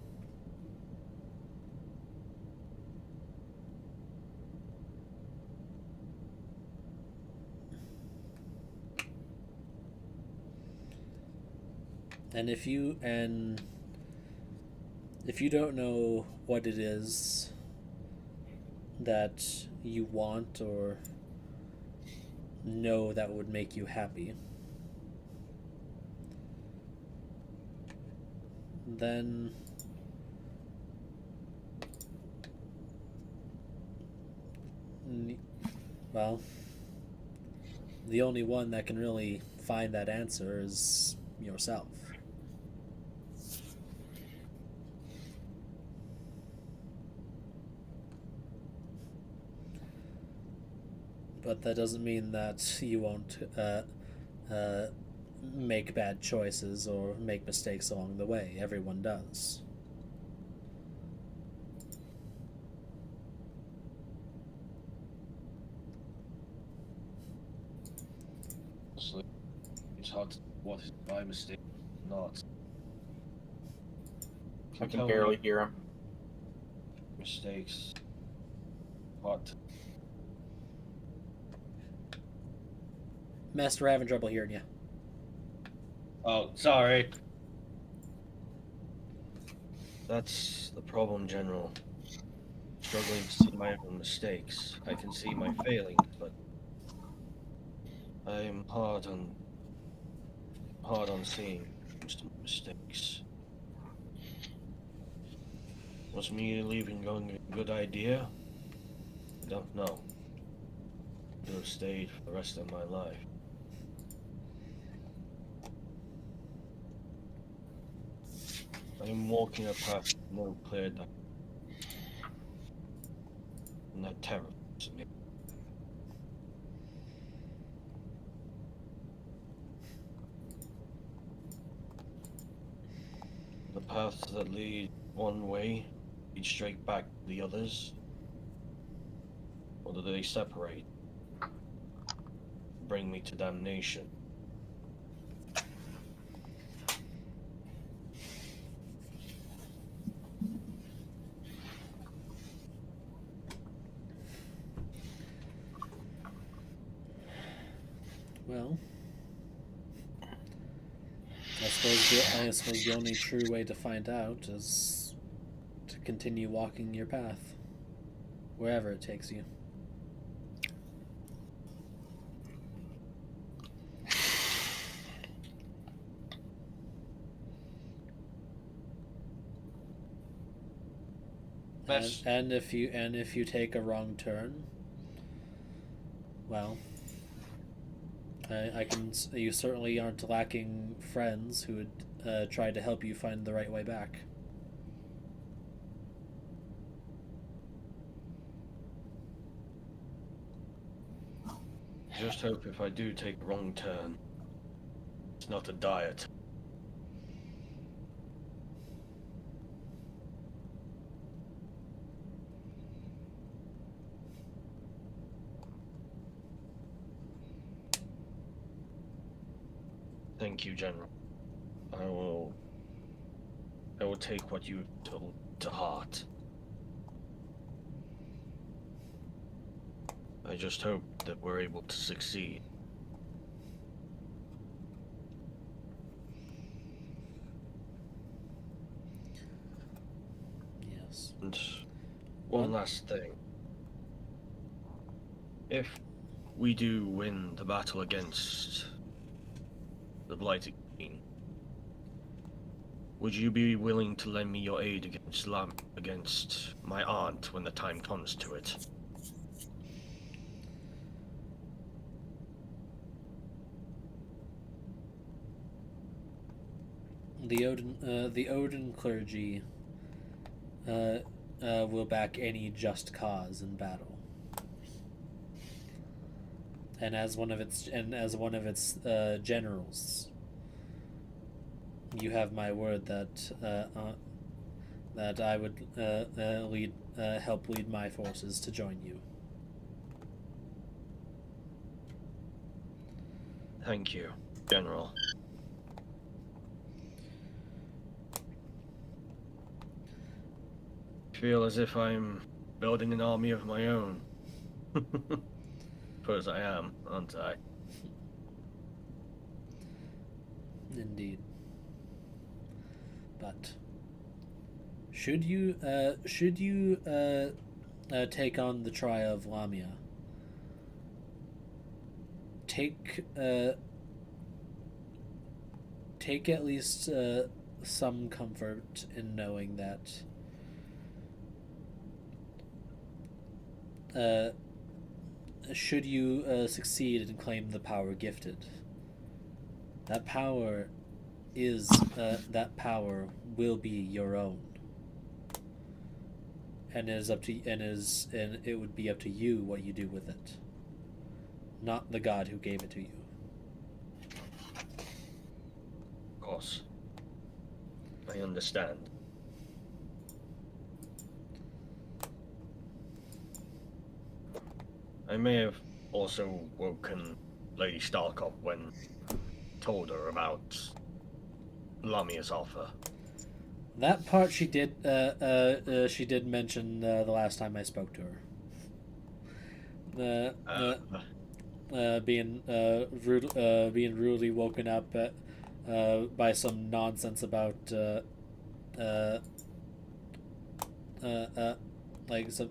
And if you don't know what it is that you want or know that would make you happy, then well, the only one that can really find that answer is yourself. But that doesn't mean that you won't make bad choices or make mistakes along the way. Everyone does. It's hard to what is my mistake or not. I can barely hear him. Mistakes. What? Master, having trouble hearing you. Oh, sorry. That's the problem, General. Struggling to see my own mistakes. I can see my failings, but I'm hard on seeing mistakes. Was me leaving going a good idea? I don't know. Could have stayed for the rest of my life. I'm walking a path with no clear direction. And that terrifies me. The paths that lead one way lead straight back to the others? Or do they separate? Bring me to damnation? Well, I suppose the only true way to find out is to continue walking your path, wherever it takes you. And if you take a wrong turn, well, you certainly aren't lacking friends who would try to help you find the right way back. Just hope if I do take a wrong turn, it's not a diet. Thank you, General. I will take what you told to heart. I just hope that we're able to succeed. Yes. And one last thing. If we do win the battle against the Blighted Queen, would you be willing to lend me your aid against my aunt when the time comes to it? The Odin clergy will back any just cause in battle, and as one of its generals, you have my word that I would help lead my forces to join you. Thank you, General. I feel as if I'm building an army of my own. Suppose I am, aren't I? Indeed. But should you take on the trial of Lamia, take at least some comfort in knowing that should you succeed and claim the power gifted, that power will be your own, and it would be up to you what you do with it, not the god who gave it to you. Of course. I understand. I may have also woken Lady Stark up when told her about Lamia's offer. That part she did mention the last time I spoke to her. Being rudely woken up by some nonsense about like some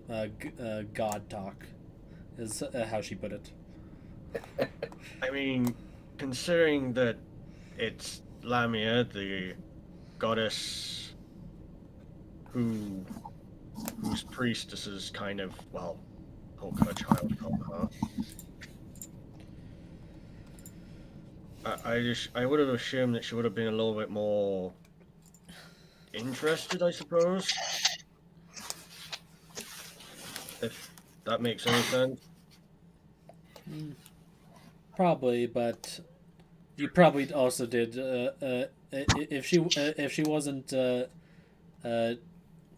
god talk, is how she put it. I mean, considering that it's Lamia, the goddess whose priestesses kind of, well, took her child from her. I would have assumed that she would have been a little bit more interested, I suppose. If that makes any sense. Probably, but you probably also did. If she wasn't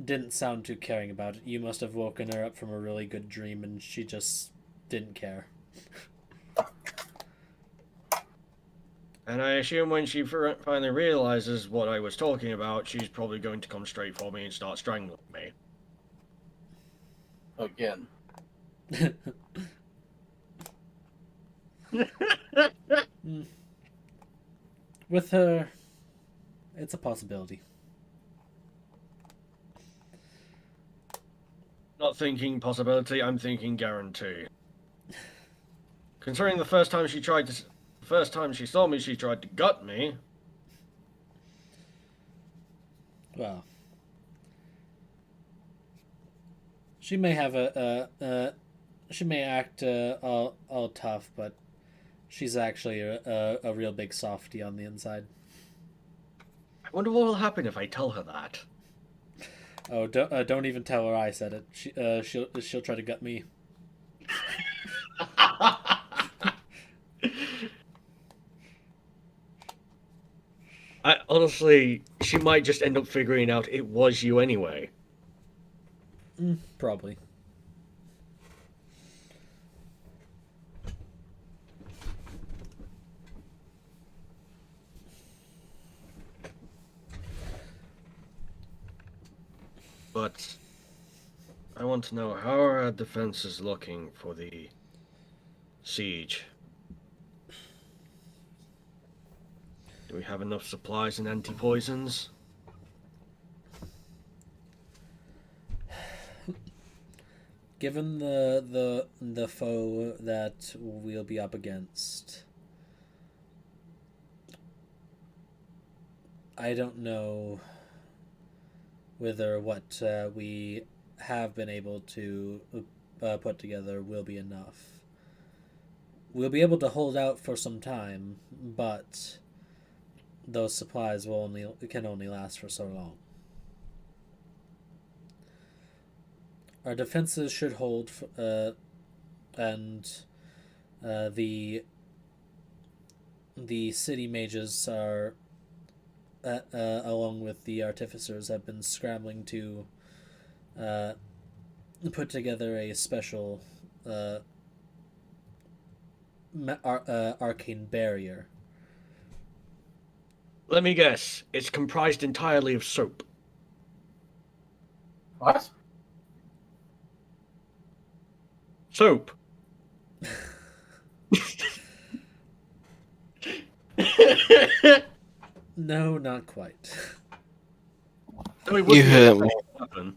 didn't sound too caring about it, you must have woken her up from a really good dream, and she just didn't care. And I assume when she finally realizes what I was talking about, she's probably going to come straight for me and start strangling me. Again. With her, it's a possibility. Not thinking possibility, I'm thinking guarantee. Considering the first time she saw me, she tried to gut me. Well, she may have she may act all tough, but she's actually a real big softie on the inside. I wonder what will happen if I tell her that. Oh, don't even tell her I said it. She'll try to gut me. Honestly, she might just end up figuring out it was you anyway. Probably. I want to know, how are our defenses looking for the siege? Do we have enough supplies and anti-poisons? Given the foe that we'll be up against, I don't know whether what we have been able to put together will be enough. We'll be able to hold out for some time, but those supplies can only last for so long. Our defenses should hold, and the city mages are, along with the artificers, have been scrambling to put together a special arcane barrier. Let me guess. It's comprised entirely of soap. What? Soap. No, not quite. You heard me. Happen.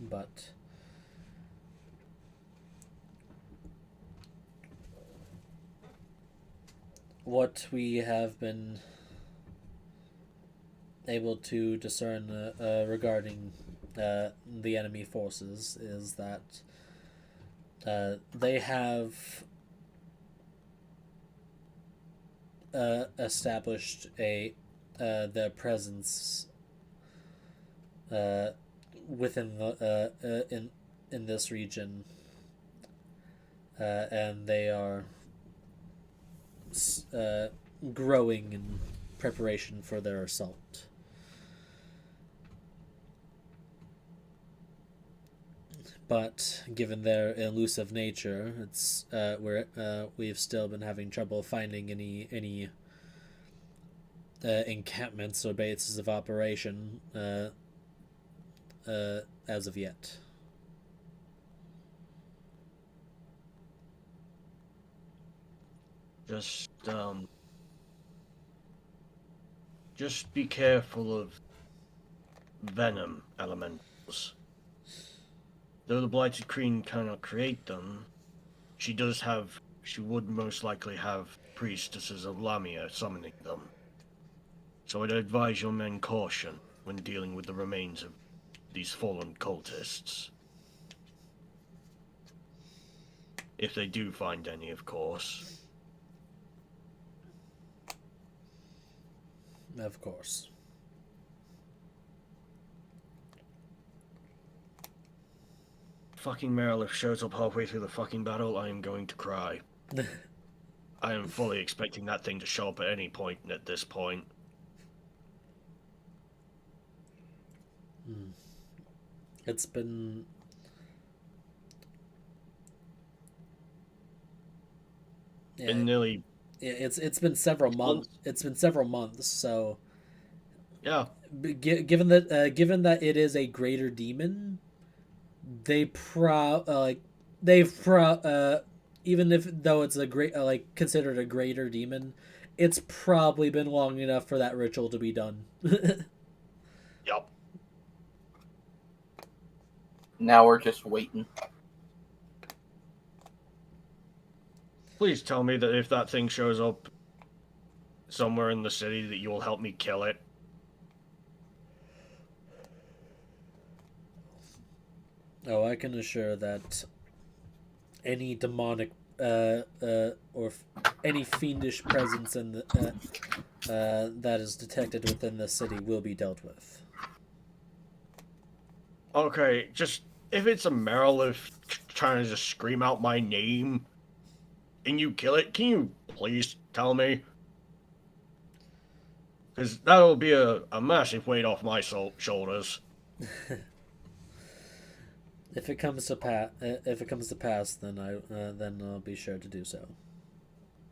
But what we have been able to discern regarding the enemy forces is that they have established their presence within the in this region, and they are growing in preparation for their assault. But given their elusive nature, it's we've still been having trouble finding any encampments or bases of operation as of yet. Just be careful of venom elementals. Though the Blighted Queen cannot create them, she would most likely have priestesses of Lamia summoning them. So I'd advise your men caution when dealing with the remains of these fallen cultists. If they do find any, of course. Of course. Fucking Merilith shows up halfway through the fucking battle, I am going to cry. I am fully expecting that thing to show up at any point at this point. It's been nearly. It's been several months. It's been several months. So yeah. Given that it is a greater demon, even if though it's a great considered a greater demon, it's probably been long enough for that ritual to be done. Yup. Now we're just waiting. Please tell me that if that thing shows up somewhere in the city that you will help me kill it. Oh, I can assure that any demonic or any fiendish presence in the that is detected within the city will be dealt with. Okay, just if it's a Merilith trying to just scream out my name and you kill it, can you please tell me? Because that'll be a massive weight off my shoulders. If it comes to pass, then I'll be sure to do so.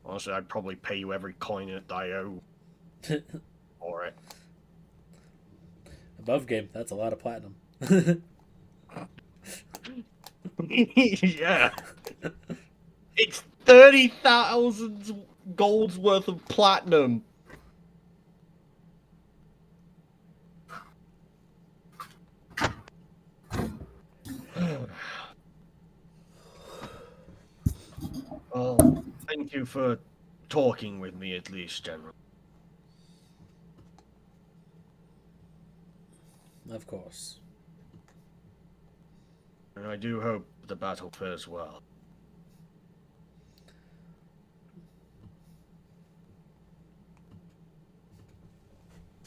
Honestly, I'd probably pay you every coin that I owe for it. Above game, that's a lot of platinum. Yeah. It's 30,000 gold's worth of platinum. Well, thank you for talking with me at least, General. Of course. And I do hope the battle fares well.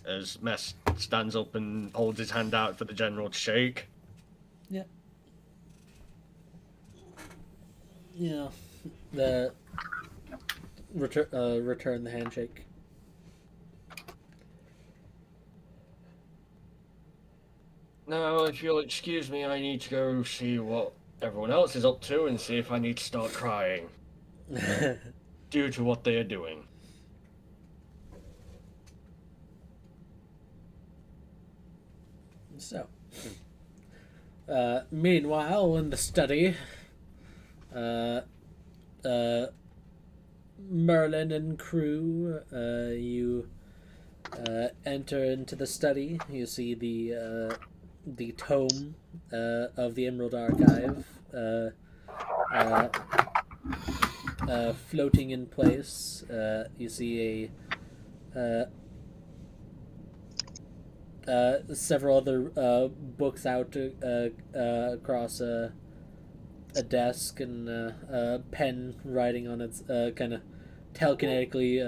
As Mess stands up and holds his hand out for the General to shake. Yeah. Yeah. The return the handshake. Now, if you'll excuse me, I need to go see what everyone else is up to and see if I need to start crying due to what they are doing. So, meanwhile, in the study, Merlin and crew, you enter into the study. You see the tome of the Emerald Archive floating in place. You see several other books out across a desk, and a pen writing on its kind of telekinetically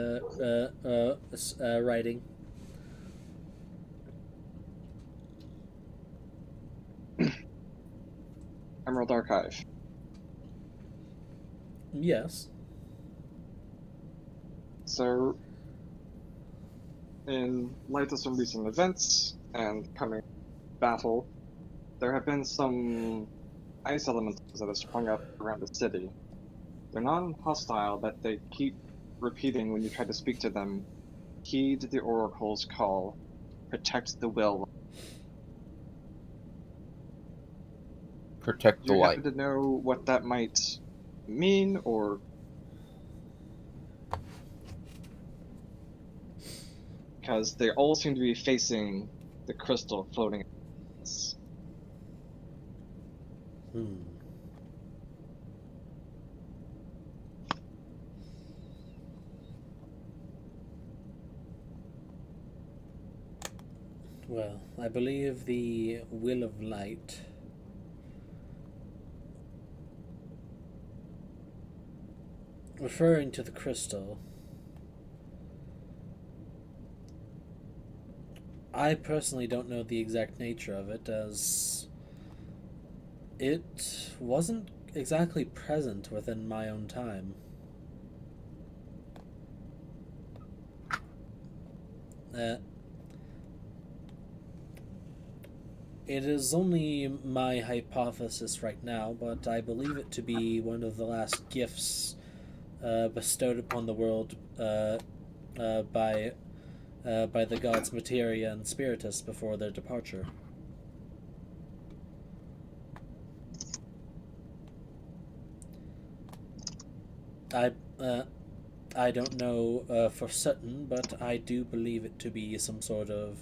writing. Emerald Archive. Yes. So, in light of some recent events and coming battle, there have been some ice elementals that have sprung up around the city. They're non-hostile, but they keep repeating when you try to speak to them, heed the Oracle's call, protect the will. Protect Do the you light. happen to know what that might mean, or... Because they all seem to be facing the crystal floating. Hmm. Well, I believe the Will of Light referring to the crystal. I personally don't know the exact nature of it, as it wasn't exactly present within my own time. It is only my hypothesis right now, but I believe it to be one of the last gifts bestowed upon the world by the gods Materia and Spiritus before their departure. I don't know for certain, but I do believe it to be some sort of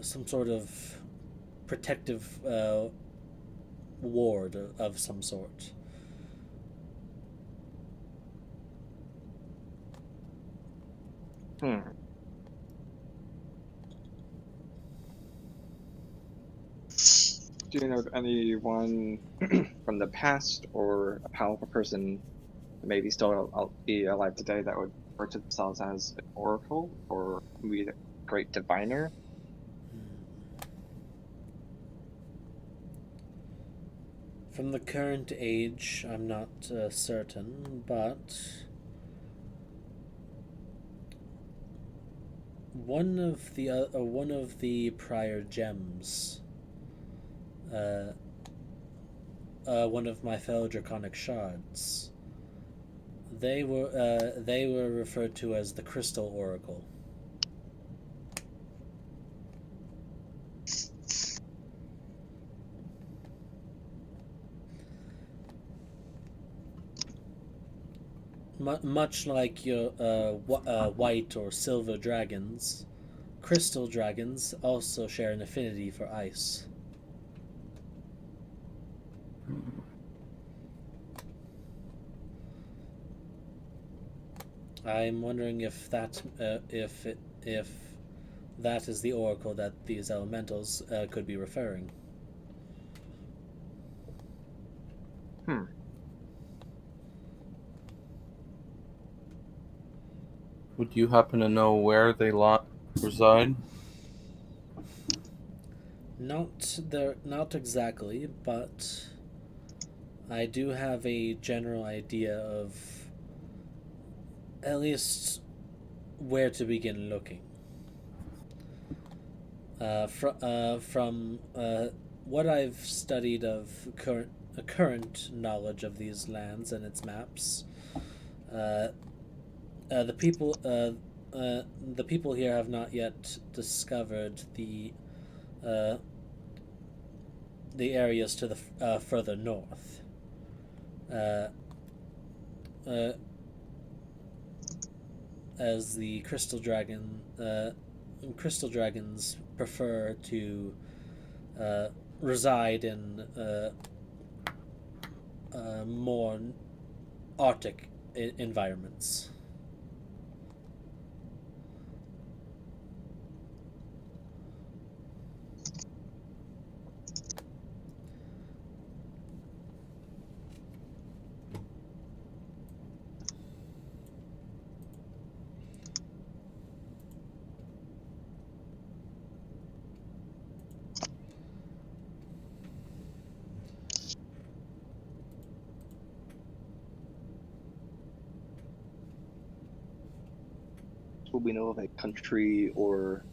some sort of protective ward of some sort. Hmm. Do you know of anyone from the past or a powerful person who maybe still be alive today that would refer to themselves as an oracle or maybe a great diviner? From the current age, I'm not certain, but one of the prior gems, one of my fellow draconic shards. They were referred to as the Crystal Oracle. Much like your white or silver dragons, crystal dragons also share an affinity for ice. I'm wondering if that is the oracle that these elementals could be referring. Would you happen to know where they reside? Not exactly, but I do have a general idea of at least where to begin looking. From what I've studied of current knowledge of these lands and its maps, the people here have not yet discovered the areas to the further north. As the crystal dragons prefer to reside in more Arctic environments. Will we know of a country, or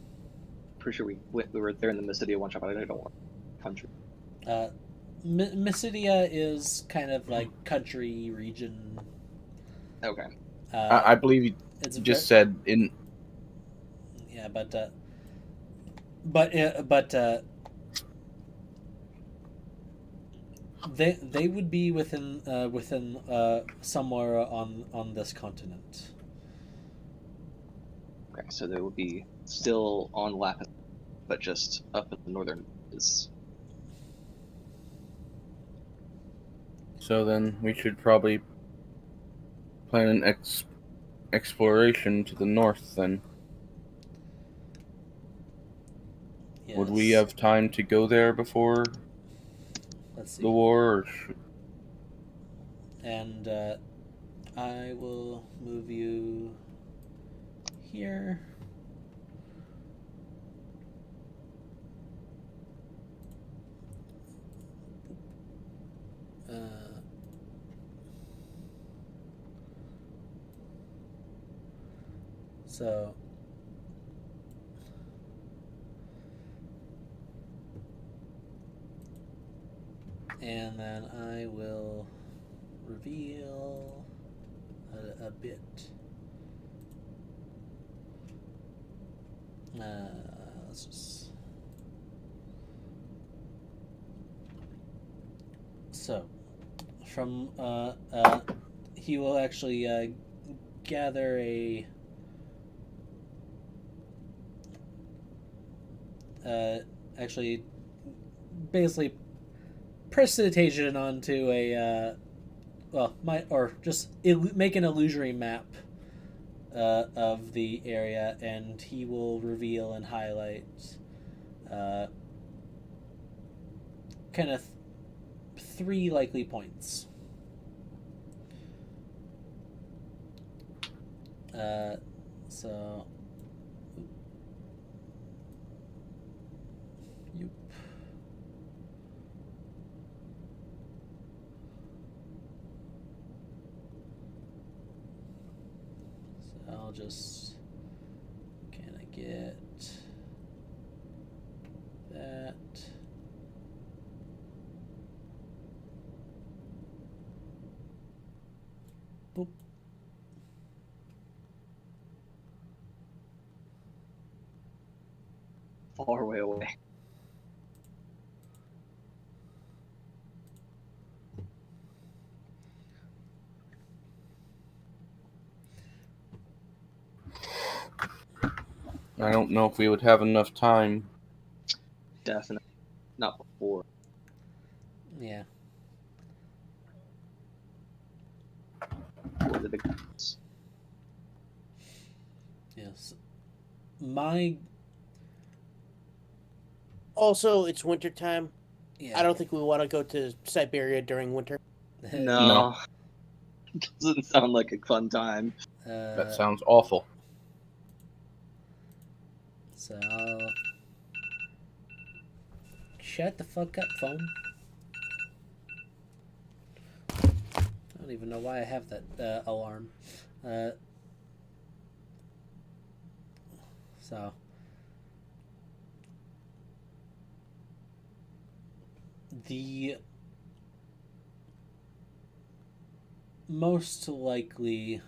pretty sure we were there in the Mysidia one shot, but I don't know what country. Mysidia is kind of like country region. Okay. I believe you just said in. Yeah, but they would be within somewhere on this continent. Okay, so they would be still on Lapis, but just up in the northern is. So then we should probably plan an exploration to the north then. Yes. Would we have time to go there before the war? Or and I will move you here. So and then I will reveal a bit. Let's just. So, from he will actually gather a actually basically precipitation onto a make an illusory map of the area, and he will reveal and highlight kind of 3 likely points. So I'll just kind of get Boop. Far way away. I don't know if we would have enough time. Definitely not before. Yeah. Before the big ones. Yes. My. Also, it's winter time. Yeah. I don't think we want to go to Siberia during winter. No. Doesn't sound like a fun time. That sounds awful. So I'll shut the fuck up, phone. I don't even know why I have that alarm. So the most likely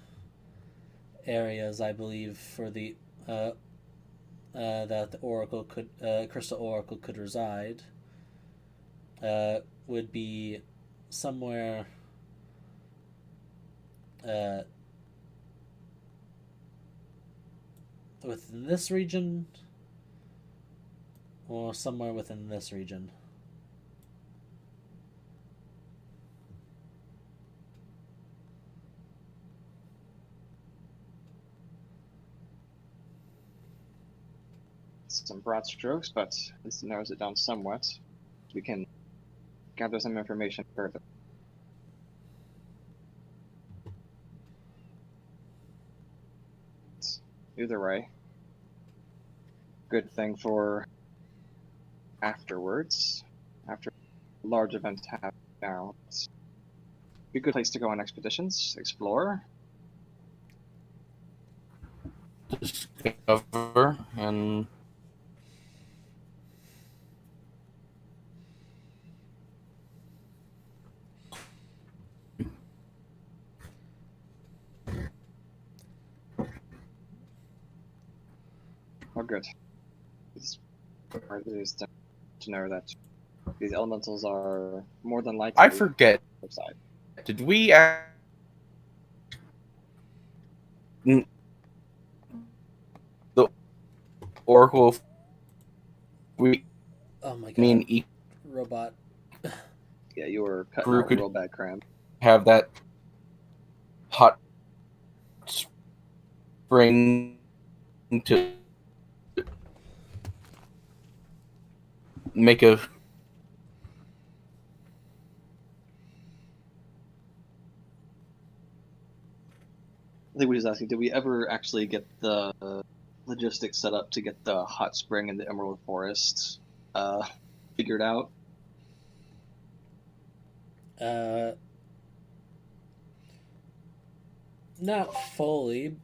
areas, I believe, for the that the Oracle could Crystal Oracle could reside would be somewhere within this region or somewhere within this region. Some broad strokes, but at least it narrows it down somewhat. We can gather some information further. Either way, good thing for afterwards, after large events happen now. It's be a good place to go on expeditions, explore. Discover and Oh, good. It's hard it is to know that these elementals are more than likely. I forget. Outside. Did we ask the Oracle? If we Oh my god. mean each Robot. Yeah, you were cutting Brew out could- real bad, Cram. have that hot spring to make a I think we just asking, did we ever actually get the logistics set up to get the hot spring in the Emerald Forest figured out? Not fully.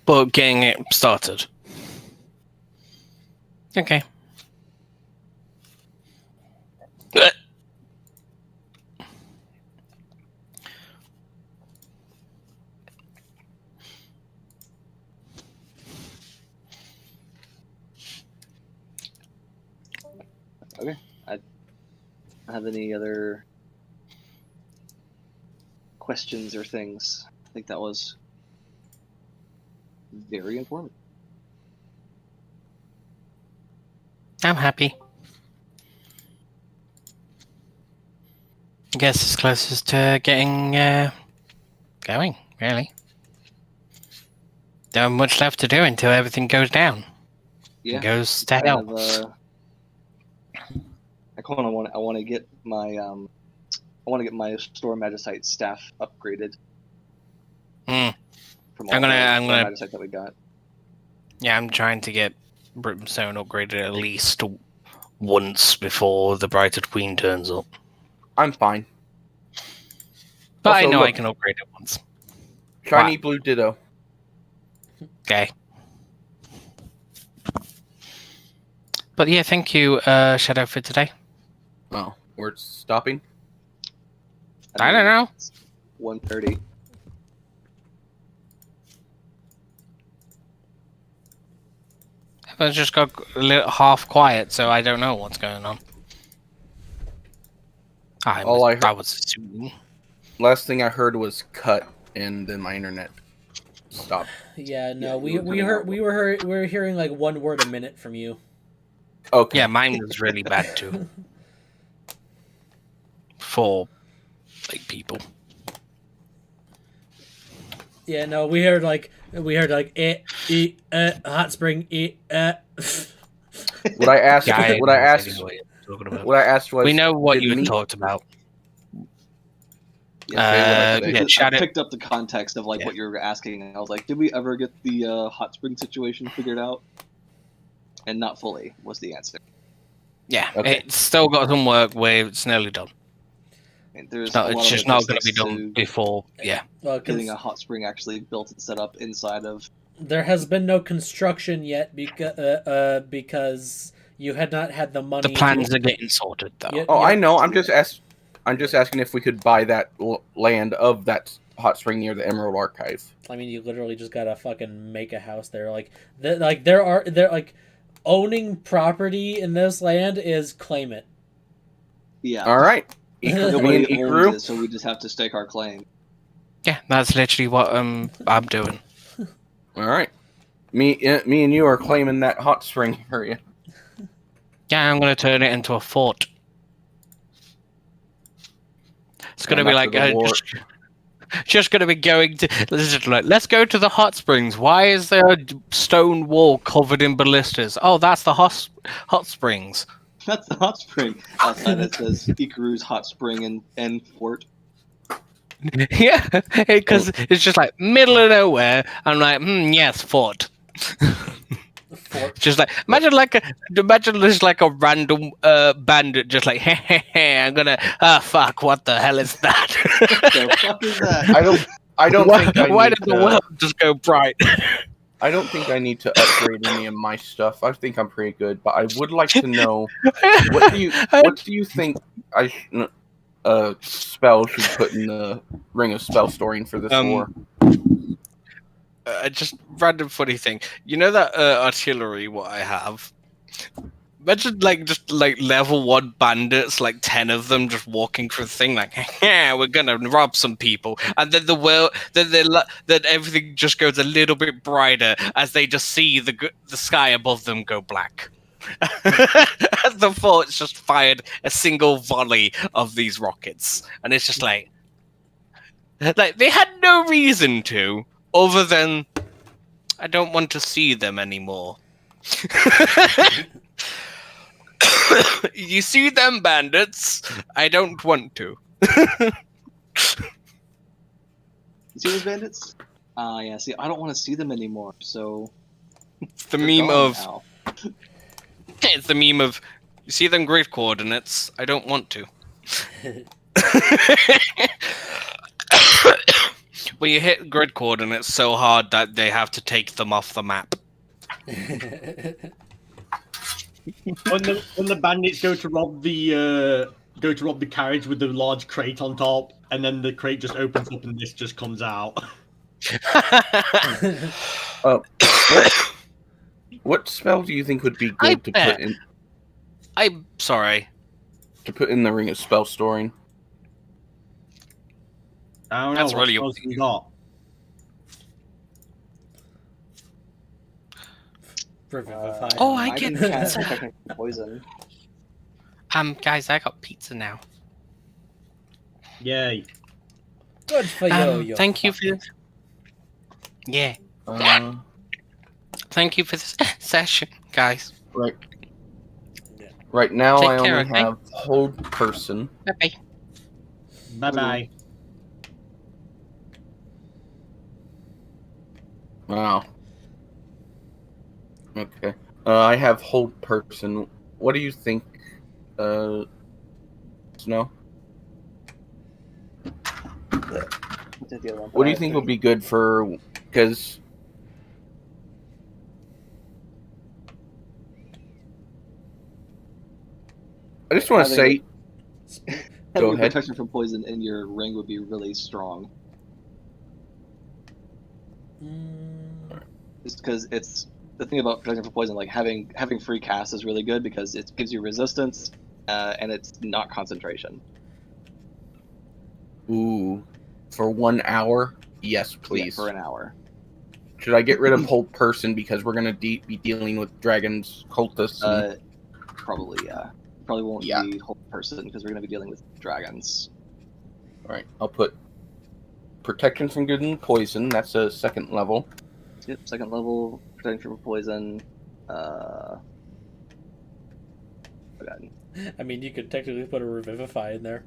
But getting it started. Okay. Okay. I don't have any other questions or things. I think that was very informative. I'm happy. I guess it's closest to getting going, really. Don't have much left to do until everything goes down. Yeah. It goes to kind hell. of, I kind of want. I want to get my. I want to get my store magicite staff upgraded. Hmm. From I'm all gonna- the magicite that we got. Yeah, I'm trying to get Brimstone upgraded at least once before the Brighted Queen turns up. I'm fine. But I Also, know I look. can upgrade it once. Shiny blue ditto. Okay. But yeah, thank you, Shadow, for today. Oh, we're stopping? I don't know. 1:30. Everyone's just got a little half quiet, so I don't know what's going on. I was assuming. Last thing I heard was cut, and then my internet stopped. Yeah, no, Yeah, we were hearing like one word a minute from you. Okay. Yeah, mine was really bad too. For like people. Yeah, no, we heard like hot spring What I asked, Yeah, what I know asked, exactly what you're talking about. what I asked was, We know what did you meat- talked about. Yeah, Okay, I Shadow- picked up the context of like Yeah. what you were asking, and I was like, "Did we ever get the hot spring situation figured out?" And not fully was the answer. Yeah, Okay. it's still got some work where it's nearly done. And there's No, a lot it's of just not going to be logistics done before. Yeah, getting a hot spring actually built and set up inside of. There has been no construction yet because you had not had the money. the plans are getting sorted though. Yeah. Oh, I know. I'm just asking if we could buy that land of that hot spring near the Emerald Archive. I mean, you literally just gotta fucking make a house there. Like owning property in this land is claim it. Yeah. All right. Me Nobody and owns Ikaru. it, so we just have to stake our claim. Yeah, that's literally what I'm doing. All right. Me and you are claiming that hot spring area. Yeah, I'm going to turn it into a fort. It's going to be like just going to be going to. Let's go to the hot springs. Why is there a stone wall covered in ballistas? Oh, that's the hot springs. That's the hot spring. Outside it says Ikaru's hot spring and fort. Yeah, because it's just like middle of nowhere. I'm like, yes, fort. Just like imagine just like a random bandit just like hey, I'm gonna fuck, what the hell is that? What the fuck is that? I don't think why did the world just go bright? I don't think I need to upgrade any of my stuff. I think I'm pretty good, but I would like to know what do you think I spell should put in the ring of spell storing for this war? Just random funny thing. You know that artillery what I have? Imagine just level 1 bandits, like 10 of them just walking through the thing like, yeah, we're gonna rob some people, and then then everything just goes a little bit brighter as they just see the sky above them go black. As the fort's just fired a single volley of these rockets, and it's just like they had no reason to, other than I don't want to see them anymore. You see them bandits? I don't want to. You see those bandits? Yeah, see, I don't want to see them anymore, so... It's the they're meme gone of... now. It's the meme of, you see them grid coordinates? I don't want to. Well, you hit grid coordinates so hard that they have to take them off the map. When the bandits go to rob the carriage with the large crate on top, and then the crate just opens up and this just comes out. What spell do you think would be good to put in? I'm sorry. To put in the ring of spell storing. I don't know. That's what really spells you got. Oh, I can get cast pizza. technical poison. Guys, I got pizza now. Yay. Good for you. Thank you for this. Yeah. Thank you for this session, guys. Right. Right now, Take I care, only okay? have hold person. Bye-bye. Bye-bye. Wow. Okay. I have hold person. What do you think, Snow? What do you think would be good for? Because I just want to say, Having a ahead. protection from poison in your ring would be really strong. Just because it's the thing about protection from poison, like having free cast is really good because it gives you resistance, and it's not concentration. Ooh, for 1 hour? Yes, please. Yeah, for an hour. Should I get rid of hold person because we're gonna be dealing with dragons, cultists? And... Probably, yeah. Probably won't be whole person because we're gonna be dealing with dragons. All right, I'll put protection from good and poison. That's a 2nd level. Yep, 2nd level protection from poison. I mean, you could technically put a revivify in there.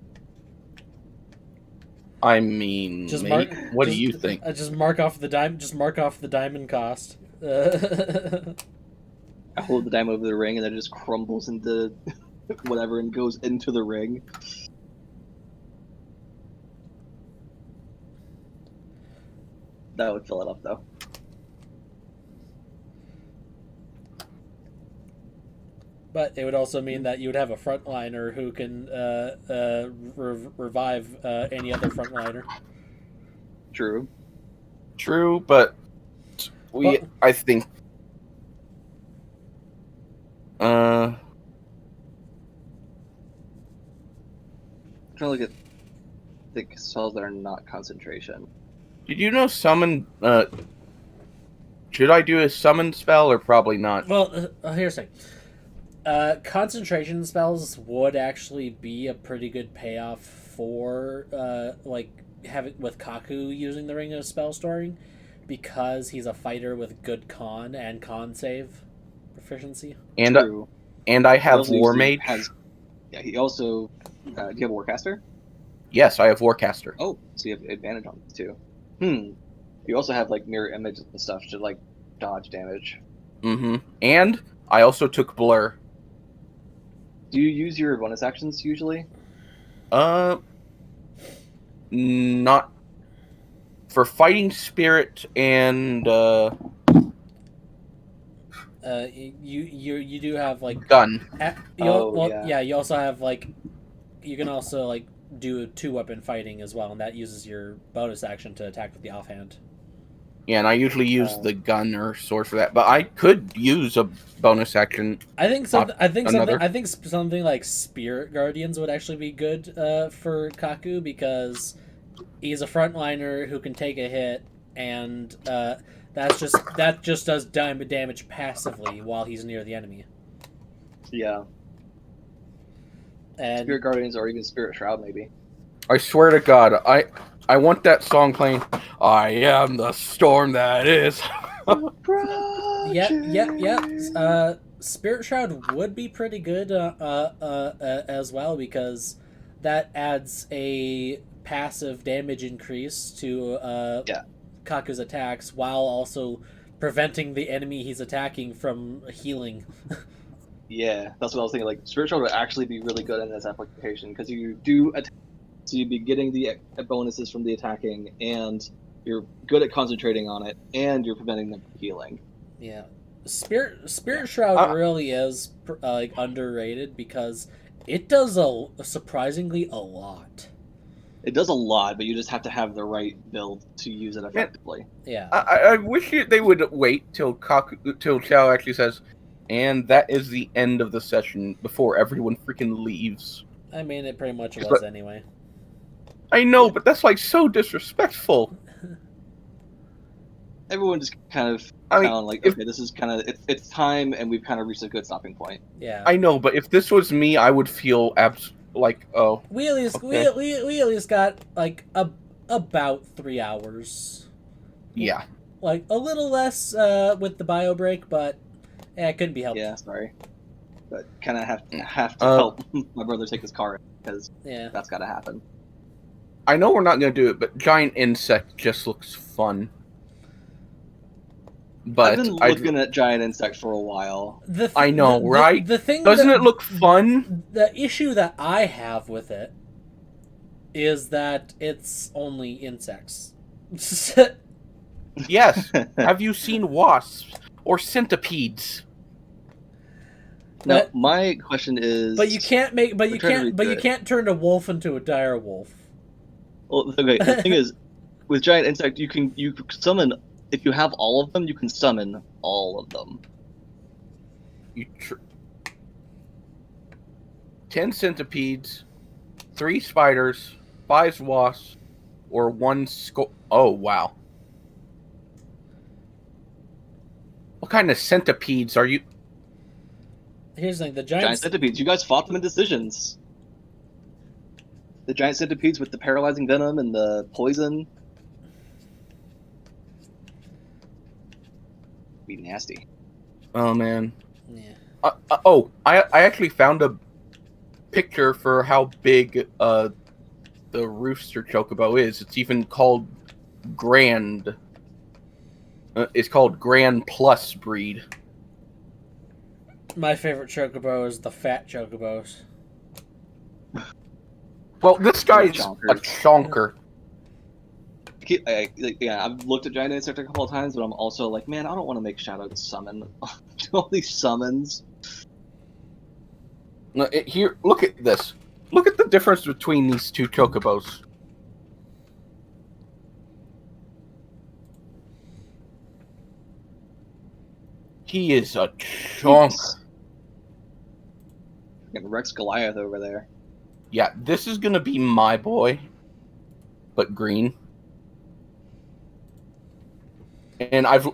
I mean, what do you think? Just mark off the diamond cost. I hold the diamond over the ring, and then it just crumbles into whatever and goes into the ring. That would fill it up, though. But it would also mean that you would have a frontliner who can revive any other frontliner. True. True, but I think I'm trying to look at the spells that are not concentration. Did you know summon? Should I do a summon spell or probably not? Well, here's the thing. Concentration spells would actually be a pretty good payoff for having with Kaku using the Ring of Spell Storing, because he's a fighter with good con and con save proficiency. And I have War Mage. He also. Do you have a Warcaster? Yes, I have Warcaster. Oh, so you have advantage on this too. You also have like mirror image and stuff to like dodge damage. Mm-hmm. And I also took Blur. Do you use your bonus actions usually? Not for fighting spirit and you do have like gun. You also have like you can also like do 2-weapon fighting as well, and that uses your bonus action to attack with the offhand. Yeah, and I usually use the gun or sword for that, but I could use a bonus action. I think something like Spirit Guardians would actually be good for Kaku, because he's a frontliner who can take a hit, and that just does damage passively while he's near the enemy. Yeah. And Spirit Guardians or even Spirit Shroud, maybe. I swear to God, I want that song playing. I am the storm that is. Yeah. Spirit Shroud would be pretty good as well, because that adds a passive damage increase to Kaku's attacks while also preventing the enemy he's attacking from healing. Yeah, that's what I was thinking. Like, Spirit Shroud would actually be really good in this application, because you do attack, so you'd be getting the bonuses from the attacking, and you're good at concentrating on it, and you're preventing them from healing. Yeah, Spirit Shroud really is like underrated, because it does surprisingly a lot. It does a lot, but you just have to have the right build to use it effectively. Yeah, I wish they would wait till Chao actually says, and that is the end of the session, before everyone freaking leaves. I mean, it pretty much was anyway. I know, but that's like so disrespectful. Everyone just kind of found like, okay, this is kind of it's time, and we've kind of reached a good stopping point. Yeah, I know, but if this was me, I would feel we at least got like about 3 hours. Yeah, like a little less with the bio break, but it couldn't be helped. Yeah, sorry, but kind of have to help my brother take his car, because that's got to happen. I know we're not going to do it, but giant insect just looks fun. But I've been looking at giant insect for a while. I know, right? The thing doesn't it look fun? The issue that I have with it is that it's only insects. Yes. Have you seen wasps or centipedes? Now, But- my question is. But you can't make. But I'm you trying to can't. read But through you it. can't turn a wolf into a dire wolf. Well, okay. The thing is, with giant insect, you can summon. If you have all of them, you can summon all of them. 10 centipedes, 3 spiders, 5 wasps, or 1 Oh, wow. What kind of centipedes are you? Here's the thing: the Giant centipedes. You guys fought them in decisions. The giant centipedes with the paralyzing venom and the poison. Be nasty. Oh, man. Yeah. I actually found a picture for how big the rooster chocobo is. It's even called Grand. It's called Grand Plus breed. My favorite chocobo is the fat chocobos. Well, this guy's a chonker. I've looked at giant insect a couple of times, but I'm also like, man, I don't want to make Shadow summon all these summons. No, here, look at this. Look at the difference between these two chocobos. He is a chonker. And Rex Goliath over there. Yeah, this is gonna be my boy, but green. And I've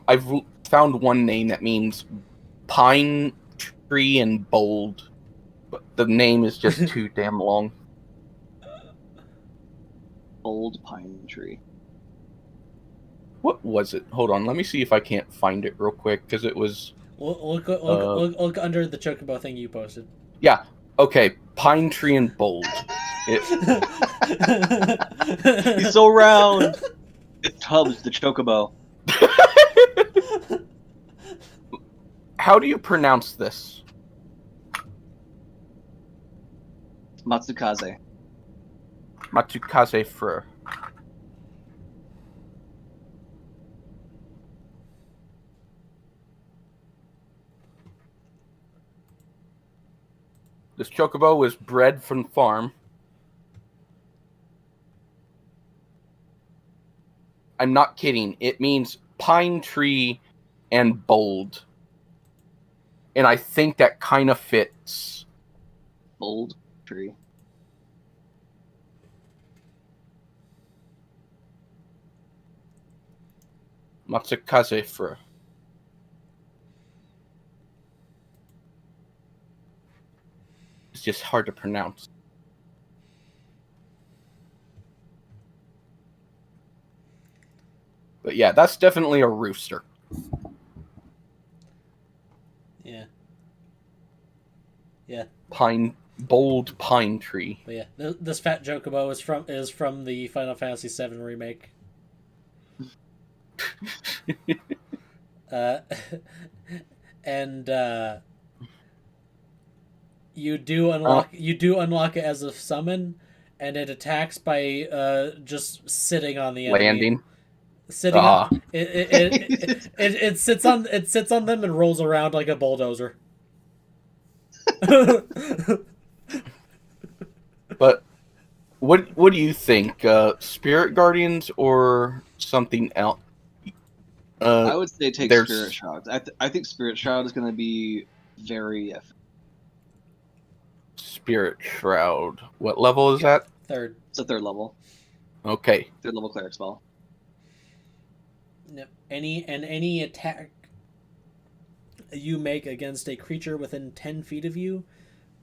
found one name that means pine tree and bold, but the name is just too damn long. Bold pine tree. What was it? Hold on, let me see if I can't find it real quick because it was. Look under the chocobo thing you posted. Yeah. Okay. Pine tree and bold. He's so round. It's Tubbs, the chocobo. How do you pronounce this? Matsukaze. Matsukaze Fur. This chocobo was bred from farm. I'm not kidding. It means pine tree and bold. And I think that kind of fits. Bold tree. Matsukaze Fur. It's just hard to pronounce. But yeah, that's definitely a rooster. Yeah. Yeah. Bold pine tree. But yeah, this fat chocobo is from the Final Fantasy VII remake. And you do unlock it as a summon, and it attacks by just sitting on the enemy. Landing. Sitting on, it sits on them and rolls around like a bulldozer. But what do you think? Spirit Guardians or something else? I would say take there's- Spirit Shroud. I think Spirit Shroud is going to be very effective. Spirit Shroud. What level is that? Third. It's a 3rd level. Okay. 3rd level cleric spell. Yep. Any attack you make against a creature within 10 feet of you,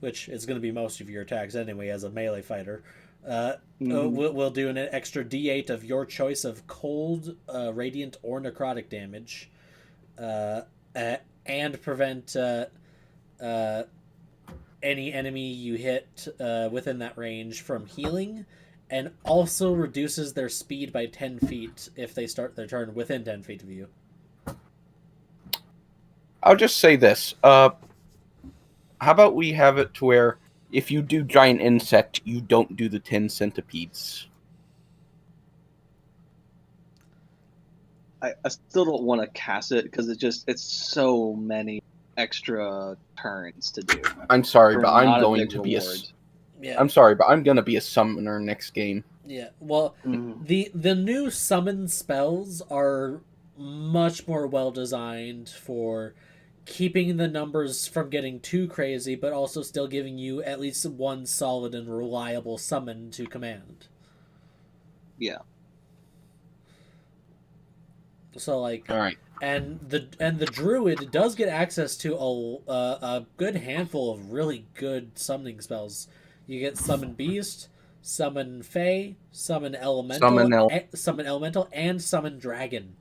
which is going to be most of your attacks anyway as a melee fighter, will do an extra d8 of your choice of cold, radiant, or necrotic damage, and prevent any enemy you hit within that range from healing, and also reduces their speed by 10 feet if they start their turn within 10 feet of you. I'll just say this. How about we have it to where if you do giant insect, you don't do the 10 centipedes. I still don't want to cast it because it's so many extra turns to do. I'm sorry, For but I'm not a going big to be a. reward. Yeah. I'm sorry, but I'm gonna be a summoner next game. Yeah. Well, Mm. the new summon spells are much more well designed for keeping the numbers from getting too crazy, but also still giving you at least one solid and reliable summon to command. Yeah. So like, All right. and the druid does get access to a good handful of really good summoning spells. You get summon beast, summon fey, summon elemental, summon elemental, and summon dragon.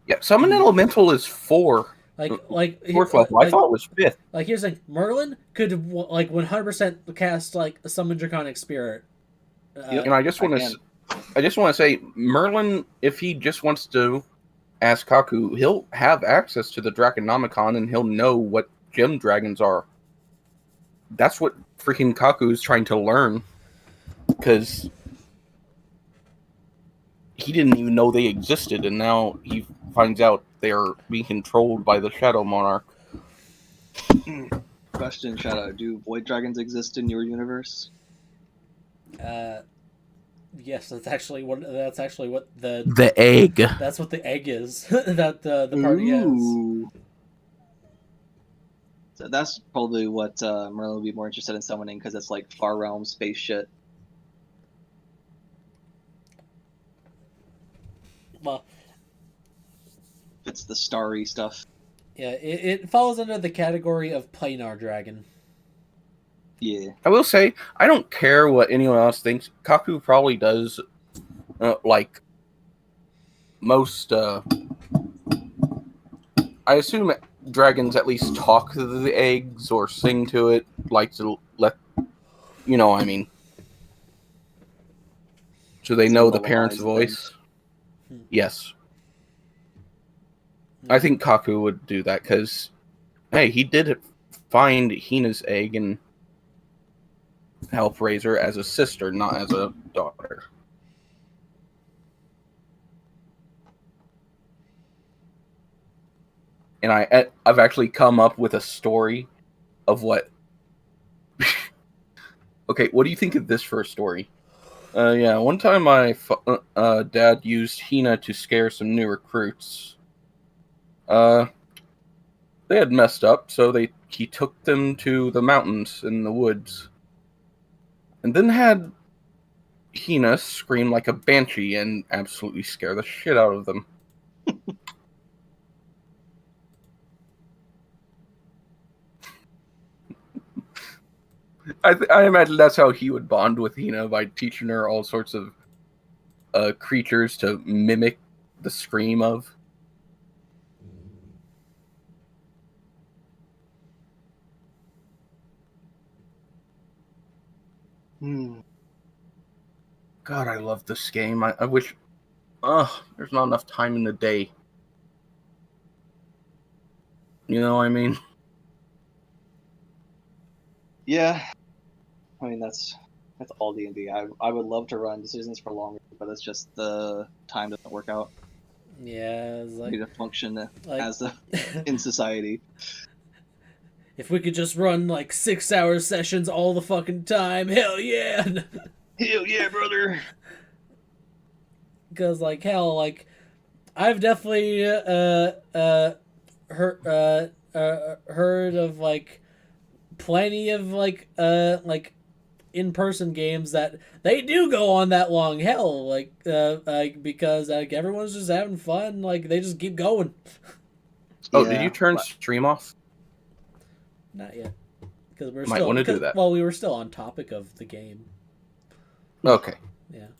Yeah, summon elemental is 4. Like Fourth level. I thought it was 5th. Like here's the thing: Merlin could like 100% cast like a summon draconic spirit. And I just want to say, Merlin, if he just wants to ask Kaku, he'll have access to the Draconomicon and he'll know what gem dragons are. That's what freaking Kaku is trying to learn, because he didn't even know they existed, and now he finds out they are being controlled by the Shadow Monarch. Question, Shadow: do void dragons exist in your universe? Yes, that's actually what the egg. That's what the egg is that the party has. So that's probably what Merlin would be more interested in summoning, because it's like far realm space shit. Well, it's the starry stuff. Yeah, it falls under the category of planar dragon. Yeah. I will say, I don't care what anyone else thinks. Kaku probably does, like, most, I assume dragons at least talk to the eggs or sing to it, like to let, I mean. So they know the parent's voice. Yes. I think Kaku would do that, because, hey, he did find Hina's egg and help raise her as a sister, not as a daughter. And I've actually come up with a story of what... Okay, what do you think of this for a story? Yeah, one time my dad used Hina to scare some new recruits. They had messed up, so he took them to the mountains in the woods. And then had Hina scream like a banshee and absolutely scare the shit out of them. I imagine that's how he would bond with Hina, by teaching her all sorts of creatures to mimic the scream of. God, I love this game. I wish... there's not enough time in the day. You know what I mean? Yeah. I mean, that's all D&D. I would love to run Decisions for longer, but it's just the time doesn't work out. Yeah, it's like... need to function as in society. If we could just run, 6-hour sessions all the fucking time, hell yeah! Hell yeah, brother! Because, I've definitely, heard of, plenty of, in-person games that they do go on that long. Hell, because, everyone's just having fun, they just keep going. Oh, did you turn stream off? Not yet. Because Might want to do that. Well, we were still on topic of the game. Okay. Yeah.